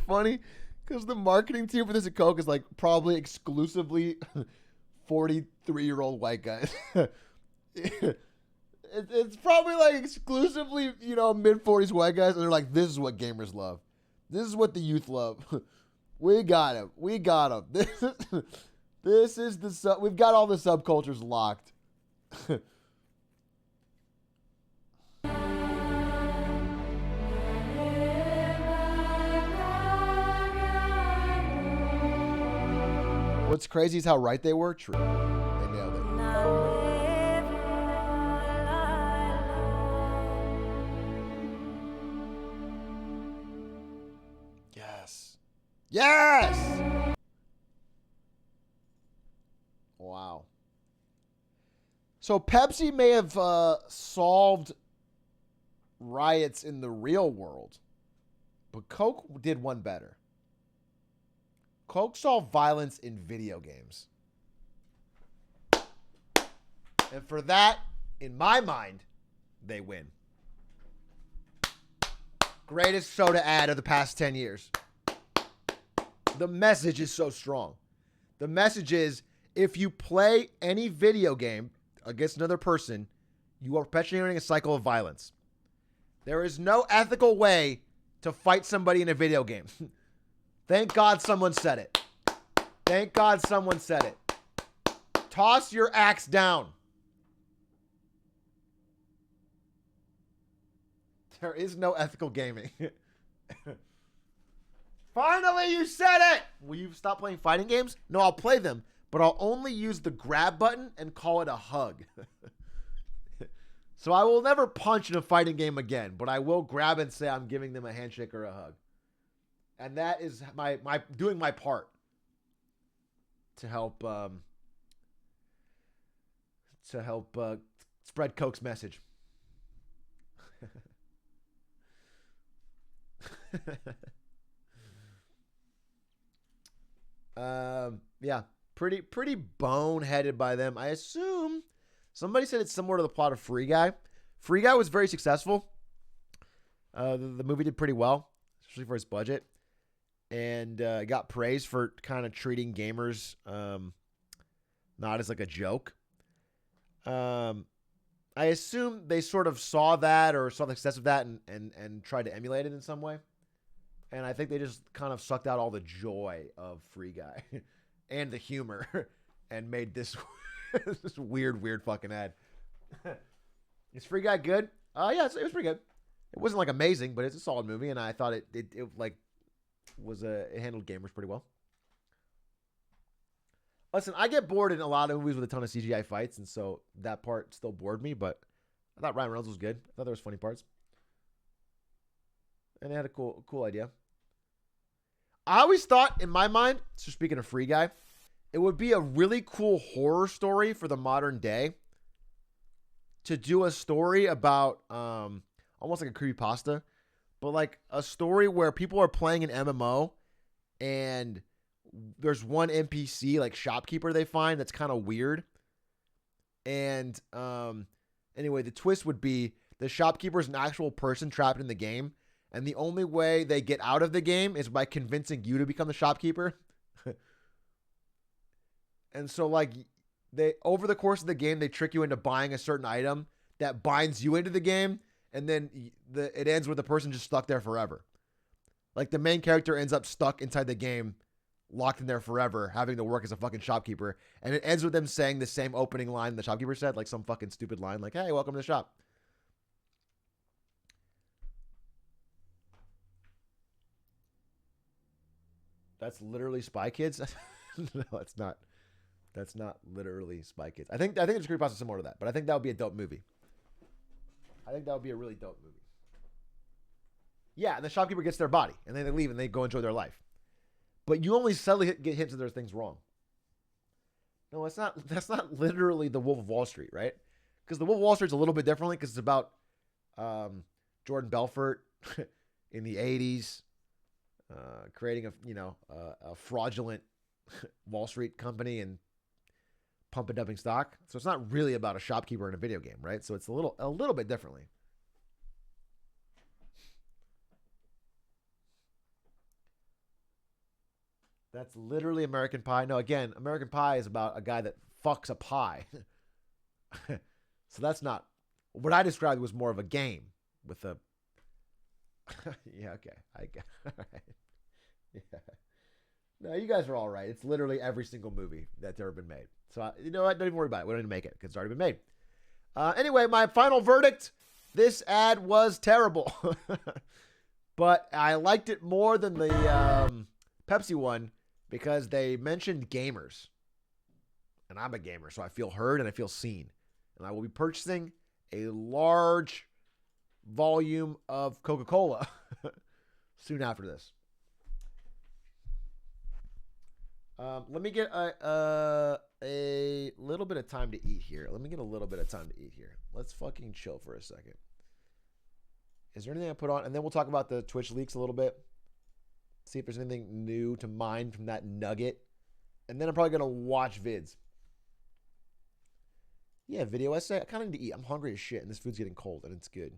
Funny because the marketing team for this at Coke is like probably exclusively 43-year-old white guys. It's probably like exclusively, you know, mid-40s white guys, and they're like, this is what gamers love. This is what the youth love. We got him. We got him. This is the we've got all the subcultures locked. What's crazy is how right they were. True. They nailed it. Yes. Yes! Wow. So Pepsi may have solved riots in the real world, but Coke did one better. Coke solved violence in video games. And for that, in my mind, they win. Greatest soda ad of the past 10 years. The message is so strong. The message is, if you play any video game against another person, you are perpetuating a cycle of violence. There is no ethical way to fight somebody in a video game. Thank God someone said it. Thank God someone said it. Toss your axe down. There is no ethical gaming. Finally, you said it! Will you stop playing fighting games? No, I'll play them, but I'll only use the grab button and call it a hug. So I will never punch in a fighting game again, but I will grab and say I'm giving them a handshake or a hug. And that is my doing my part. to help spread Coke's message. Yeah, pretty boneheaded by them. I assume somebody said it's similar to the plot of Free Guy. Free Guy was very successful. The movie did pretty well, especially for its budget, and got praised for kind of treating gamers not as like a joke. I assume they sort of saw that or saw the success of that and tried to emulate it in some way. And I think they just kind of sucked out all the joy of Free Guy and the humor and made this, this weird fucking ad. Is Free Guy good? Yeah, it was pretty good. It wasn't like amazing, but it's a solid movie, and I thought it like was it handled gamers pretty well. Listen, I get bored in a lot of movies with a ton of CGI fights, and so that part still bored me, but I thought Ryan Reynolds was good. I thought there was funny parts. And it had a cool idea. I always thought, in my mind, so speaking of Free Guy, it would be a really cool horror story for the modern day to do a story about almost like a creepypasta, but like a story where people are playing an MMO and there's one NPC, like shopkeeper, they find that's kind of weird. And anyway, the twist would be the shopkeeper is an actual person trapped in the game, and the only way they get out of the game is by convincing you to become the shopkeeper. And so, like, they over the course of the game, they trick you into buying a certain item that binds you into the game, and then it ends with the person just stuck there forever. Like, the main character ends up stuck inside the game, locked in there forever, having to work as a fucking shopkeeper. And it ends with them saying the same opening line the shopkeeper said, like some fucking stupid line, like, "Hey, welcome to the shop." That's literally Spy Kids? No, it's not. That's not literally Spy Kids. I think it's creepypasta similar to that, but I think that would be a dope movie. I think that would be a really dope movie. Yeah, and the shopkeeper gets their body, and then they leave and they go enjoy their life. But you only subtly get hints that there's things wrong. No, it's not. That's not literally the Wolf of Wall Street, right? Because the Wolf of Wall Street's a little bit differently because it's about Jordan Belfort in the 80s. Creating a fraudulent Wall Street company and pump and dumping stock. So it's not really about a shopkeeper in a video game, right? So it's a little bit differently. That's literally American Pie. No, again, American Pie is about a guy that fucks a pie. So that's not what I described. Was more of a game with a yeah, okay. I get all right. Yeah. No, you guys are all right. It's literally every single movie that's ever been made. So, you know what? Don't even worry about it. We don't need to make it because it's already been made. Anyway, my final verdict. This ad was terrible. But I liked it more than the Pepsi one because they mentioned gamers. And I'm a gamer, so I feel heard and I feel seen. And I will be purchasing a large volume of Coca-Cola soon after this. Let me get a little bit of time to eat here. Let's fucking chill for a second. Is there anything I put on? And then we'll talk about the Twitch leaks a little bit. See if there's anything new to mine from that nugget. And then I'm probably going to watch vids. Yeah, video essay. I kind of need to eat. I'm hungry as shit, and this food's getting cold, and it's good.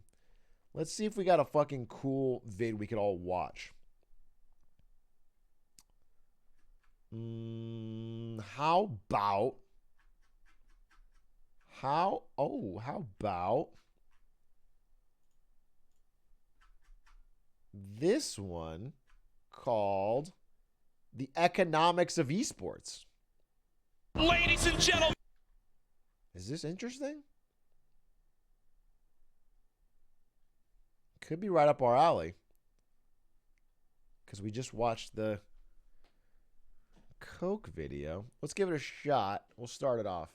Let's see if we got a fucking cool vid we could all watch. How about this one called The Economics of Esports? Ladies and gentlemen. Is this interesting? Could be right up our alley. Because we just watched the Coke video. Let's give it a shot. We'll start it off.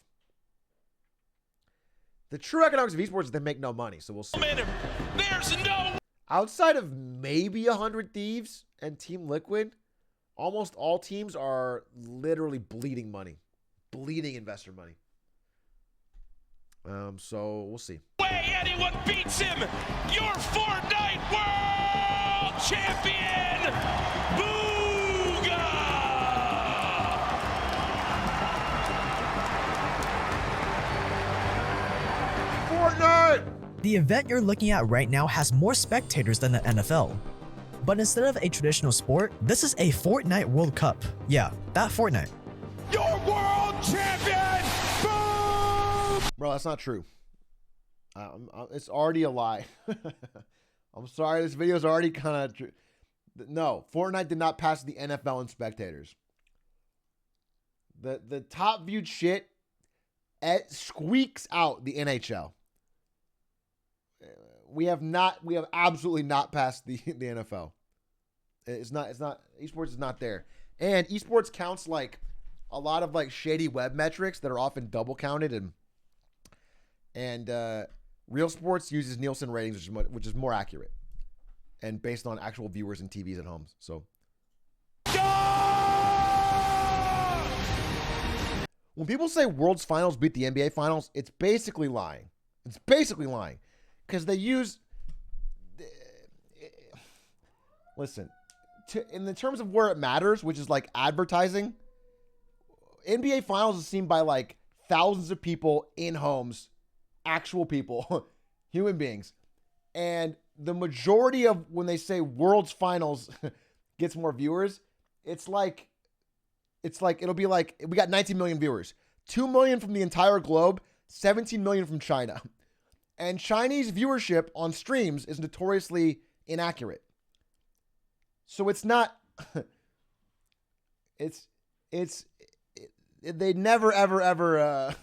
The true economics of esports is they make no money, so we'll see. There's no... Outside of maybe 100 Thieves and Team Liquid, Almost all teams are literally bleeding money, bleeding investor money. So we'll see. Way anyone beats him, your Fortnite World Champion, Booga! Fortnite! The event you're looking at right now has more spectators than the NFL. But instead of a traditional sport, this is a Fortnite World Cup. Yeah, that Fortnite. Your world champion! Boom! Bro, that's not true. It's already a lie. I'm sorry, this video is already kind of... No, Fortnite did not pass the NFL in spectators. The top viewed shit squeaks out the NHL. We have absolutely not passed the NFL. It's not, esports is not there. And esports counts like a lot of like shady web metrics that are often double counted, and real sports uses Nielsen ratings, which is more accurate and based on actual viewers and TVs at homes. So when people say World's Finals beat the NBA Finals, it's basically lying. It's basically lying. Because they use, listen, in the terms of where it matters, which is like advertising, NBA Finals is seen by like thousands of people in homes, actual people, human beings. And the majority of when they say World's Finals gets more viewers, it's like, it'll be like, we got 19 million viewers, 2 million from the entire globe, 17 million from China. And Chinese viewership on streams is notoriously inaccurate. So it's not, they never, ever,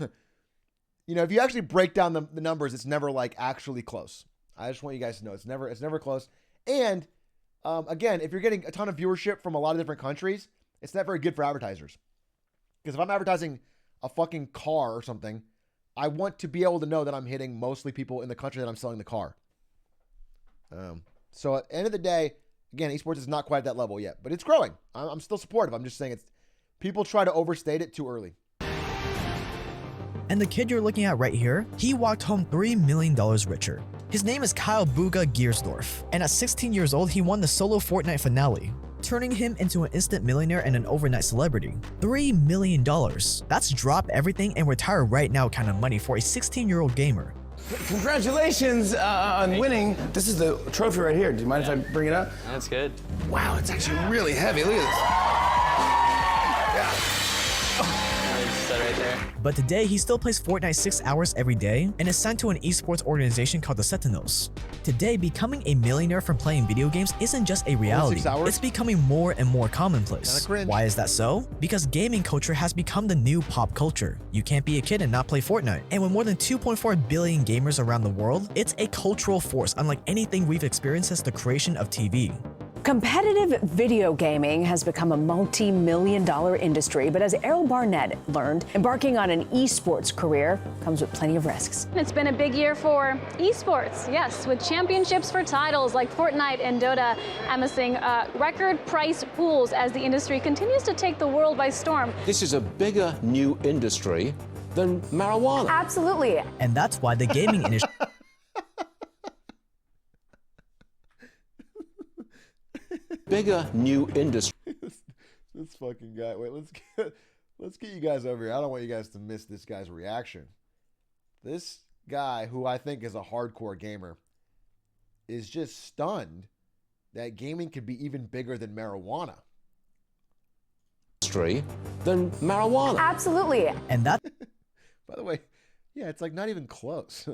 if you actually break down the numbers, it's never like actually close. I just want you guys to know it's never close. And again, if you're getting a ton of viewership from a lot of different countries, it's not very good for advertisers. Because if I'm advertising a fucking car or something, I want to be able to know that I'm hitting mostly people in the country that I'm selling the car. So at the end of the day, again, esports is not quite at that level yet, but it's growing. I'm still supportive. I'm just saying people try to overstate it too early. And the kid you're looking at right here, he walked home $3 million richer. His name is Kyle Booga Giersdorf, and at 16 years old, he won the solo Fortnite finale, turning him into an instant millionaire and an overnight celebrity. $3 million. That's drop everything and retire right now kind of money for a 16-year-old gamer. Congratulations on winning. This is the trophy right here. Do you mind if I bring it up? That's good. Wow, it's actually really heavy. Look at this. Right there. But today, he still plays Fortnite 6 hours every day and is signed to an esports organization called the Sentinels. Today, becoming a millionaire from playing video games isn't just a reality, it's becoming more and more commonplace. Why is that so? Because gaming culture has become the new pop culture. You can't be a kid and not play Fortnite. And with more than 2.4 billion gamers around the world, it's a cultural force unlike anything we've experienced since the creation of TV. Competitive video gaming has become a multi-million-dollar industry, but as Errol Barnett learned, embarking on an esports career comes with plenty of risks. It's been a big year for esports, yes, with championships for titles like Fortnite and Dota amassing record price pools as the industry continues to take the world by storm. This is a bigger new industry than marijuana. Absolutely. And that's why the gaming industry bigger new industry. This fucking guy. Wait, let's get you guys over here. I don't want you guys to miss this guy's reaction. This guy, who I think is a hardcore gamer, is just stunned that gaming could be even bigger than marijuana. Than marijuana. Absolutely. And that, by the way, yeah, it's like not even close.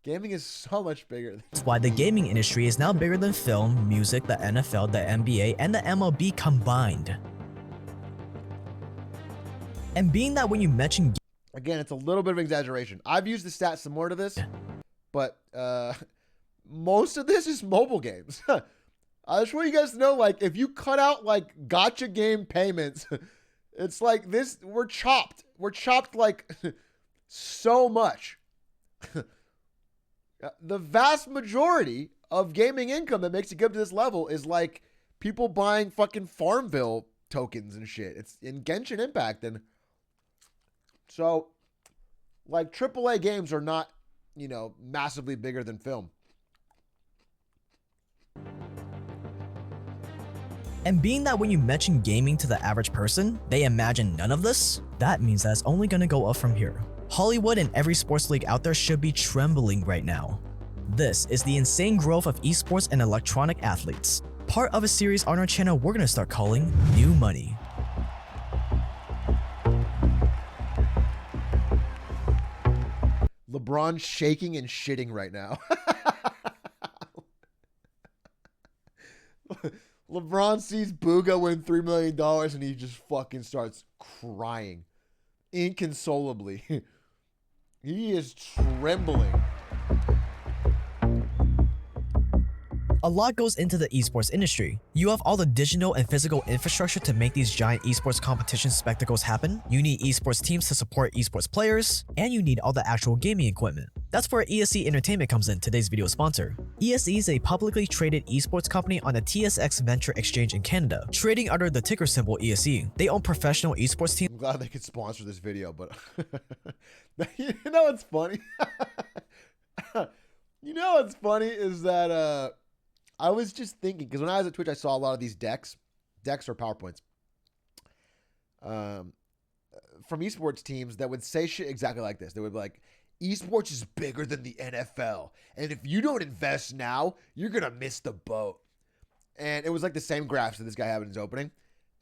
Gaming is so much bigger. That's why the gaming industry is now bigger than film, music, the NFL, the NBA, and the MLB combined. And being that when you mention... Again, it's a little bit of exaggeration. I've used the stats similar to this, but most of this is mobile games. I just want you guys to know, like, if you cut out, like, gacha game payments, it's like this, we're chopped. We're chopped, like, so much. The vast majority of gaming income that makes it get to this level is like people buying fucking Farmville tokens and shit. It's in Genshin Impact. And so, like, AAA games are not, you know, massively bigger than film. And being that when you mention gaming to the average person, they imagine none of this, that means that it's only gonna go up from here. Hollywood and every sports league out there should be trembling right now. This is the insane growth of esports and electronic athletes. Part of a series on our channel we're gonna start calling New Money. LeBron shaking and shitting right now. LeBron sees Booga win $3 million and he just fucking starts crying inconsolably. He is trembling. A lot goes into the esports industry. You have all the digital and physical infrastructure to make these giant esports competition spectacles happen. You need esports teams to support esports players, and you need all the actual gaming equipment. That's where ESE Entertainment comes in, today's video sponsor. ESE is a publicly traded esports company on the TSX Venture Exchange in Canada, trading under the ticker symbol ESE. They own professional esports teams. I'm glad they could sponsor this video, but you know what's funny? You know what's funny is that I was just thinking, because when I was at Twitch, I saw a lot of these decks or PowerPoints from esports teams that would say shit exactly like this. They would be like, esports is bigger than the NFL, and if you don't invest now, you're going to miss the boat. And it was like the same graphs that this guy had in his opening.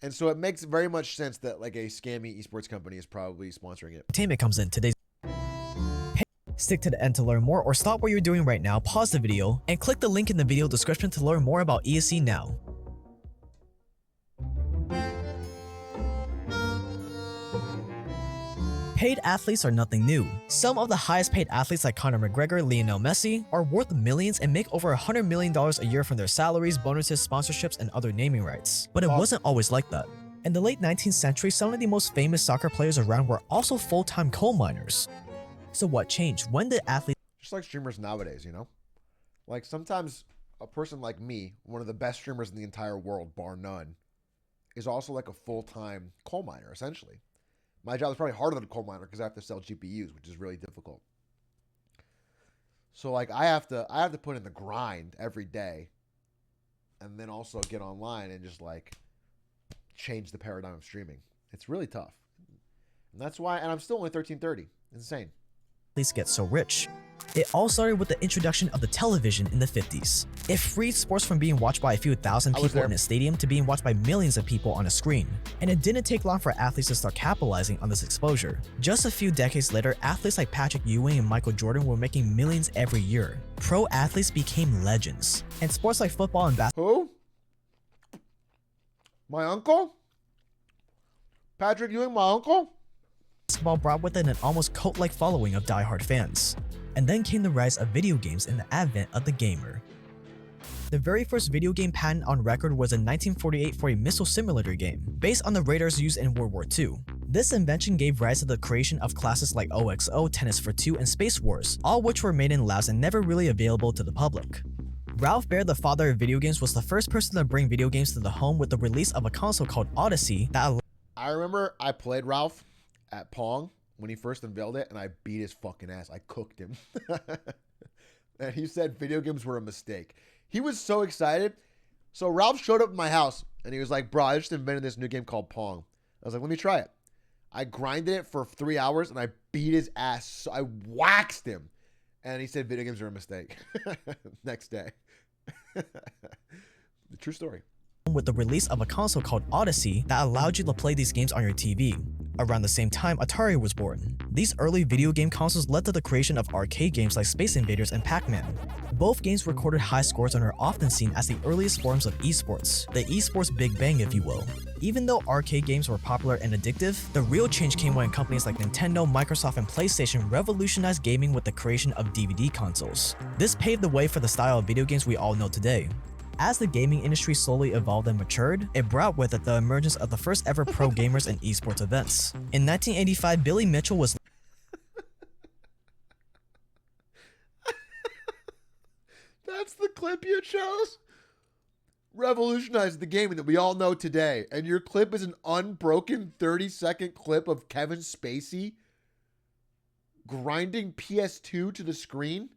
And so it makes very much sense that like a scammy esports company is probably sponsoring it. Entertainment comes in today's. Stick to the end to learn more, or stop what you're doing right now, pause the video, and click the link in the video description to learn more about ESE now. Paid athletes are nothing new. Some of the highest paid athletes like Conor McGregor, Lionel Messi are worth millions and make over $100 million a year from their salaries, bonuses, sponsorships, and other naming rights. But it wasn't always like that. In the late 19th century, some of the most famous soccer players around were also full-time coal miners. So what changed? When did athletes... Just like streamers nowadays, you know? Like sometimes a person like me, one of the best streamers in the entire world, bar none, is also like a full-time coal miner, essentially. My job is probably harder than a coal miner because I have to sell GPUs, which is really difficult. So like I have to put in the grind every day and then also get online and just like change the paradigm of streaming. It's really tough. And that's why, and I'm still only 1330. Insane. Athletes get so rich. It all started with the introduction of the television in the 50s. It freed sports from being watched by a few thousand people in a stadium to being watched by millions of people on a screen. And it didn't take long for athletes to start capitalizing on this exposure. Just a few decades later, athletes like Patrick Ewing and Michael Jordan were making millions every year. Pro athletes became legends. And sports like football and basketball. Who? My uncle? Patrick Ewing, my uncle? Basketball brought with it an almost cult-like following of die-hard fans. And then came the rise of video games and the advent of the gamer. The very first video game patent on record was in 1948 for a missile simulator game, based on the radars used in World War II. This invention gave rise to the creation of classes like OXO, Tennis for Two, and Space Wars, all which were made in labs and never really available to the public. Ralph Baer, the father of video games, was the first person to bring video games to the home with the release of a console called Odyssey that I remember I played Ralph at Pong when he first unveiled it, and I beat his fucking ass. I cooked him. And he said video games were a mistake. He was so excited. So Ralph showed up at my house, and he was like, bro, I just invented this new game called Pong. I was like, let me try it. I grinded it for 3 hours, and I beat his ass. So I waxed him. And he said video games are a mistake. Next day. The true story. With the release of a console called Odyssey that allowed you to play these games on your TV. Around the same time, Atari was born. These early video game consoles led to the creation of arcade games like Space Invaders and Pac-Man. Both games recorded high scores and are often seen as the earliest forms of esports, the esports Big Bang if you will. Even though arcade games were popular and addictive, the real change came when companies like Nintendo, Microsoft, and PlayStation revolutionized gaming with the creation of DVD consoles. This paved the way for the style of video games we all know today. As the gaming industry slowly evolved and matured, it brought with it the emergence of the first ever pro gamers and esports events. In 1985, Billy Mitchell was That's the clip you chose? revolutionized the gaming that we all know today, and your clip is an unbroken 30-second clip of Kevin Spacey grinding PS2 to the screen?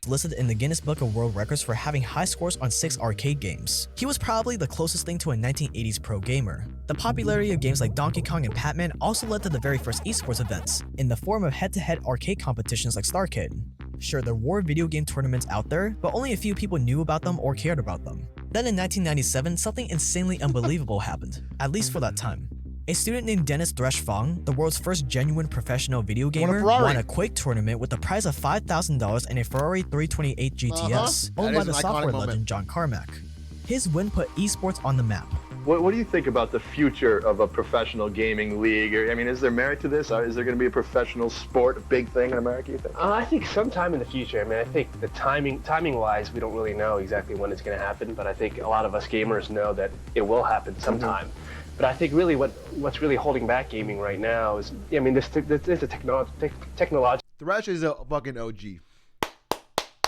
Listed in the Guinness Book of World Records for having high scores on 6 arcade games. He was probably the closest thing to a 1980s pro gamer. The popularity of games like Donkey Kong and Pac-Man also led to the very first esports events, in the form of head-to-head arcade competitions like StarCade. Sure, there were video game tournaments out there, but only a few people knew about them or cared about them. Then in 1997, something insanely unbelievable happened, at least for that time. A student named Dennis Thresh Fong, the world's first genuine professional video gamer, won a Quake tournament with a prize of $5,000 and a Ferrari 328 GTS, owned by the software legend John Carmack. His win put esports on the map. What do you think about the future of a professional gaming league? I mean, is there merit to this? Is there going to be a professional sport, a big thing in America, you think? I think sometime in the future. I mean, I think the timing-wise, we don't really know exactly when it's going to happen, but I think a lot of us gamers know that it will happen sometime. But I think really what's really holding back gaming right now is, I mean, this is a technological. Thresh is a fucking OG.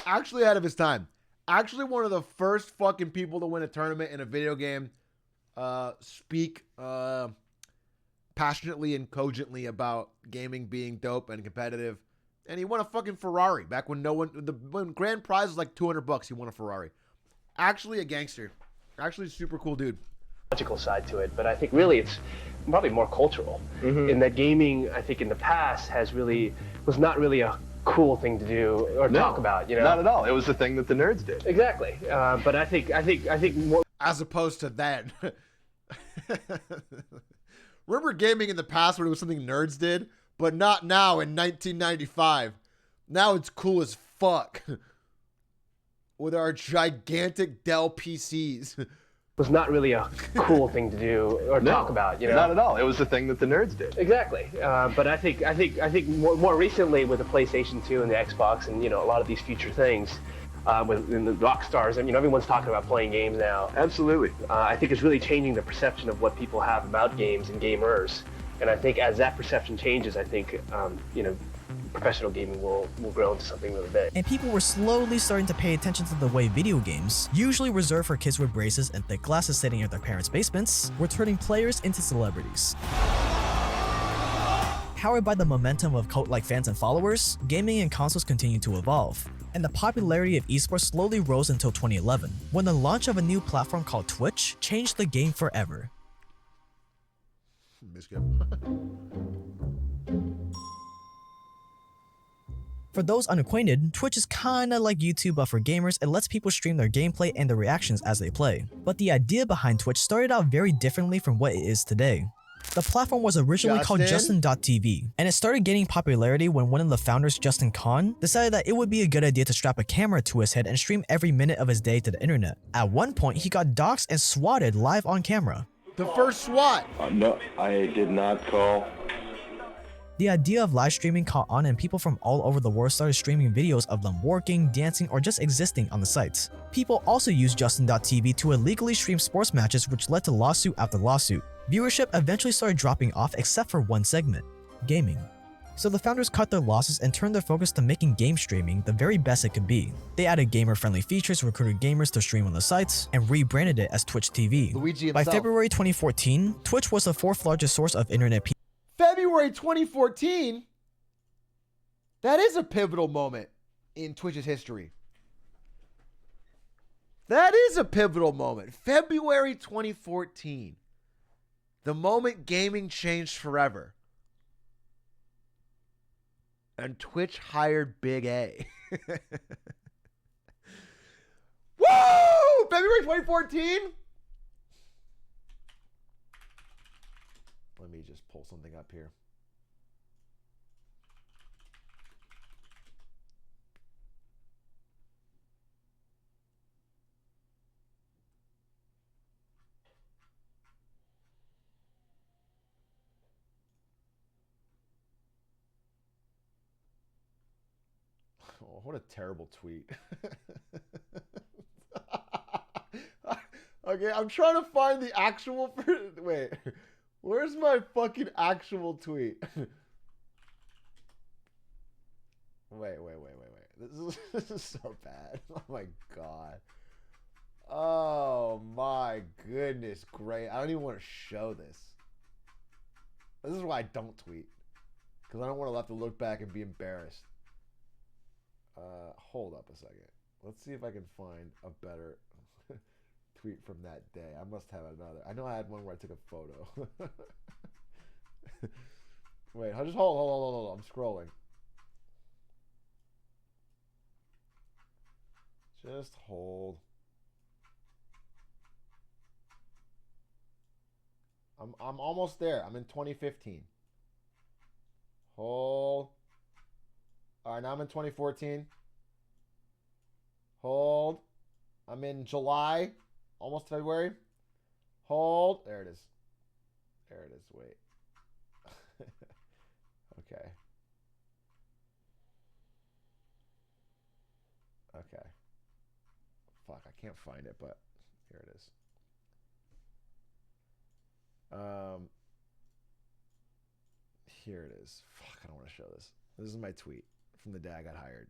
Actually ahead of his time. Actually one of the first fucking people to win a tournament in a video game. Speak passionately and cogently about gaming being dope and competitive. And he won a fucking Ferrari back when when grand prize was like $200, he won a Ferrari. Actually a gangster. Actually a super cool dude. Side to it, but I think really it's probably more cultural in that gaming, I think in the past was not really a cool thing to do or talk about, you know? Not at all. It was the thing that the nerds did. Exactly. But I think more as opposed to then. Remember gaming in the past when it was something nerds did, but not now in 1995. Now it's cool as fuck. With our gigantic Dell PCs. Was not really a cool thing to do or talk about, you know? Not at all. It was the thing that the nerds did. Exactly. But I think more recently with the PlayStation 2 and the Xbox and, you know, a lot of these future things in the rock stars, and, you know, everyone's talking about playing games now. Absolutely. I think it's really changing the perception of what people have about games and gamers. And I think as that perception changes, I think, you know, professional gaming will grow into something really big. And people were slowly starting to pay attention to the way video games, usually reserved for kids with braces and thick glasses sitting in their parents' basements, were turning players into celebrities. Powered by the momentum of cult-like fans and followers, gaming and consoles continued to evolve. And the popularity of esports slowly rose until 2011, when the launch of a new platform called Twitch changed the game forever. For those unacquainted, Twitch is kinda like YouTube, but for gamers, it lets people stream their gameplay and their reactions as they play. But the idea behind Twitch started out very differently from what it is today. The platform was originally called Justin.tv, and it started gaining popularity when one of the founders, Justin Kahn, decided that it would be a good idea to strap a camera to his head and stream every minute of his day to the internet. At one point, he got doxxed and swatted live on camera. The first SWAT! No, I did not call. The idea of live streaming caught on, and people from all over the world started streaming videos of them working, dancing, or just existing on the sites. People also used Justin.tv to illegally stream sports matches, which led to lawsuit after lawsuit. Viewership eventually started dropping off except for one segment, gaming. So the founders cut their losses and turned their focus to making game streaming the very best it could be. They added gamer-friendly features, recruited gamers to stream on the sites, and rebranded it as Twitch TV. By February 2014, Twitch was the 4th largest source of internet. February 2014? That is a pivotal moment in Twitch's history. That is a pivotal moment. February 2014. The moment gaming changed forever. And Twitch hired Big A. Woo! February 2014? Let me just pull something up here. Oh, what a terrible tweet. Okay, I'm trying to find the actual... Wait. Where's my fucking actual tweet? Wait. This is so bad. Oh my god. Oh my goodness, great. I don't even want to show this. This is why I don't tweet. Because I don't want to have to look back and be embarrassed. Hold up a second. Let's see if I can find a better tweet from that day. I must have another. I know I had one where I took a photo. Wait, just hold. I'm scrolling. Just hold. I'm almost there. I'm in 2015. Hold. All right, now I'm in 2014. Hold. I'm in July, almost February. Hold. There it is. There it is. Wait. Okay. Okay. Fuck, I can't find it, but here it is. Here it is. Fuck, I don't want to show this. This is my tweet from the day I got hired.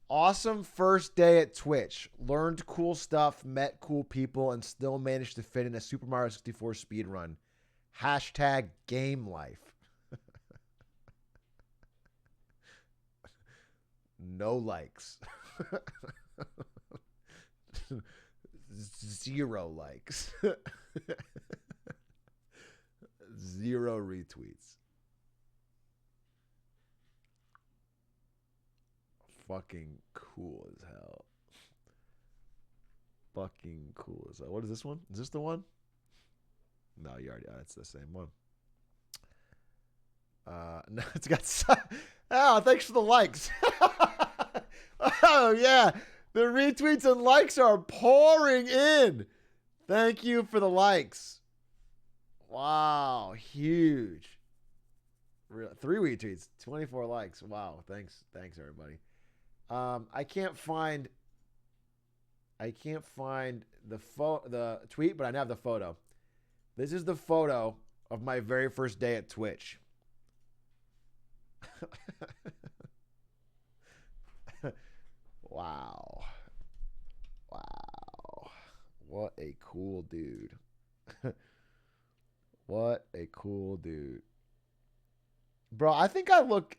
Awesome first day at Twitch. Learned cool stuff, met cool people, and still managed to fit in a Super Mario 64 speedrun. Hashtag game life. No likes. 0 likes. 0 retweets. Fucking cool as hell. Fucking cool as hell. What is this one? Is this the one? No, you already. It's the same one. No, it's got. Oh, thanks for the likes. Oh yeah, the retweets and likes are pouring in. Thank you for the likes. Wow, huge. 3 retweets, 24 likes. Wow, thanks everybody. I can't find the tweet, but I now have the photo. This is the photo of my very first day at Twitch. Wow. Wow. What a cool dude. What a cool dude. Bro, I think I look...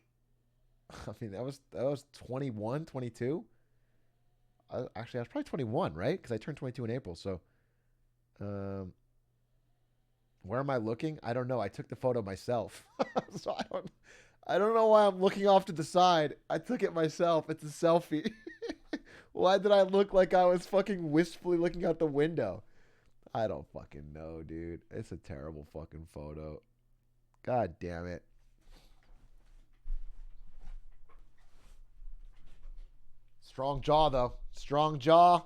I mean, that was 21, 22. Actually, I was probably 21, right? Because I turned 22 in April, so... where am I looking? I don't know. I took the photo myself. So I don't know why I'm looking off to the side. I took it myself. It's a selfie. Why did I look like I was fucking wistfully looking out the window? I don't fucking know, dude. It's a terrible fucking photo. God damn it. Strong jaw, though. Strong jaw.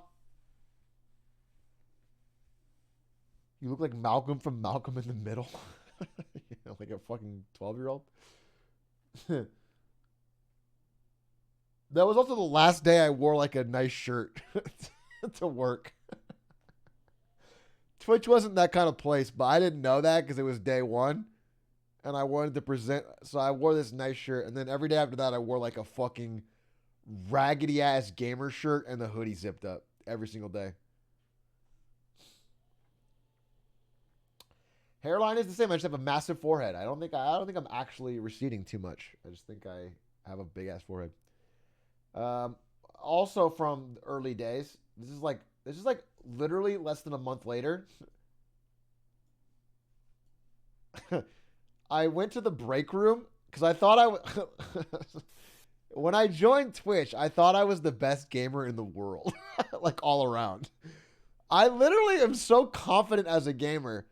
You look like Malcolm from Malcolm in the Middle. You know, like a fucking 12-year-old. That was also the last day I wore like a nice shirt to work. Twitch wasn't that kind of place, but I didn't know that because it was day one. And I wanted to present, so I wore this nice shirt. And then every day after that, I wore like a fucking raggedy ass gamer shirt and the hoodie zipped up every single day. Hairline is the same. I just have a massive forehead. I don't think I'm actually receding too much. I just think I have a big ass forehead. Also from the early days, this is like literally less than a month later. I went to the break room because I thought when I joined Twitch, I thought I was the best gamer in the world, like all around. I literally am so confident as a gamer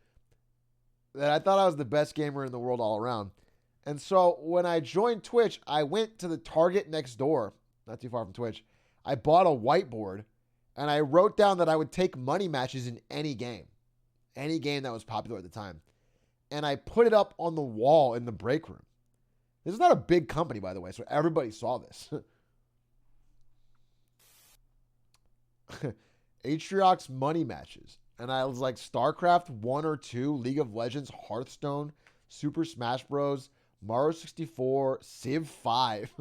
that I thought I was the best gamer in the world all around. And so when I joined Twitch, I went to the Target next door, not too far from Twitch. I bought a whiteboard and I wrote down that I would take money matches in any game that was popular at the time. And I put it up on the wall in the break room. This is not a big company, by the way, so everybody saw this. Atrioc'S money matches. And I was like StarCraft 1 or 2, League of Legends, Hearthstone, Super Smash Bros, Mario 64, Civ 5.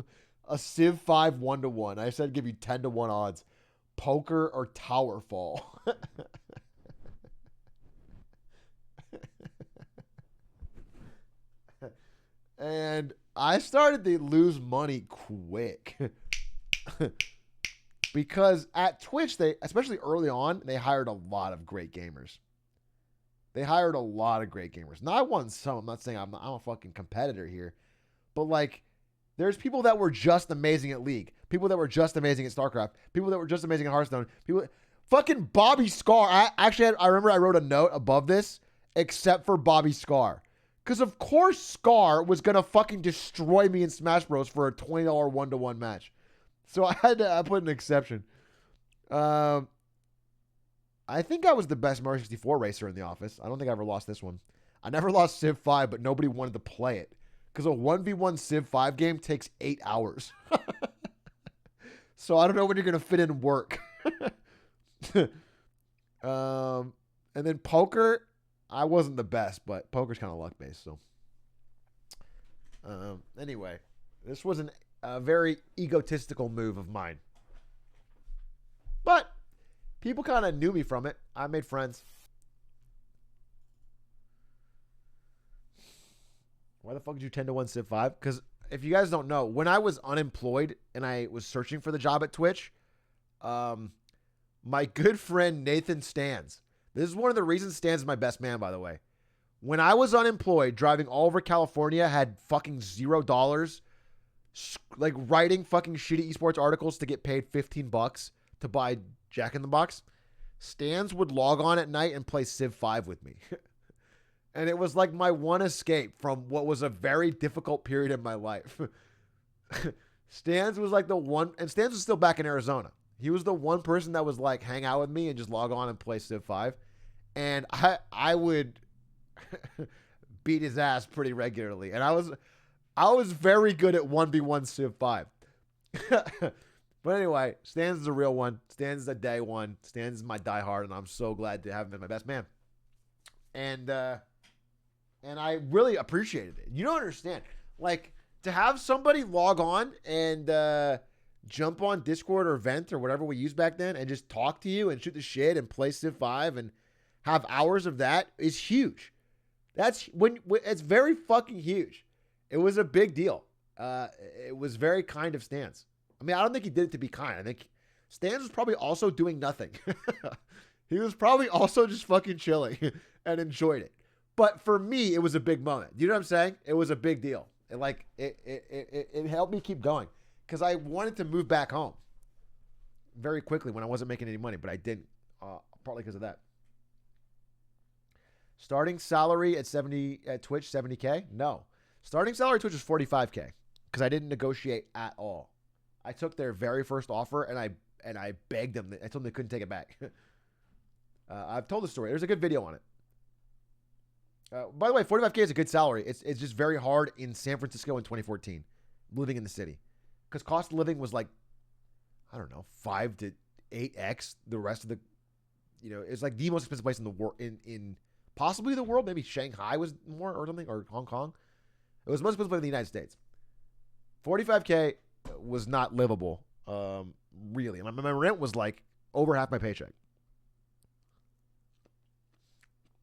A Civ 5 1-to-1. I said give you 10-to-1 odds. poker or tower fall. And I started to lose money quick. Because at Twitch, they, especially early on, they hired a lot of great gamers. They hired a lot of great gamers. Now, I won some. I'm not saying I'm a fucking competitor here. But, like, there's people that were just amazing at League. People that were just amazing at StarCraft. People that were just amazing at Hearthstone. People, fucking Bobby Scar. I remember I wrote a note above this, except for Bobby Scar. Because, of course, Scar was going to fucking destroy me in Smash Bros. For a $20 1-to-1 match. So I put an exception. I think I was the best Mario 64 racer in the office. I don't think I ever lost this one. I never lost Civ 5, but nobody wanted to play it. Because a 1v1 Civ 5 game takes 8 hours. So I don't know when you're going to fit in work. And then poker, I wasn't the best, but poker's kind of luck-based. So anyway, this was a very egotistical move of mine. But people kind of knew me from it. I made friends. Why the fuck did you 10-to-1 Civ 5? Because if you guys don't know, when I was unemployed and I was searching for the job at Twitch, my good friend Nathan Stans, this is one of the reasons Stans is my best man, by the way. When I was unemployed, driving all over California, had fucking $0, like writing fucking shitty esports articles to get paid $15 to buy Jack in the Box, Stans would log on at night and play Civ 5 with me. And it was like my one escape from what was a very difficult period in my life. Stans was like the one, and Stans was still back in Arizona. He was the one person that was like hang out with me and just log on and play Civ 5. And I would beat his ass pretty regularly. And I was very good at 1v1 Civ 5. But anyway, Stans is a real one. Stans is a day one. Stans is my diehard, and I'm so glad to have him as my best man. And I really appreciated it. You don't understand. Like, to have somebody log on and jump on Discord or Vent or whatever we used back then and just talk to you and shoot the shit and play Civ 5 and have hours of that is huge. That's when it's very fucking huge. It was a big deal. It was very kind of Stans. I mean, I don't think he did it to be kind. I think Stans was probably also doing nothing. He was probably also just fucking chilling and enjoyed it. But for me, it was a big moment. You know what I'm saying? It was a big deal. It helped me keep going because I wanted to move back home very quickly when I wasn't making any money, but I didn't, partly because of that. Starting salary at Twitch, 70K? No. Starting salary at Twitch was 45K because I didn't negotiate at all. I took their very first offer and I begged them. I told them they couldn't take it back. I've told the story. There's a good video on it. By the way, 45K is a good salary. It's just very hard in San Francisco in 2014, living in the city. Because cost of living was like, I don't know, 5 to 8x the rest of the, it's like the most expensive place in the world, in possibly the world. Maybe Shanghai was more or something, or Hong Kong. It was the most expensive place in the United States. 45K was not livable, really. My rent was like over half my paycheck.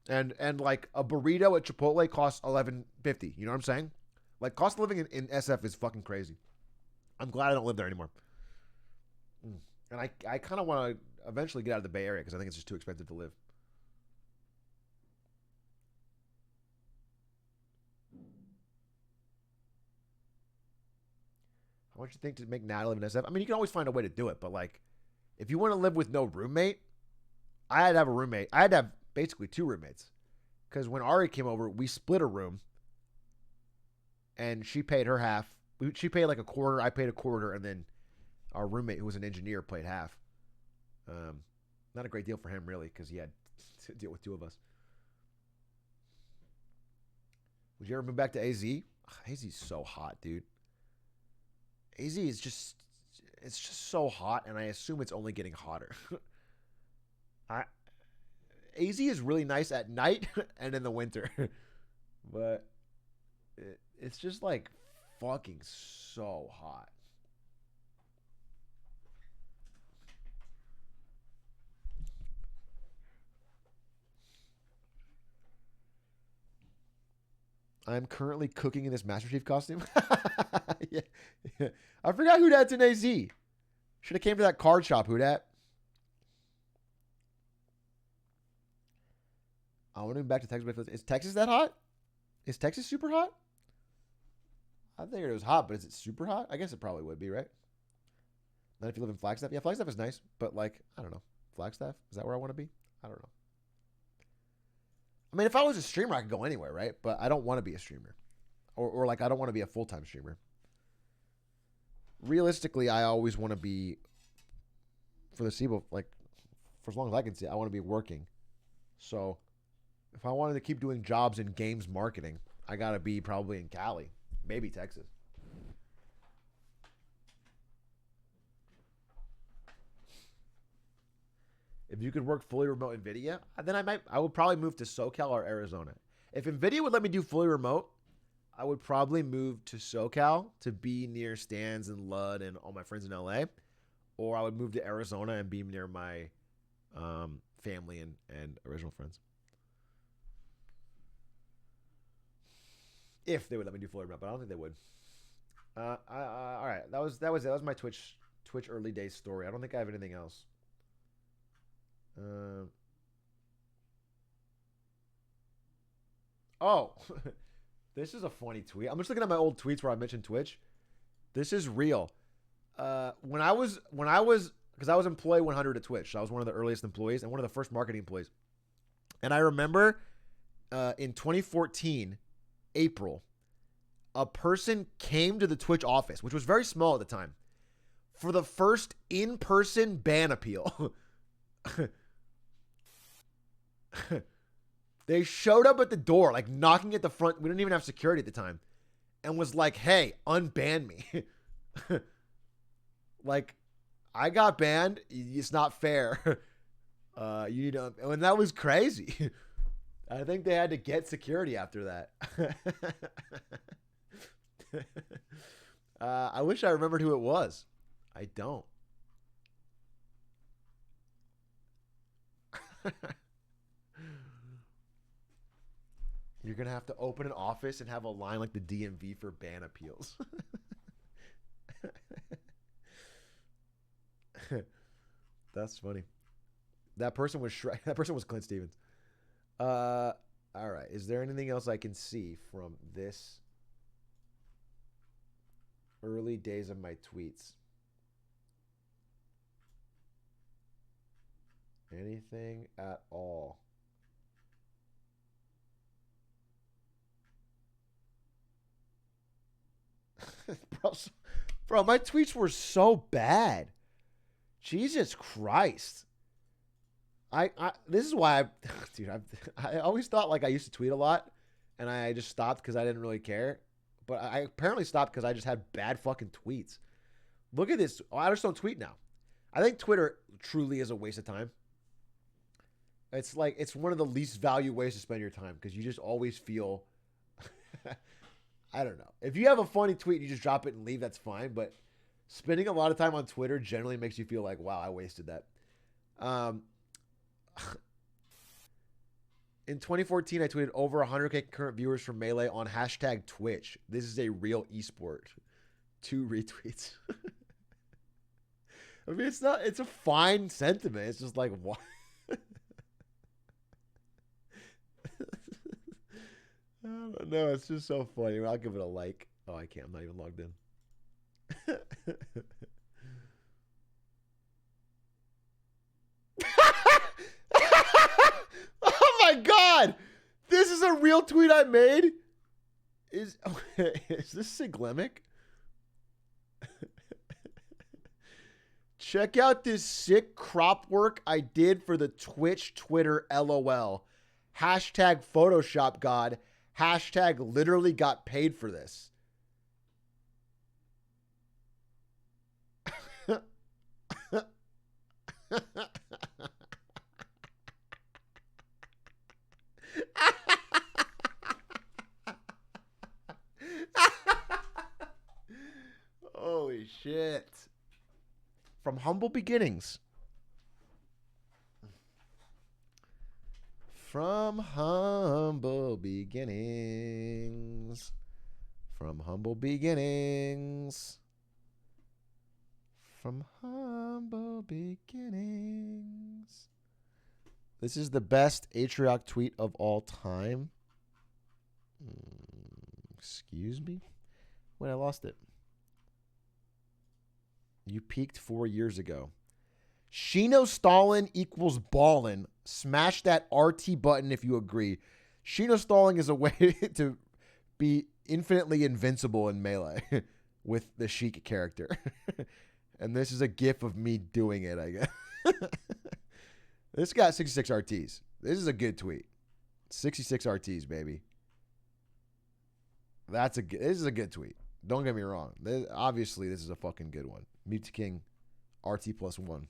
And like a burrito at Chipotle costs $11.50. You know what I'm saying? Like cost of living in SF is fucking crazy. I'm glad I don't live there anymore. And I kind of want to eventually get out of the Bay Area because I think it's just too expensive to live. How much do you think to make Nat live in SF? I mean, you can always find a way to do it, but like, if you want to live with no roommate, I had to have a roommate. I had to have basically 2 roommates. Because when Ari came over, we split a room. And she paid her half. She paid like a quarter. I paid a quarter. And then our roommate, who was an engineer, paid half. Not a great deal for him, really, because he had to deal with 2 of us. Would you ever move back to AZ? AZ is so hot, dude. AZ is just, it's just so hot, and I assume it's only getting hotter. AZ is really nice at night and in the winter, but it's just like fucking so hot. I'm currently cooking in this Master Chief costume. Yeah. I forgot who that's in AZ. Should have came to that card shop, who dat. I want to go back to Texas. Is Texas that hot? Is Texas super hot? I figured it was hot, but is it super hot? I guess it probably would be, right? Not if you live in Flagstaff. Yeah, Flagstaff is nice, but like, I don't know. Flagstaff? Is that where I want to be? I don't know. I mean, if I was a streamer, I could go anywhere, right? But I don't want to be a streamer. Or like, I don't want to be a full-time streamer. Realistically, I always want to be, for the foreseeable, like, for as long as I can see, I want to be working. So, if I wanted to keep doing jobs in games marketing, I got to be probably in Cali. Maybe Texas. If you could work fully remote NVIDIA, then I would probably move to SoCal or Arizona. If NVIDIA would let me do fully remote, I would probably move to SoCal to be near Stans and Lud and all my friends in LA. Or I would move to Arizona and be near my family and original friends. If they would let me do fully remote, but I don't think they would. All right, that was it. That was my Twitch early days story. I don't think I have anything else. Oh, this is a funny tweet. I'm just looking at my old tweets where I mentioned Twitch. This is real. When I was, because I was employee 100 at Twitch. So I was one of the earliest employees and one of the first marketing employees. And I remember in 2014, April, a person came to the Twitch office, which was very small at the time, for the first in-person ban appeal. They showed up at the door, like knocking at the front. We didn't even have security at the time, and was like, "Hey, unban me." Like, I got banned. It's not fair. You know, and that was crazy. I think they had to get security after that. I wish I remembered who it was. I don't. You're going to have to open an office and have a line like the DMV for ban appeals. That's funny. That person was that person was Clint Stevens. All right. Is there anything else I can see from this early days of my tweets? Anything at all? Bro, my tweets were so bad. Jesus Christ. This is why I always thought like I used to tweet a lot, and I just stopped because I didn't really care. But I apparently stopped because I just had bad fucking tweets. Look at this. Oh, I just don't tweet now. I think Twitter truly is a waste of time. It's like, it's one of the least value ways to spend your time because you just always feel, I don't know. If you have a funny tweet and you just drop it and leave, that's fine. But spending a lot of time on Twitter generally makes you feel like, wow, I wasted that. In 2014, I tweeted over 100K current viewers from Melee on hashtag Twitch. This is a real esport. 2 retweets. I mean, it's a fine sentiment. It's just like, what? I don't know. It's just so funny. I'll give it a like. Oh, I can't. I'm not even logged in. Oh my God. This is a real tweet I made. Is this Siglemic? Check out this sick crop work I did for the Twitch Twitter LOL. Hashtag Photoshop God. Hashtag literally got paid for this. Holy shit. From humble beginnings. From humble beginnings. From humble beginnings. From humble beginnings. This is the best Atrioc tweet of all time. Excuse me? Wait, I lost it. You peaked 4 years ago. Shino Stalin equals ballin'. Smash that RT button if you agree. Shino Stalin is a way to be infinitely invincible in Melee with the Sheik character. And this is a gif of me doing it, I guess. This got 66 RTs. This is a good tweet. 66 RTs, baby. This is a good tweet. Don't get me wrong. Obviously, this is a fucking good one. Mute King, RT plus 1.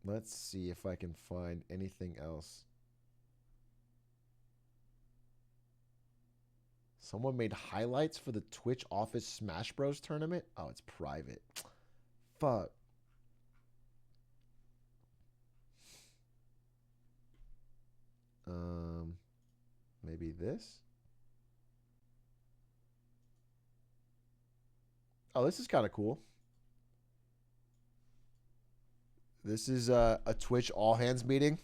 Let's see if I can find anything else. Someone made highlights for the Twitch Office Smash Bros tournament. Oh, it's private. Fuck. Maybe this? Oh, this is kind of cool. This is a Twitch all hands meeting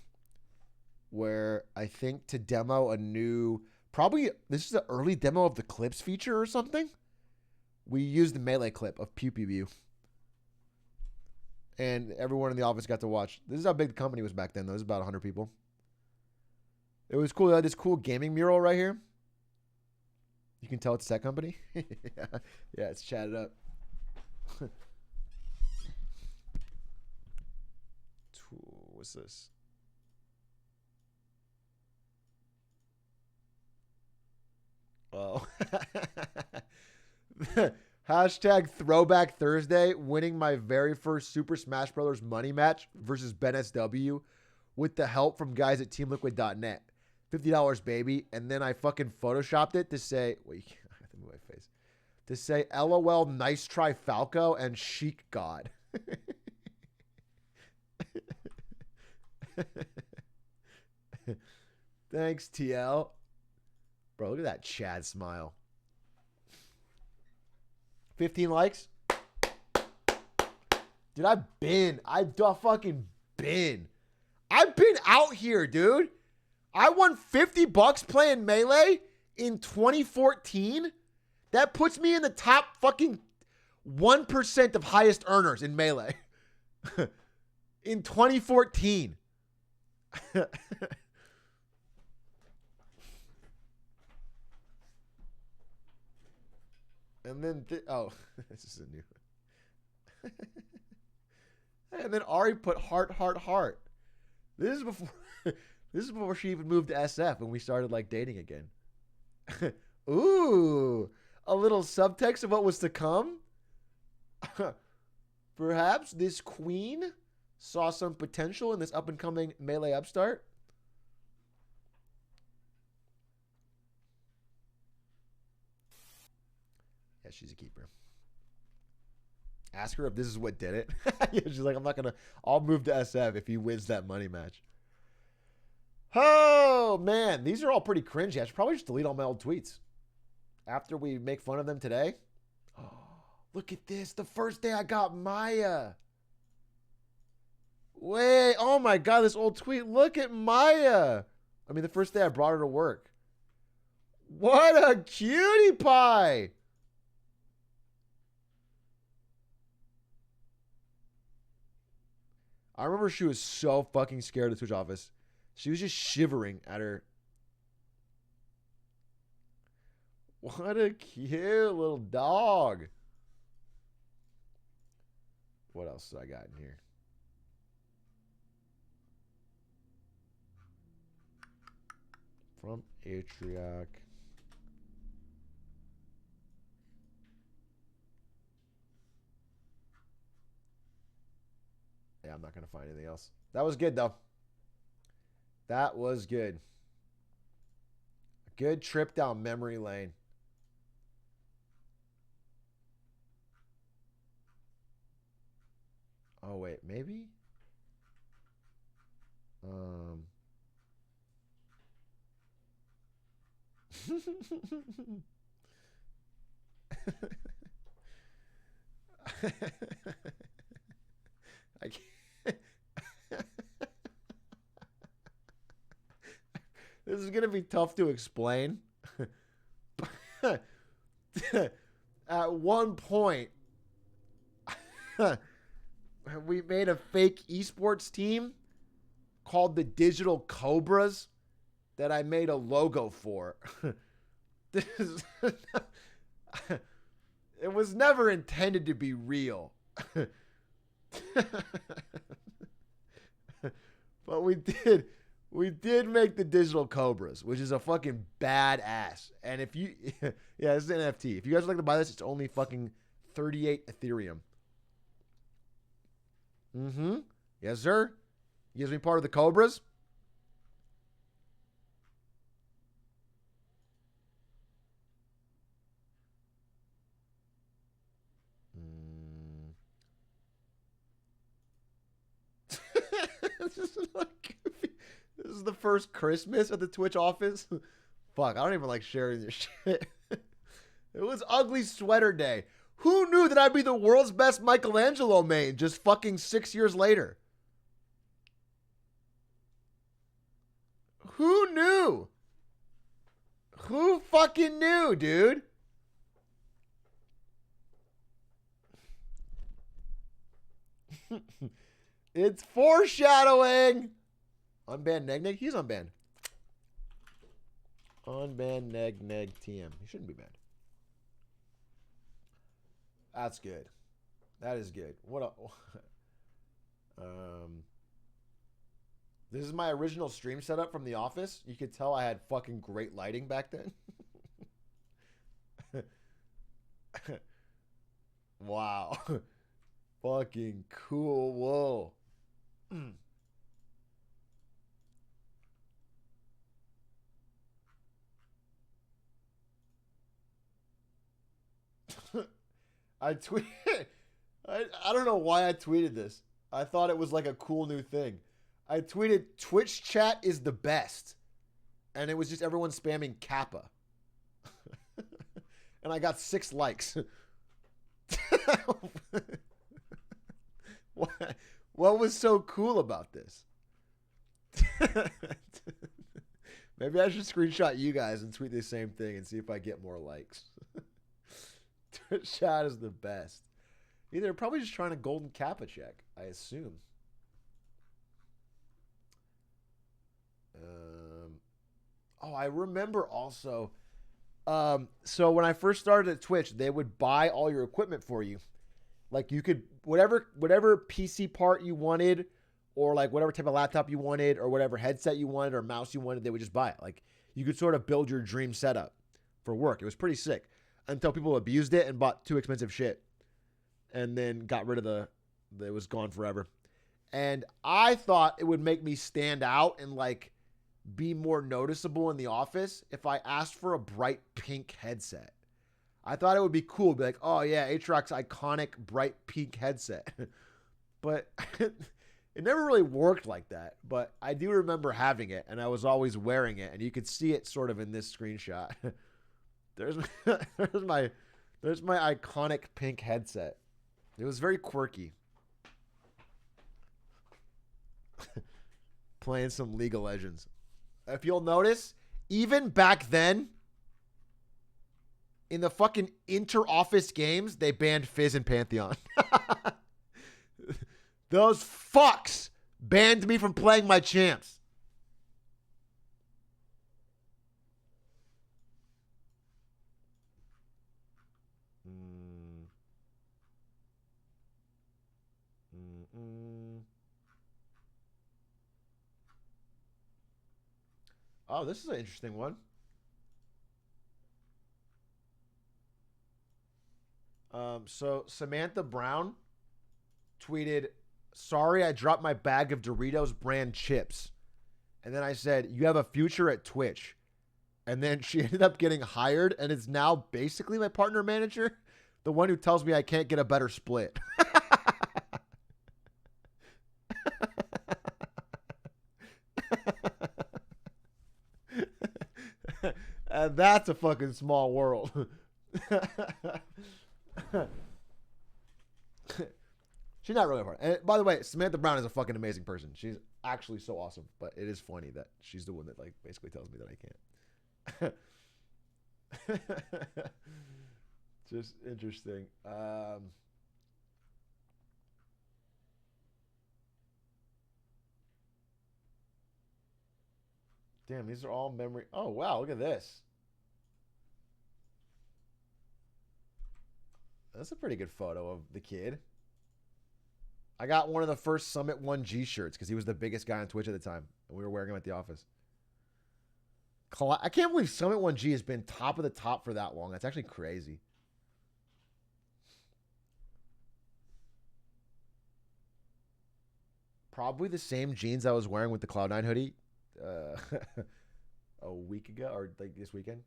where I think to demo a new, probably this is an early demo of the clips feature or something. We used the Melee clip of Pew Pew Pew. And everyone in the office got to watch. This is how big the company was back then, though. It was about 100 people. It was cool. They had this cool gaming mural right here. You can tell it's a tech company. Yeah, it's chatted up. What's this? Oh. Hashtag Throwback Thursday, winning my very first Super Smash Bros. Money match versus Ben SW with the help from guys at TeamLiquid.net. $50, baby. And then I fucking photoshopped it to say, wait, I have to move my face. To say, LOL, nice try, Falco, and Chic God. Thanks, TL. Bro, look at that Chad smile. 15 likes. Dude, I've fucking been. I've been out here, dude. I won $50 playing Melee in 2014. That puts me in the top fucking 1% of highest earners in Melee. In 2014. And then, this is a new one. And then Ari put heart. This is before she even moved to SF and we started like dating again. Ooh, a little subtext of what was to come. Perhaps this queen saw some potential in this up and coming Melee upstart. Yeah, she's a keeper. Ask her if this is what did it. Yeah, she's like, I'll move to SF if he wins that money match. Oh, man. These are all pretty cringy. I should probably just delete all my old tweets after we make fun of them today. Oh, look at this. The first day I got Maya. Wait. Oh, my God. This old tweet. Look at Maya. I mean, the first day I brought her to work. What a cutie pie. I remember she was so fucking scared of the Twitch office. She was just shivering at her. What a cute little dog. What else do I got in here? From Atrioc. Yeah, I'm not going to find anything else. That was good, though. That was good. A good trip down memory lane. wait, maybe? I can't. This is gonna be tough to explain. At one point, we made a fake esports team called the Digital Cobras that I made a logo for. This is it was never intended to be real. But we did make the Digital Cobras, which is a fucking badass. And if you yeah, it's an NFT. If you guys would like to buy this, it's only fucking 38 Ethereum. Mm-hmm. Yes, sir. You guys be part of the Cobras? This is the first Christmas at the Twitch office. Fuck, I don't even like sharing this shit. It was ugly sweater day. Who knew that I'd be the world's best Michelangelo main just fucking 6 years later? Who knew? Who fucking knew, dude? It's foreshadowing. Unban Neg Neg? He's unbanned. Unban Neg Neg TM. He shouldn't be banned. That's good. That is good. What a this is my original stream setup from The Office. You could tell I had fucking great lighting back then. Wow. Fucking cool. Whoa. I tweeted. I don't know why I tweeted this. I thought it was like a cool new thing. I tweeted Twitch chat is the best, and it was just everyone spamming Kappa, and I got 6 likes. What was so cool about this? Maybe I should screenshot you guys and tweet the same thing and see if I get more likes. Twitch chat is the best. They're probably just trying to golden Kappa check, I assume. Oh, I remember also. So when I first started at Twitch, they would buy all your equipment for you. Like you could, whatever PC part you wanted, or like whatever type of laptop you wanted, or whatever headset you wanted, or mouse you wanted, they would just buy it. Like you could sort of build your dream setup for work. It was pretty sick until people abused it and bought too expensive shit, and then got rid of it was gone forever. And I thought it would make me stand out and like be more noticeable in the office if I asked for a bright pink headset. I thought it would be cool. Be like, oh yeah, Atrioc'S iconic bright pink headset. But it never really worked like that. But I do remember having it, and I was always wearing it, and you could see it sort of in this screenshot. there's my iconic pink headset. It was very quirky. Playing some League of Legends. If you'll notice, even back then, in the fucking inter-office games, they banned Fizz and Pantheon. Those fucks banned me from playing my champs. Oh, this is an interesting one. So Samantha Brown tweeted, "Sorry, I dropped my bag of Doritos brand chips." And then I said, "You have a future at Twitch." And then she ended up getting hired and is now basically my partner manager, the one who tells me I can't get a better split. That's a fucking small world. She's not really a part. And by the way, Samantha Brown is a fucking amazing person. She's actually so awesome. But it is funny that she's the one that like basically tells me that I can't. Just interesting. Damn, these are all memory. Oh wow, look at this. That's a pretty good photo of the kid. I got one of the first Summit 1G shirts because he was the biggest guy on Twitch at the time. And we were wearing him at the office. I can't believe Summit 1G has been top of the top for that long. That's actually crazy. Probably the same jeans I was wearing with the Cloud9 hoodie a week ago or like this weekend.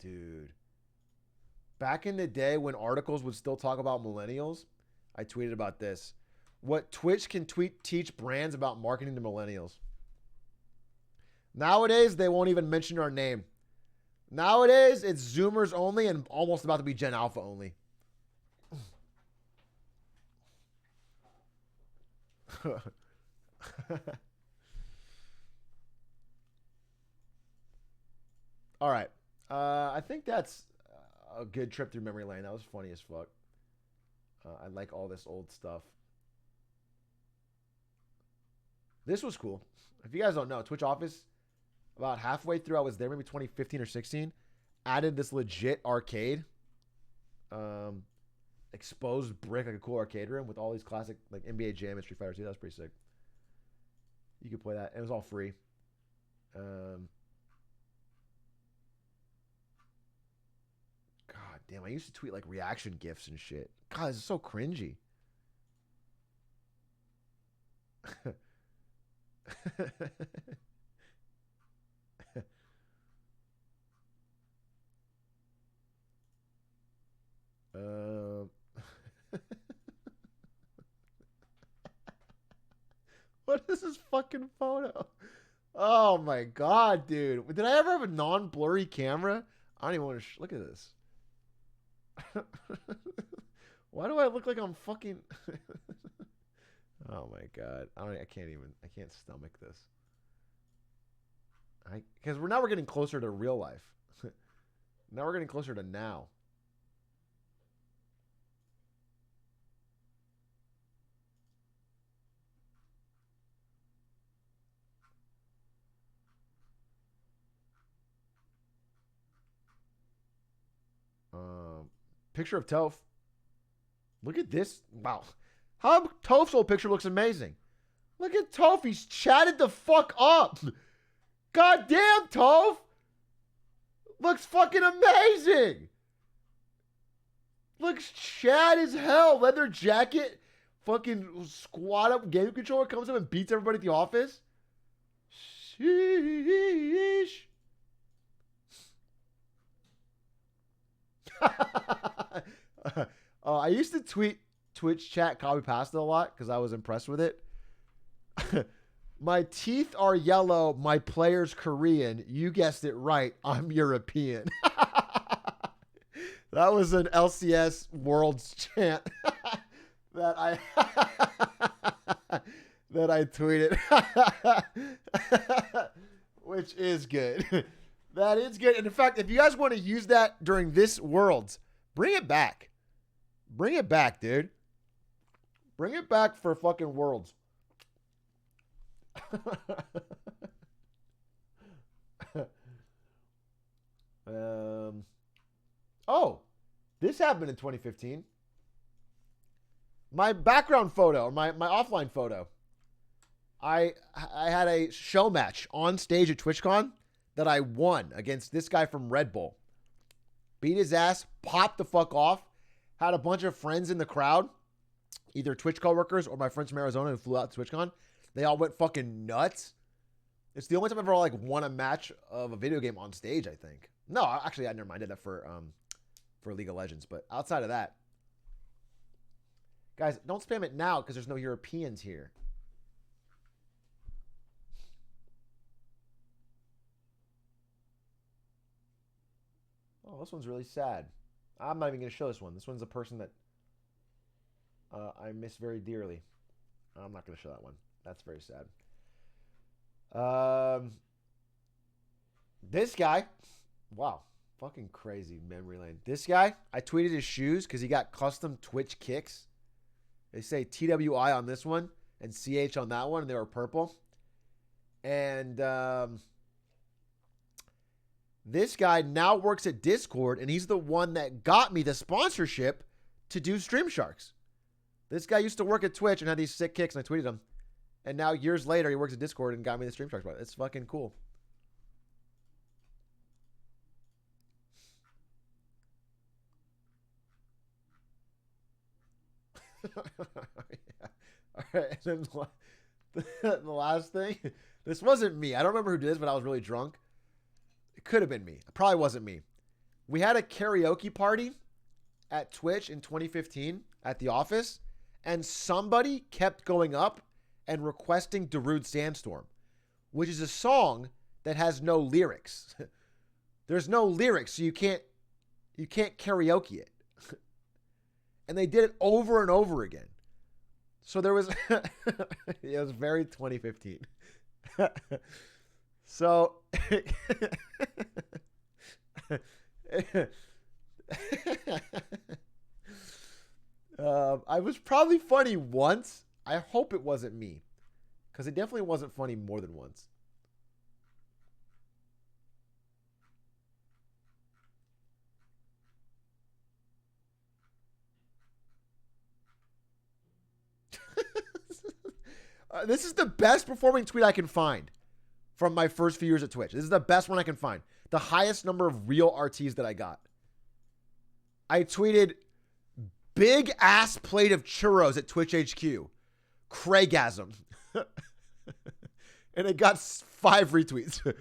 Dude. Back in the day when articles would still talk about millennials, I tweeted about this. What Twitch can teach brands about marketing to millennials. Nowadays, they won't even mention our name. Nowadays, it's Zoomers only and almost about to be Gen Alpha only. All right. I think that's a good trip through memory lane. That was funny as fuck. I like all this old stuff. This was cool. If you guys don't know, Twitch Office, about halfway through, I was there, maybe 2015 or 16, added this legit arcade. Exposed brick, like a cool arcade room with all these classic, like NBA Jam and Street Fighter 2. That was pretty sick. You could play that. It was all free. God damn, I used to tweet like reaction GIFs and shit. God, this is so cringy. What is this fucking photo? Oh my god, dude. Did I ever have a non-blurry camera? I don't even want to look at this. Why do I look like I'm fucking... Oh my god. I can't stomach this. Because now we're getting closer to real life. Now we're getting closer to now. Picture of Toph. Look at this. Wow. How Toph's old picture looks amazing. Look at Toph. He's chatted the fuck up. God damn, Toph. Looks fucking amazing. Looks Chad as hell. Leather jacket. Fucking squat up game controller. Comes up and beats everybody at the office. Sheesh. I used to tweet Twitch chat copy pasta a lot because I was impressed with it. My teeth are yellow. My player's Korean. You guessed it right. I'm European. That was an LCS Worlds chant that I tweeted, which is good. That is good. And in fact, if you guys want to use that during this Worlds, bring it back. Bring it back, dude. Bring it back for fucking Worlds. Oh, this happened in 2015. My background photo, or my offline photo. I had a show match on stage at TwitchCon that I won against this guy from Red Bull. Beat his ass, popped the fuck off. Had a bunch of friends in the crowd, either Twitch coworkers or my friends from Arizona who flew out to TwitchCon. They all went fucking nuts. It's the only time I've ever like won a match of a video game on stage, I think. No, actually, I never mind. I did that for League of Legends. But outside of that, Guys, don't spam it now because there's no Europeans here. Oh, this one's really sad. I'm not even going to show this one. This one's a person that I miss very dearly. I'm not going to show that one. That's very sad. This guy, wow, fucking crazy memory lane. This guy, I tweeted his shoes because he got custom Twitch kicks. They say TWI on this one and CH on that one, and they were purple. And this guy now works at Discord, and he's the one that got me the sponsorship to do Stream Sharks. This guy used to work at Twitch and had these sick kicks, and I tweeted him. And now, years later, he works at Discord and got me the Stream Sharks. It's fucking cool. Yeah. All right, and then the last thing. This wasn't me. I don't remember who did this, but I was really drunk. It could have been me. It probably wasn't me. We had a karaoke party at Twitch in 2015 at the office, and somebody kept going up and requesting Darude Sandstorm, which is a song that has no lyrics. There's no lyrics, so you can't karaoke it. And they did it over and over again. So there was, it was very 2015. So, I was probably funny once. I hope it wasn't me, because it definitely wasn't funny more than once. This is the best performing tweet I can find from my first few years at Twitch. This is the best one I can find. The highest number of real RTs that I got. I tweeted, big ass plate of churros at Twitch HQ. Craigasm. And it got 5 retweets.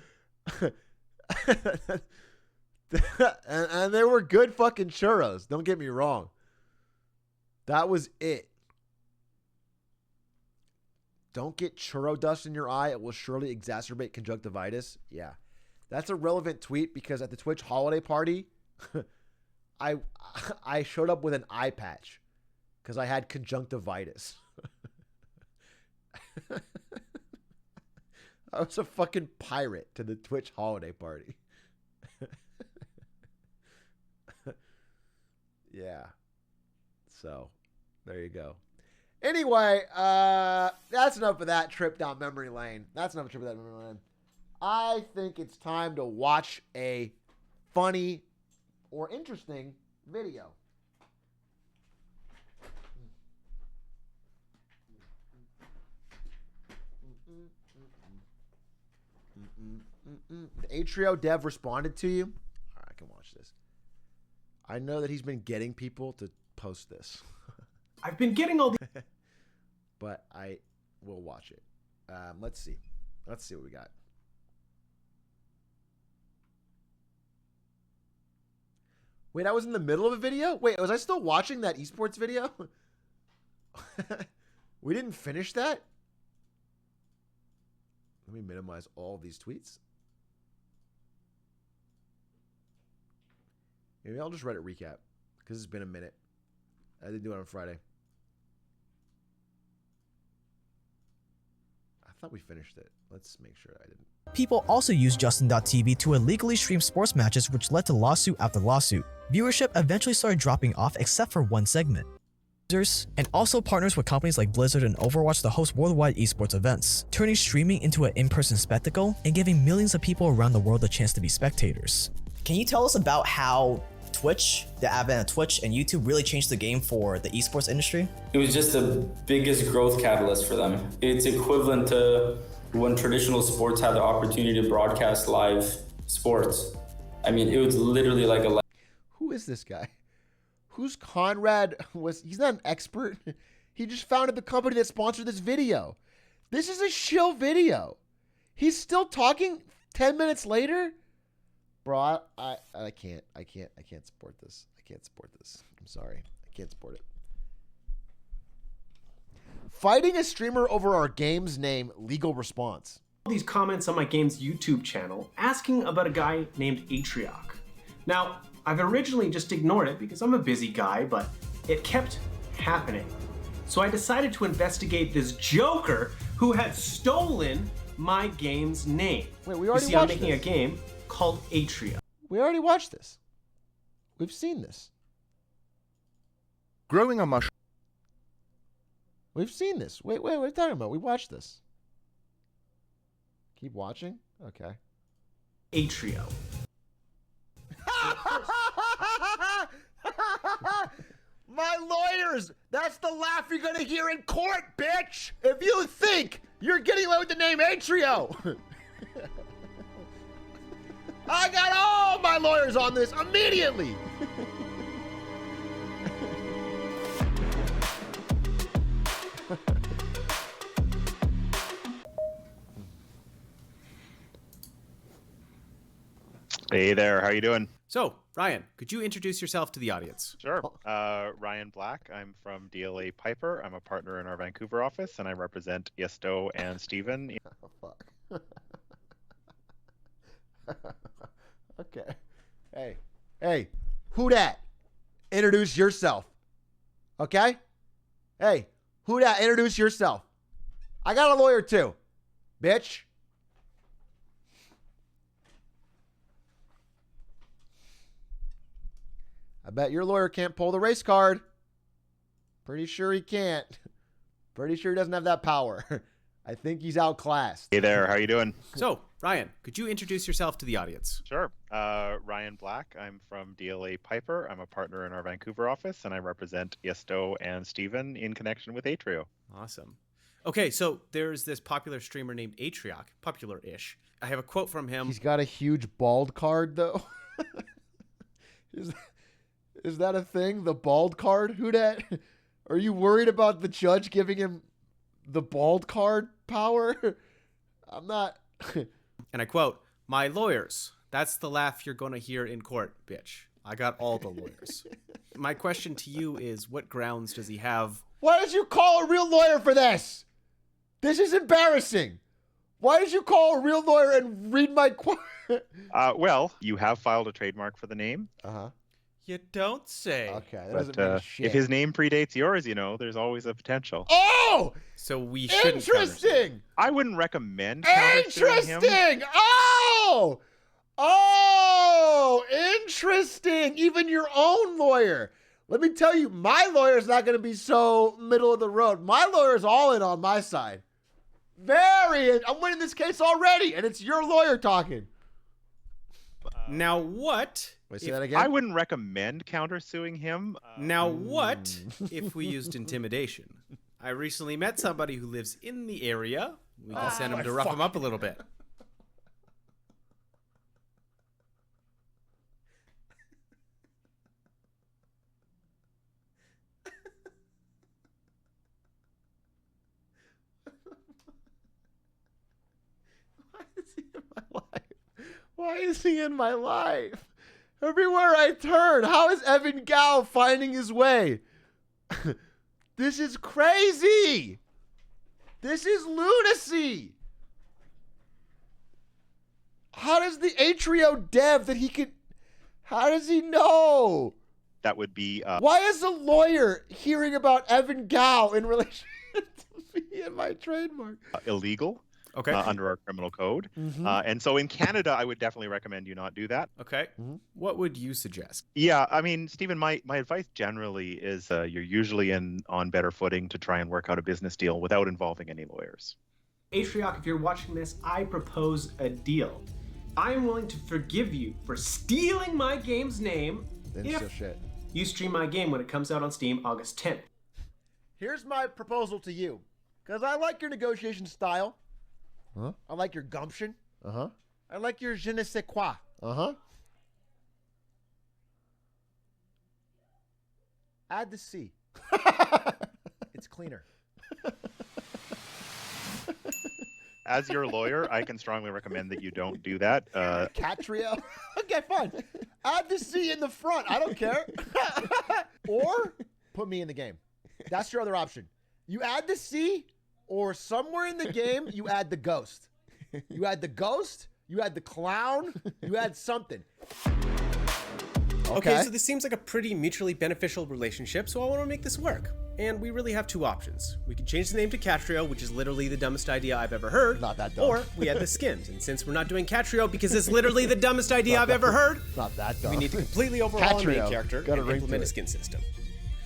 And they were good fucking churros. Don't get me wrong. That was it. Don't get churro dust in your eye. It will surely exacerbate conjunctivitis. Yeah. That's a relevant tweet because at the Twitch holiday party, I showed up with an eye patch because I had conjunctivitis. I was a fucking pirate to the Twitch holiday party. Yeah. So, there you go. Anyway, that's enough of that trip down memory lane. I think it's time to watch a funny or interesting video. The Atrio dev responded to you. All right, I can watch this. I know that he's been getting people to post this. I've been getting all the... But I will watch it. Let's see. Let's see what we got. Wait, I was in the middle of a video? Wait, was I still watching that esports video? We didn't finish that? Let me minimize all these tweets. Maybe I'll just Reddit recap because it's been a minute. I didn't do it on Friday. I thought we finished it. Let's make sure I didn't. People also used Justin.tv to illegally stream sports matches, which led to lawsuit after lawsuit. Viewership eventually started dropping off except for one segment. And also partners with companies like Blizzard and Overwatch to host worldwide esports events, turning streaming into an in-person spectacle and giving millions of people around the world a chance to be spectators. Can you tell us about how Twitch, the advent of Twitch and YouTube really changed the game for the esports industry? It was just the biggest growth catalyst for them. It's equivalent to when traditional sports had the opportunity to broadcast live sports. I mean, it was literally like a... Who is this guy? Who's Conrad? He's not an expert. He just founded the company that sponsored this video. This is a shill video. He's still talking 10 minutes later? Bro, I can't support this. I can't support this. I'm sorry. I can't support it. Fighting a streamer over our game's name, legal response. These comments on my game's YouTube channel asking about a guy named Atrioc'S. Now, I've originally just ignored it because I'm a busy guy, but it kept happening. So I decided to investigate this joker who had stolen my game's name. Wait, we already you see, I'm watched making this. a game called Atrioc'S. We already watched this. We've seen this. Growing a mushroom. We've seen this. Wait, what are you talking about? We watched this. Keep watching? Okay. Atrioc'S. My lawyers! That's the laugh you're gonna hear in court, bitch! If you think you're getting away with the name Atrio! I got all my lawyers on this immediately! Hey there, how you doing? So, Ryan, could you introduce yourself to the audience? Sure. Ryan Black. I'm from DLA Piper. I'm a partner in our Vancouver office, and I represent Yesto and Steven. Oh, fuck. Okay. Hey, who dat? Introduce yourself. Okay? Hey, who dat? Introduce yourself. I got a lawyer too, bitch. I bet your lawyer can't pull the race card. Pretty sure he can't. Pretty sure he doesn't have that power. I think he's outclassed. Hey there, how you doing? So, Ryan, could you introduce yourself to the audience? Sure. Ryan Black. I'm from DLA Piper. I'm a partner in our Vancouver office, and I represent Yesto and Steven in connection with Atrio. Awesome. Okay, so there's this popular streamer named Atrioc'S, popular-ish. I have a quote from him. He's got a huge bald card, though. Is that a thing? The bald card? Who dat? Are you worried about the judge giving him the bald card power? I'm not. And I quote, "My lawyers, that's the laugh you're going to hear in court, bitch. I got all the lawyers." My question to you is, what grounds does he have? Why did you call a real lawyer for this? This is embarrassing. Why did you call a real lawyer and read my quote? Well, you have filed a trademark for the name. Uh-huh. You don't say. Okay, that But doesn't mean shit. if his name predates yours, there's always a potential. Oh! So we shouldn't. Interesting! I wouldn't recommend countersuing him. Interesting! Oh! Oh! Interesting! Even your own lawyer. Let me tell you, my lawyer's not going to be so middle of the road. My lawyer's all in on my side. I'm winning this case already, and it's your lawyer talking. Now what? Wait, say that again? I wouldn't recommend countersuing him. Now what if we used intimidation? I recently met somebody who lives in the area. We can send him to rough him up a little bit. Why is he in my life? Everywhere I turn, how is Evan Gao finding his way? This is crazy. This is lunacy. How does the Atrio dev that he could... How does he know? That would be... Why is a lawyer hearing about Evan Gao in relation to me and my trademark? Illegal. Okay. Under our criminal code. Mm-hmm. And so in Canada, I would definitely recommend you not do that. Okay. What would you suggest? Yeah, I mean, Stephen, my advice generally is you're usually on better footing to try and work out a business deal without involving any lawyers. Atrioc'S, if you're watching this, I propose a deal. I am willing to forgive you for stealing my game's name if you stream my game when it comes out on Steam August 10th. Here's my proposal to you, because I like your negotiation style. Huh? I like your gumption. Uh-huh. I like your je ne sais quoi. Uh-huh. Add the C. It's cleaner. As your lawyer, I can strongly recommend that you don't do that. Catrio? Okay, fine. Add the C in the front. I don't care. Or put me in the game. That's your other option. You add the C, or somewhere in the game, you add the ghost. You add the ghost, you add the clown, you add something. Okay, so this seems like a pretty mutually beneficial relationship, so I want to make this work. And we really have two options. We can change the name to Catrio, which is literally the dumbest idea I've ever heard. Not that dumb. Or we add the skins. And since we're not doing Catrio because it's literally the dumbest idea I've ever heard, Not that dumb. we need to completely overhaul our main Catrio. character Got a and ring implement to a it. skin system.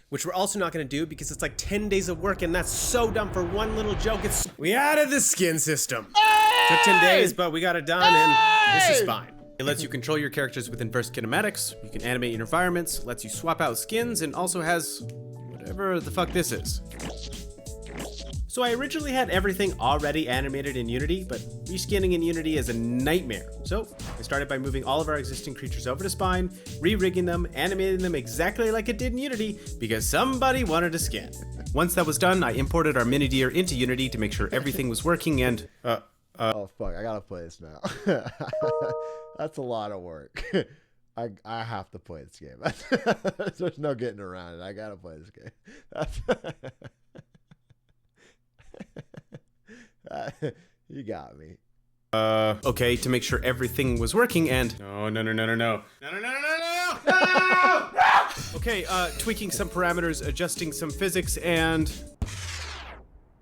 Which we're also not going to do because it's like 10 days of work and that's so dumb for one little joke. We added the skin system. Took 10 days, but we got it done and this is fine. It lets you control your characters with inverse kinematics, you can animate your environments, lets you swap out skins, and also has whatever the fuck this is. So I originally had everything already animated in Unity, but reskinning in Unity is a nightmare. So I started by moving all of our existing creatures over to Spine, re-rigging them, animating them exactly like it did in Unity, because somebody wanted a skin. Once that was done, I imported our mini deer into Unity to make sure everything was working and, oh fuck, I gotta play this now. That's a lot of work. I have to play this game. There's no getting around it. I gotta play this game. You got me. Okay, to make sure everything was working and no. Okay, tweaking some parameters, adjusting some physics, and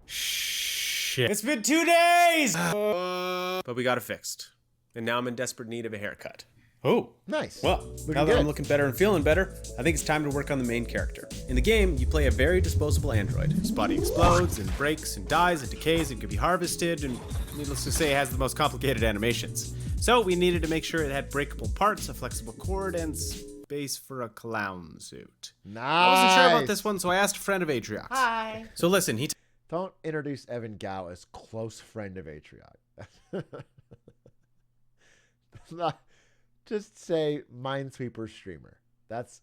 shit. It's been 2 days! But we got it fixed. And now I'm in desperate need of a haircut. Oh, nice. Well, now that I'm looking better and feeling better, I think it's time to work on the main character. In the game, you play a very disposable android. His body explodes and breaks and dies and decays and can be harvested, and needless to say, it has the most complicated animations. So we needed to make sure it had breakable parts, a flexible cord, and space for a clown suit. Nice. I wasn't sure about this one, so I asked a friend of Atrioc'S. Hi. So listen, don't introduce Evan Gao as close friend of Atrioc. Not, just say Minesweeper streamer. That's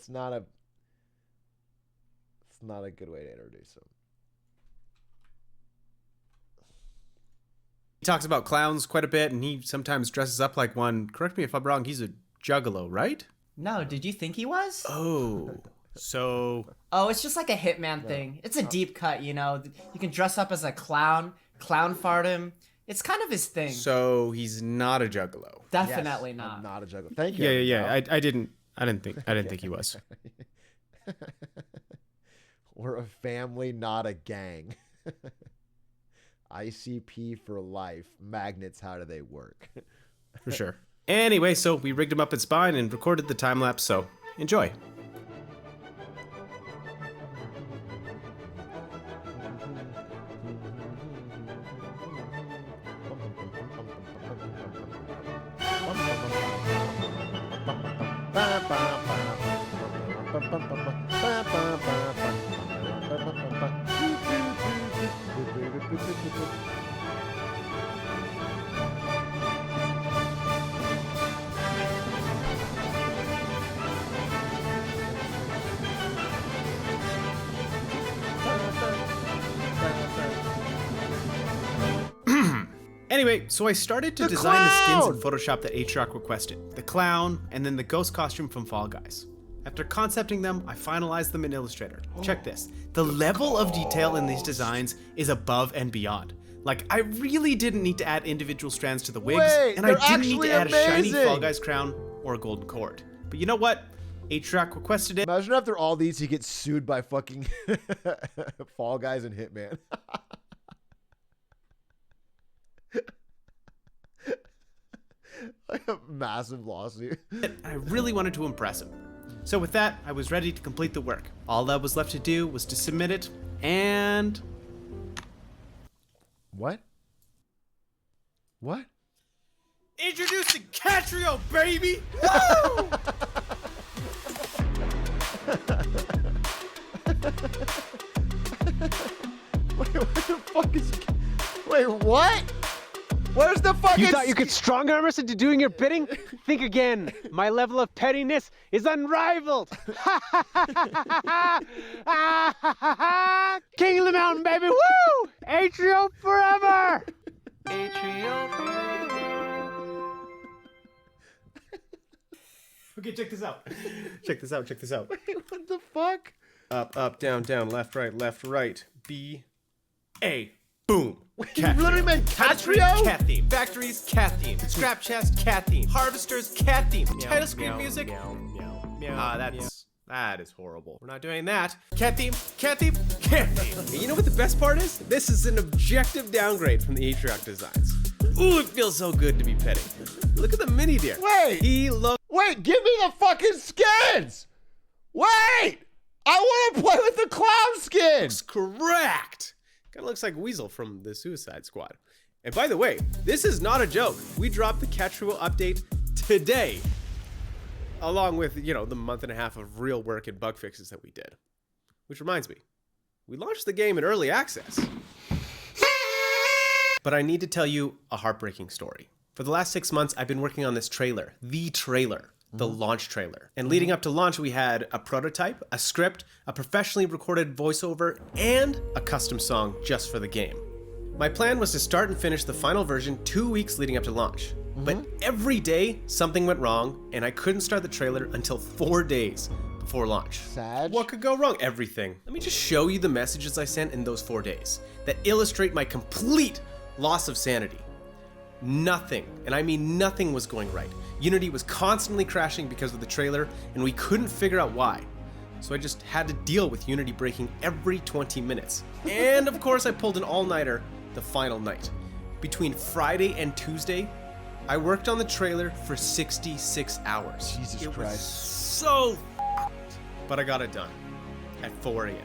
not a. It's not a good way to introduce him. He talks about clowns quite a bit, and he sometimes dresses up like one. Correct me if I'm wrong. He's a juggalo, right? No, did you think he was? Oh, so. Oh, it's just like a hitman thing. It's a deep cut, you know. You can dress up as a clown fart him. It's kind of his thing. So he's not a juggalo. Definitely Yes, not. I'm not a juggalo. Thank you. Yeah. I didn't think he was. We're a family, not a gang. ICP for life. Magnets, how do they work? For sure. Anyway, so we rigged him up at Spine and recorded the time lapse, so enjoy. Anyway, so I started to design the skins in Photoshop that Atrioc requested. The clown, and then the ghost costume from Fall Guys. After concepting them, I finalized them in Illustrator. Check this. The level of detail in these designs is above and beyond. Like, I really didn't need to add individual strands to the wigs, and I didn't need to add a shiny Fall Guys crown or a golden cord. But you know what? Atrioc requested it. Imagine after all these, he gets sued by fucking Fall Guys and Hitman. Like a massive lawsuit. I really wanted to impress him. So with that, I was ready to complete the work. All that was left to do was to submit it, and... What? What? Introducing Catrio, baby! Woo! Wait, what the fuck is... Wait, what? Where's the fucking... You thought you could strong arm us into doing your bidding? Think again. My level of pettiness is unrivaled. King of the mountain, baby. Woo! Atrio forever. Atrio forever. Okay, check this out. Check this out. Wait, what the fuck? Up, down, left, right. B, A, boom. You literally made cat trio? Cat theme. Factories, cat theme. Scrap chest, cat theme. Harvesters, cat theme. Title screen music. That is horrible. We're not doing that. Cat theme. And you know what the best part is? This is an objective downgrade from the Atrioc'S designs. Ooh, it feels so good to be petting. Look at the mini deer. Wait, give me the fucking skins. Wait, I want to play with the clown skins. Correct. Kind of looks like Weasel from the Suicide Squad. And by the way, this is not a joke. We dropped the Catrio update today, along with, the month and a half of real work and bug fixes that we did. Which reminds me, we launched the game in early access. But I need to tell you a heartbreaking story. For the last 6 months, I've been working on this trailer, the launch trailer. And leading up to launch, we had a prototype, a script, a professionally recorded voiceover, and a custom song just for the game. My plan was to start and finish the final version 2 weeks leading up to launch. But every day, something went wrong, and I couldn't start the trailer until 4 days before launch. Sad. What could go wrong? Everything. Let me just show you the messages I sent in those 4 days that illustrate my complete loss of sanity. Nothing, and I mean nothing, was going right. Unity was constantly crashing because of the trailer, and we couldn't figure out why. So I just had to deal with Unity breaking every 20 minutes. And of course, I pulled an all-nighter the final night. Between Friday and Tuesday, I worked on the trailer for 66 hours. Jesus Christ. Was so f***ed, but I got it done at 4 a.m.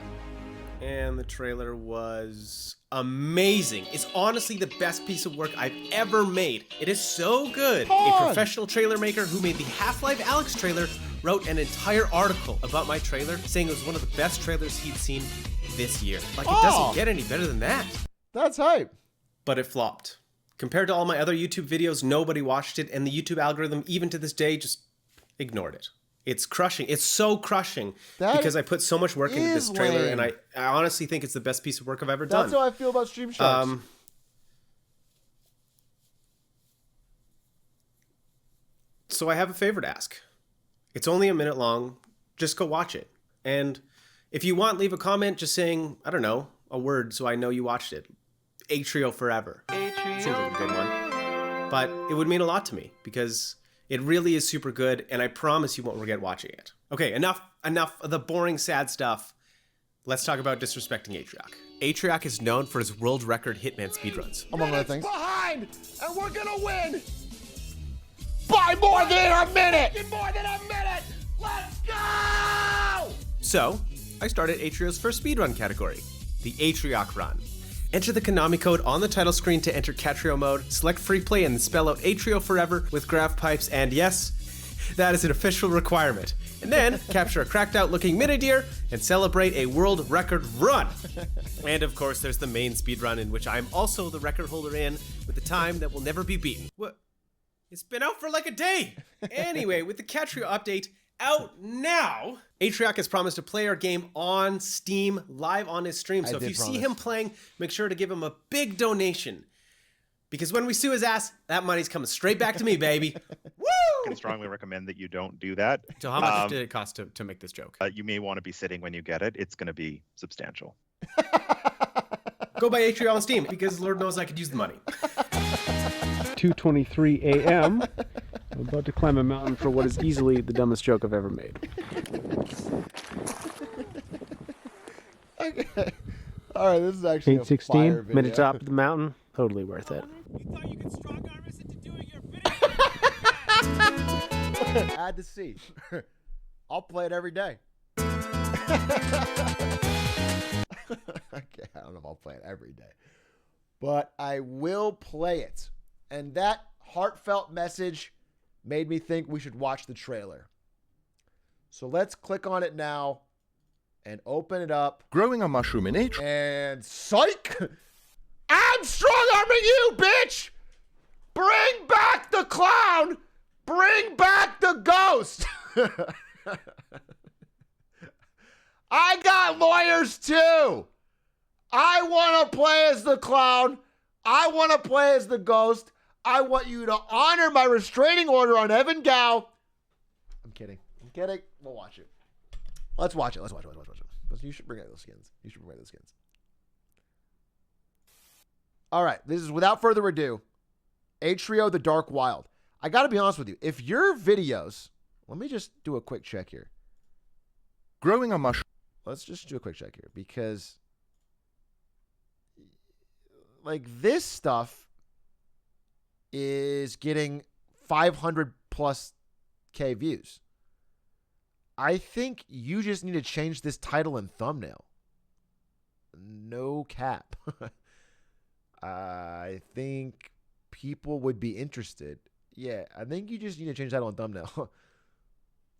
And the trailer was amazing. It's honestly the best piece of work I've ever made. It is so good. A professional trailer maker who made the Half-Life Alyx trailer wrote an entire article about my trailer, saying it was one of the best trailers he'd seen this year. Like, it doesn't get any better than that. That's hype. But it flopped. Compared to all my other YouTube videos, nobody watched it, and the YouTube algorithm, even to this day, just ignored it. It's crushing. It's so crushing because I put so much work into this trailer, and I honestly think it's the best piece of work I've ever done. That's how I feel about Stream Sharks. So I have a favor to ask. It's only a minute long. Just go watch it. And if you want, leave a comment just saying, I don't know, a word so I know you watched it. Atrio forever. Seems like a good one. But it would mean a lot to me because it really is super good, and I promise you won't regret watching it. Okay, enough of the boring, sad stuff. Let's talk about disrespecting Atrioc'. Atrioc' is known for his world record Hitman speedruns. Among other things. Behind, and we're gonna win by more than a minute. More than a minute. Let's go! So, I started Atrioc's first speedrun category, the Atrioc' run. Enter the Konami code on the title screen to enter Catrio mode, select free play, and spell out Atrio forever with graph pipes, and yes, that is an official requirement. And then capture a cracked out looking mini deer and celebrate a world record run. And of course, there's the main speedrun in which I'm also the record holder in with the time that will never be beaten. What? It's been out for like a day. Anyway, with the Catrio update out now, Atrioc'S has promised to play our game on Steam live on his stream. So if you see him playing, make sure to give him a big donation. Because when we sue his ass, that money's coming straight back to me, baby. Woo! I can strongly recommend that you don't do that. So how much did it cost to make this joke? You may want to be sitting when you get it. It's going to be substantial. Go buy Atrio on Steam because Lord knows I could use the money. 2:23 a.m. I'm about to climb a mountain for what is easily the dumbest joke I've ever made. Okay. All right, this is actually 8:16. Made it top of the mountain. Totally worth it. Add to see. I'll play it every day. Okay, I don't know if I'll play it every day, but I will play it. And that heartfelt message made me think we should watch the trailer. So let's click on it now and open it up. Growing a mushroom in H. And psych! I'm strong-arming you, bitch! Bring back the clown! Bring back the ghost! I got lawyers too! I want to play as the clown. I want to play as the ghost. I want you to honor my restraining order on Evan Gao. I'm kidding. We'll watch it. Let's watch it. Let's You should bring out those skins. You should bring out those skins. All right. This is without further ado. Atrio the Dark Wild. I got to be honest with you. If your videos, let me just do a quick check here. Growing a mushroom. Let's just do a quick check here because like this stuff is getting 500 plus K views. I think you just need to change this title and thumbnail. No cap. I think people would be interested. Yeah, I think you just need to change title and thumbnail.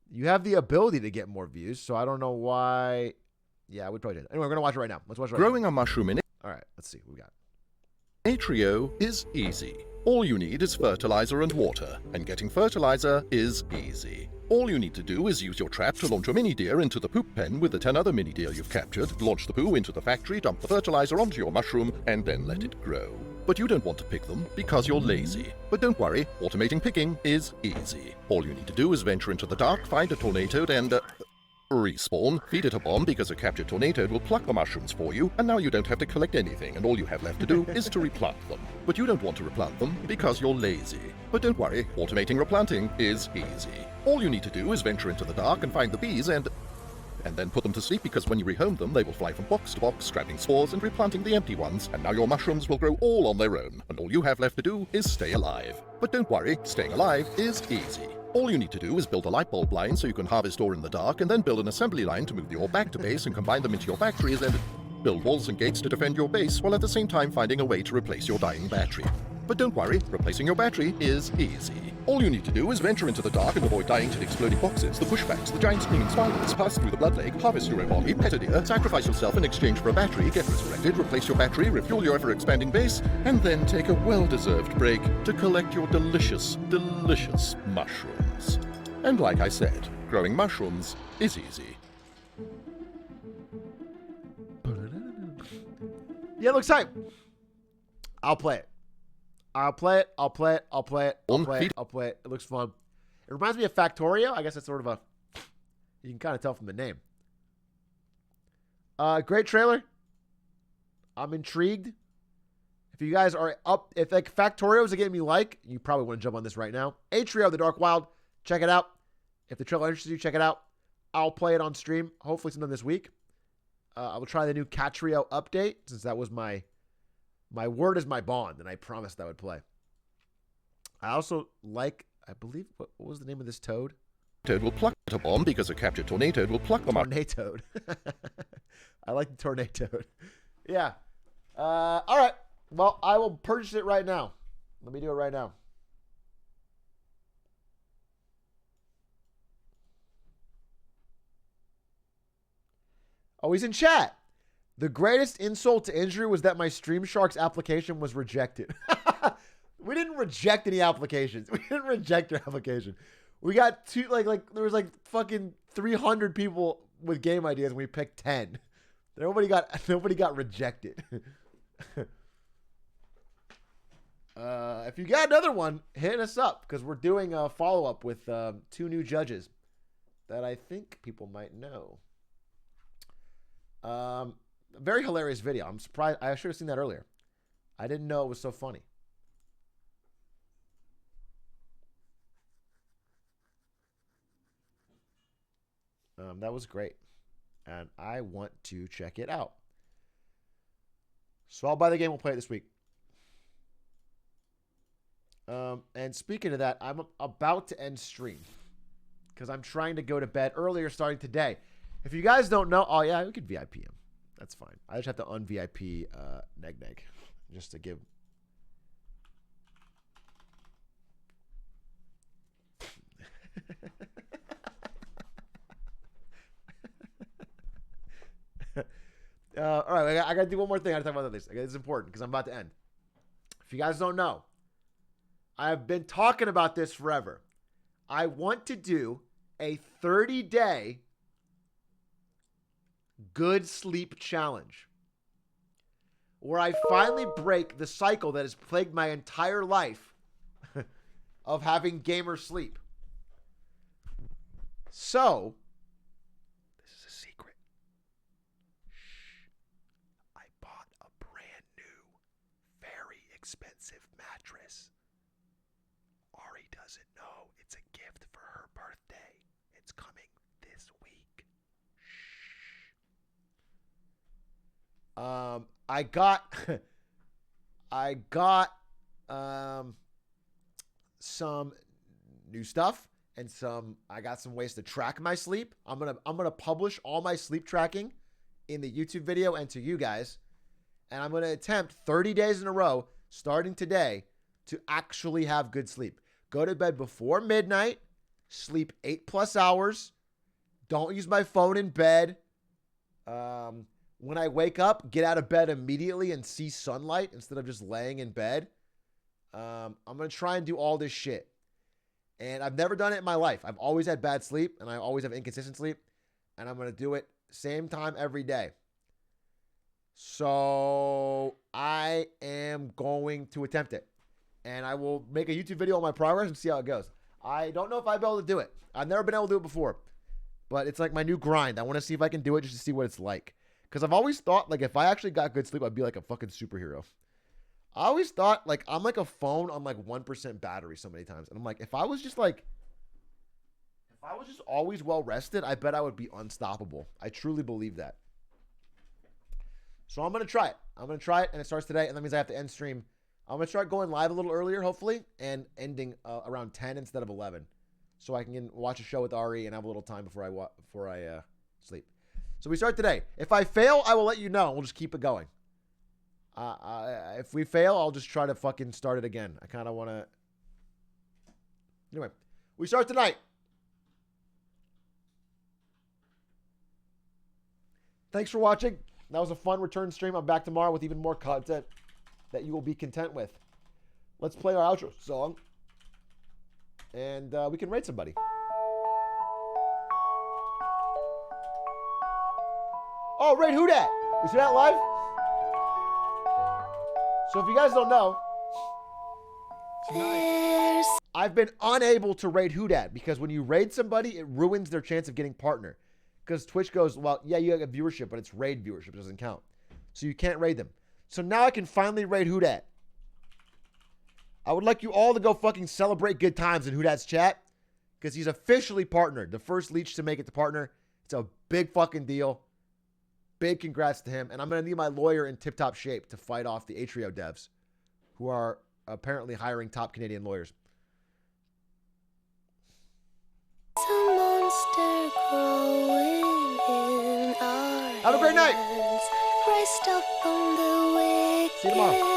You have the ability to get more views, so I don't know why. Yeah, I would probably do it. Anyway, we're going to watch it right now. Let's watch it right now. Growing a mushroom in All right, let's see what we got. Atrio is easy. All you need is fertilizer and water, and getting fertilizer is easy. All you need to do is use your trap to launch a mini deer into the poop pen with the 10 other mini deer you've captured, launch the poo into the factory, dump the fertilizer onto your mushroom, and then let it grow. But you don't want to pick them because you're lazy. But don't worry, automating picking is easy. All you need to do is venture into the dark, find a tornado, and respawn, feed it a bomb because a captured tornado will pluck the mushrooms for you, and now you don't have to collect anything, and all you have left to do is to replant them. But you don't want to replant them because you're lazy. But don't worry, automating replanting is easy. All you need to do is venture into the dark and find the bees and then put them to sleep because when you rehome them, they will fly from box to box, scrapping spores and replanting the empty ones, and now your mushrooms will grow all on their own, and all you have left to do is stay alive. But don't worry, staying alive is easy. All you need to do is build a light bulb line so you can harvest ore in the dark, and then build an assembly line to move the ore back to base and combine them into your factories, and build walls and gates to defend your base, while at the same time finding a way to replace your dying battery. But don't worry, replacing your battery is easy. All you need to do is venture into the dark and avoid dying to the exploding boxes, the pushbacks, the giant screaming spiders, pass through the blood lake, harvest your own body, pet a deer, sacrifice yourself in exchange for a battery, get resurrected, replace your battery, refuel your ever-expanding base, and then take a well-deserved break to collect your delicious, delicious mushrooms. And like I said, growing mushrooms is easy. Yeah, it looks tight. I'll play it. I'll play it. I'll play it. I'll play it. I'll play it. I'll play it. It looks fun. It reminds me of Factorio. I guess it's sort of a... You can kind of tell from the name. Great trailer. I'm intrigued. If you guys are up... If like Factorio is a game you like, you probably want to jump on this right now. Atrio, The Dark Wild. Check it out. If the trailer interests you, check it out. I'll play it on stream. Hopefully sometime this week. I will try the new Catrio update since that was my word is my bond, and I promised I would play. I also like, I believe, what was the name of this toad? Toad will pluck a bomb because a captured tornado will pluck them out. Tornado. I like the tornado. Yeah. All right. Well, I will purchase it right now. Let me do it right now. Oh, he's in chat. The greatest insult to injury was that my Stream Sharks application was rejected. We didn't reject any applications. We didn't reject your application. We got two, like there was like fucking 300 people with game ideas and we picked 10. Nobody got rejected. If you got another one, hit us up because we're doing a follow-up with 2 new judges that I think people might know. Very hilarious video. I'm surprised. I should have seen that earlier. I didn't know it was so funny. That was great. And I want to check it out. So I'll buy the game. We'll play it this week. And speaking of that, I'm about to end stream because I'm trying to go to bed earlier starting today. If you guys don't know, oh yeah, we could VIP him. That's fine. I just have to un-VIP Neg just to give. All right, I got to do one more thing. I got to talk about this. It's important because I'm about to end. If you guys don't know, I've been talking about this forever. I want to do a 30-day good sleep challenge where I finally break the cycle that has plagued my entire life of having gamer sleep. So, this is a secret. mattress. Ari doesn't know. It's a gift for her birthday. It's coming this week. Shh. I got some new stuff and I got some ways to track my sleep. I'm gonna publish all my sleep tracking in the YouTube video and to you guys. And I'm gonna attempt 30 days in a row, starting today, to actually have good sleep. Go to bed before midnight, sleep 8+ hours, don't use my phone in bed. When I wake up, get out of bed immediately and see sunlight instead of just laying in bed. I'm going to try and do all this shit. And I've never done it in my life. I've always had bad sleep, and I always have inconsistent sleep. And I'm going to do it same time every day. So I am going to attempt it. And I will make a YouTube video on my progress and see how it goes. I don't know if I'll be able to do it. I've never been able to do it before. But it's like my new grind. I want to see if I can do it just to see what it's like. Because I've always thought, like, if I actually got good sleep, I'd be like a fucking superhero. I always thought, like, I'm like a phone on, like, 1% battery so many times. And I'm like, if I was just always well rested, I bet I would be unstoppable. I truly believe that. So I'm going to try it. I'm going to try it, and it starts today, and that means I have to end stream. I'm going to start going live a little earlier, hopefully, and ending around 10 instead of 11. So I can watch a show with Ari and have a little time before I sleep. So we start today. If I fail, I will let you know. We'll just keep it going. If we fail, I'll just try to fucking start it again. I kind of want to... Anyway, we start tonight. Thanks for watching. That was a fun return stream. I'm back tomorrow with even more content that you will be content with. Let's play our outro song. And we can rate somebody. Oh, rate who dat? Is that live? So if you guys don't know, tonight, I've been unable to rate who dat because when you raid somebody, it ruins their chance of getting partner. Because Twitch goes, well, yeah, you have viewership, but it's raid viewership. It doesn't count. So you can't raid them. So now I can finally rate who dat. I would like you all to go fucking celebrate good times in Who Dat's chat because he's officially partnered. The first leech to make it to partner. It's a big fucking deal. Big congrats to him. And I'm going to need my lawyer in tip-top shape to fight off the Atrio devs who are apparently hiring top Canadian lawyers. Have a great night. See you tomorrow.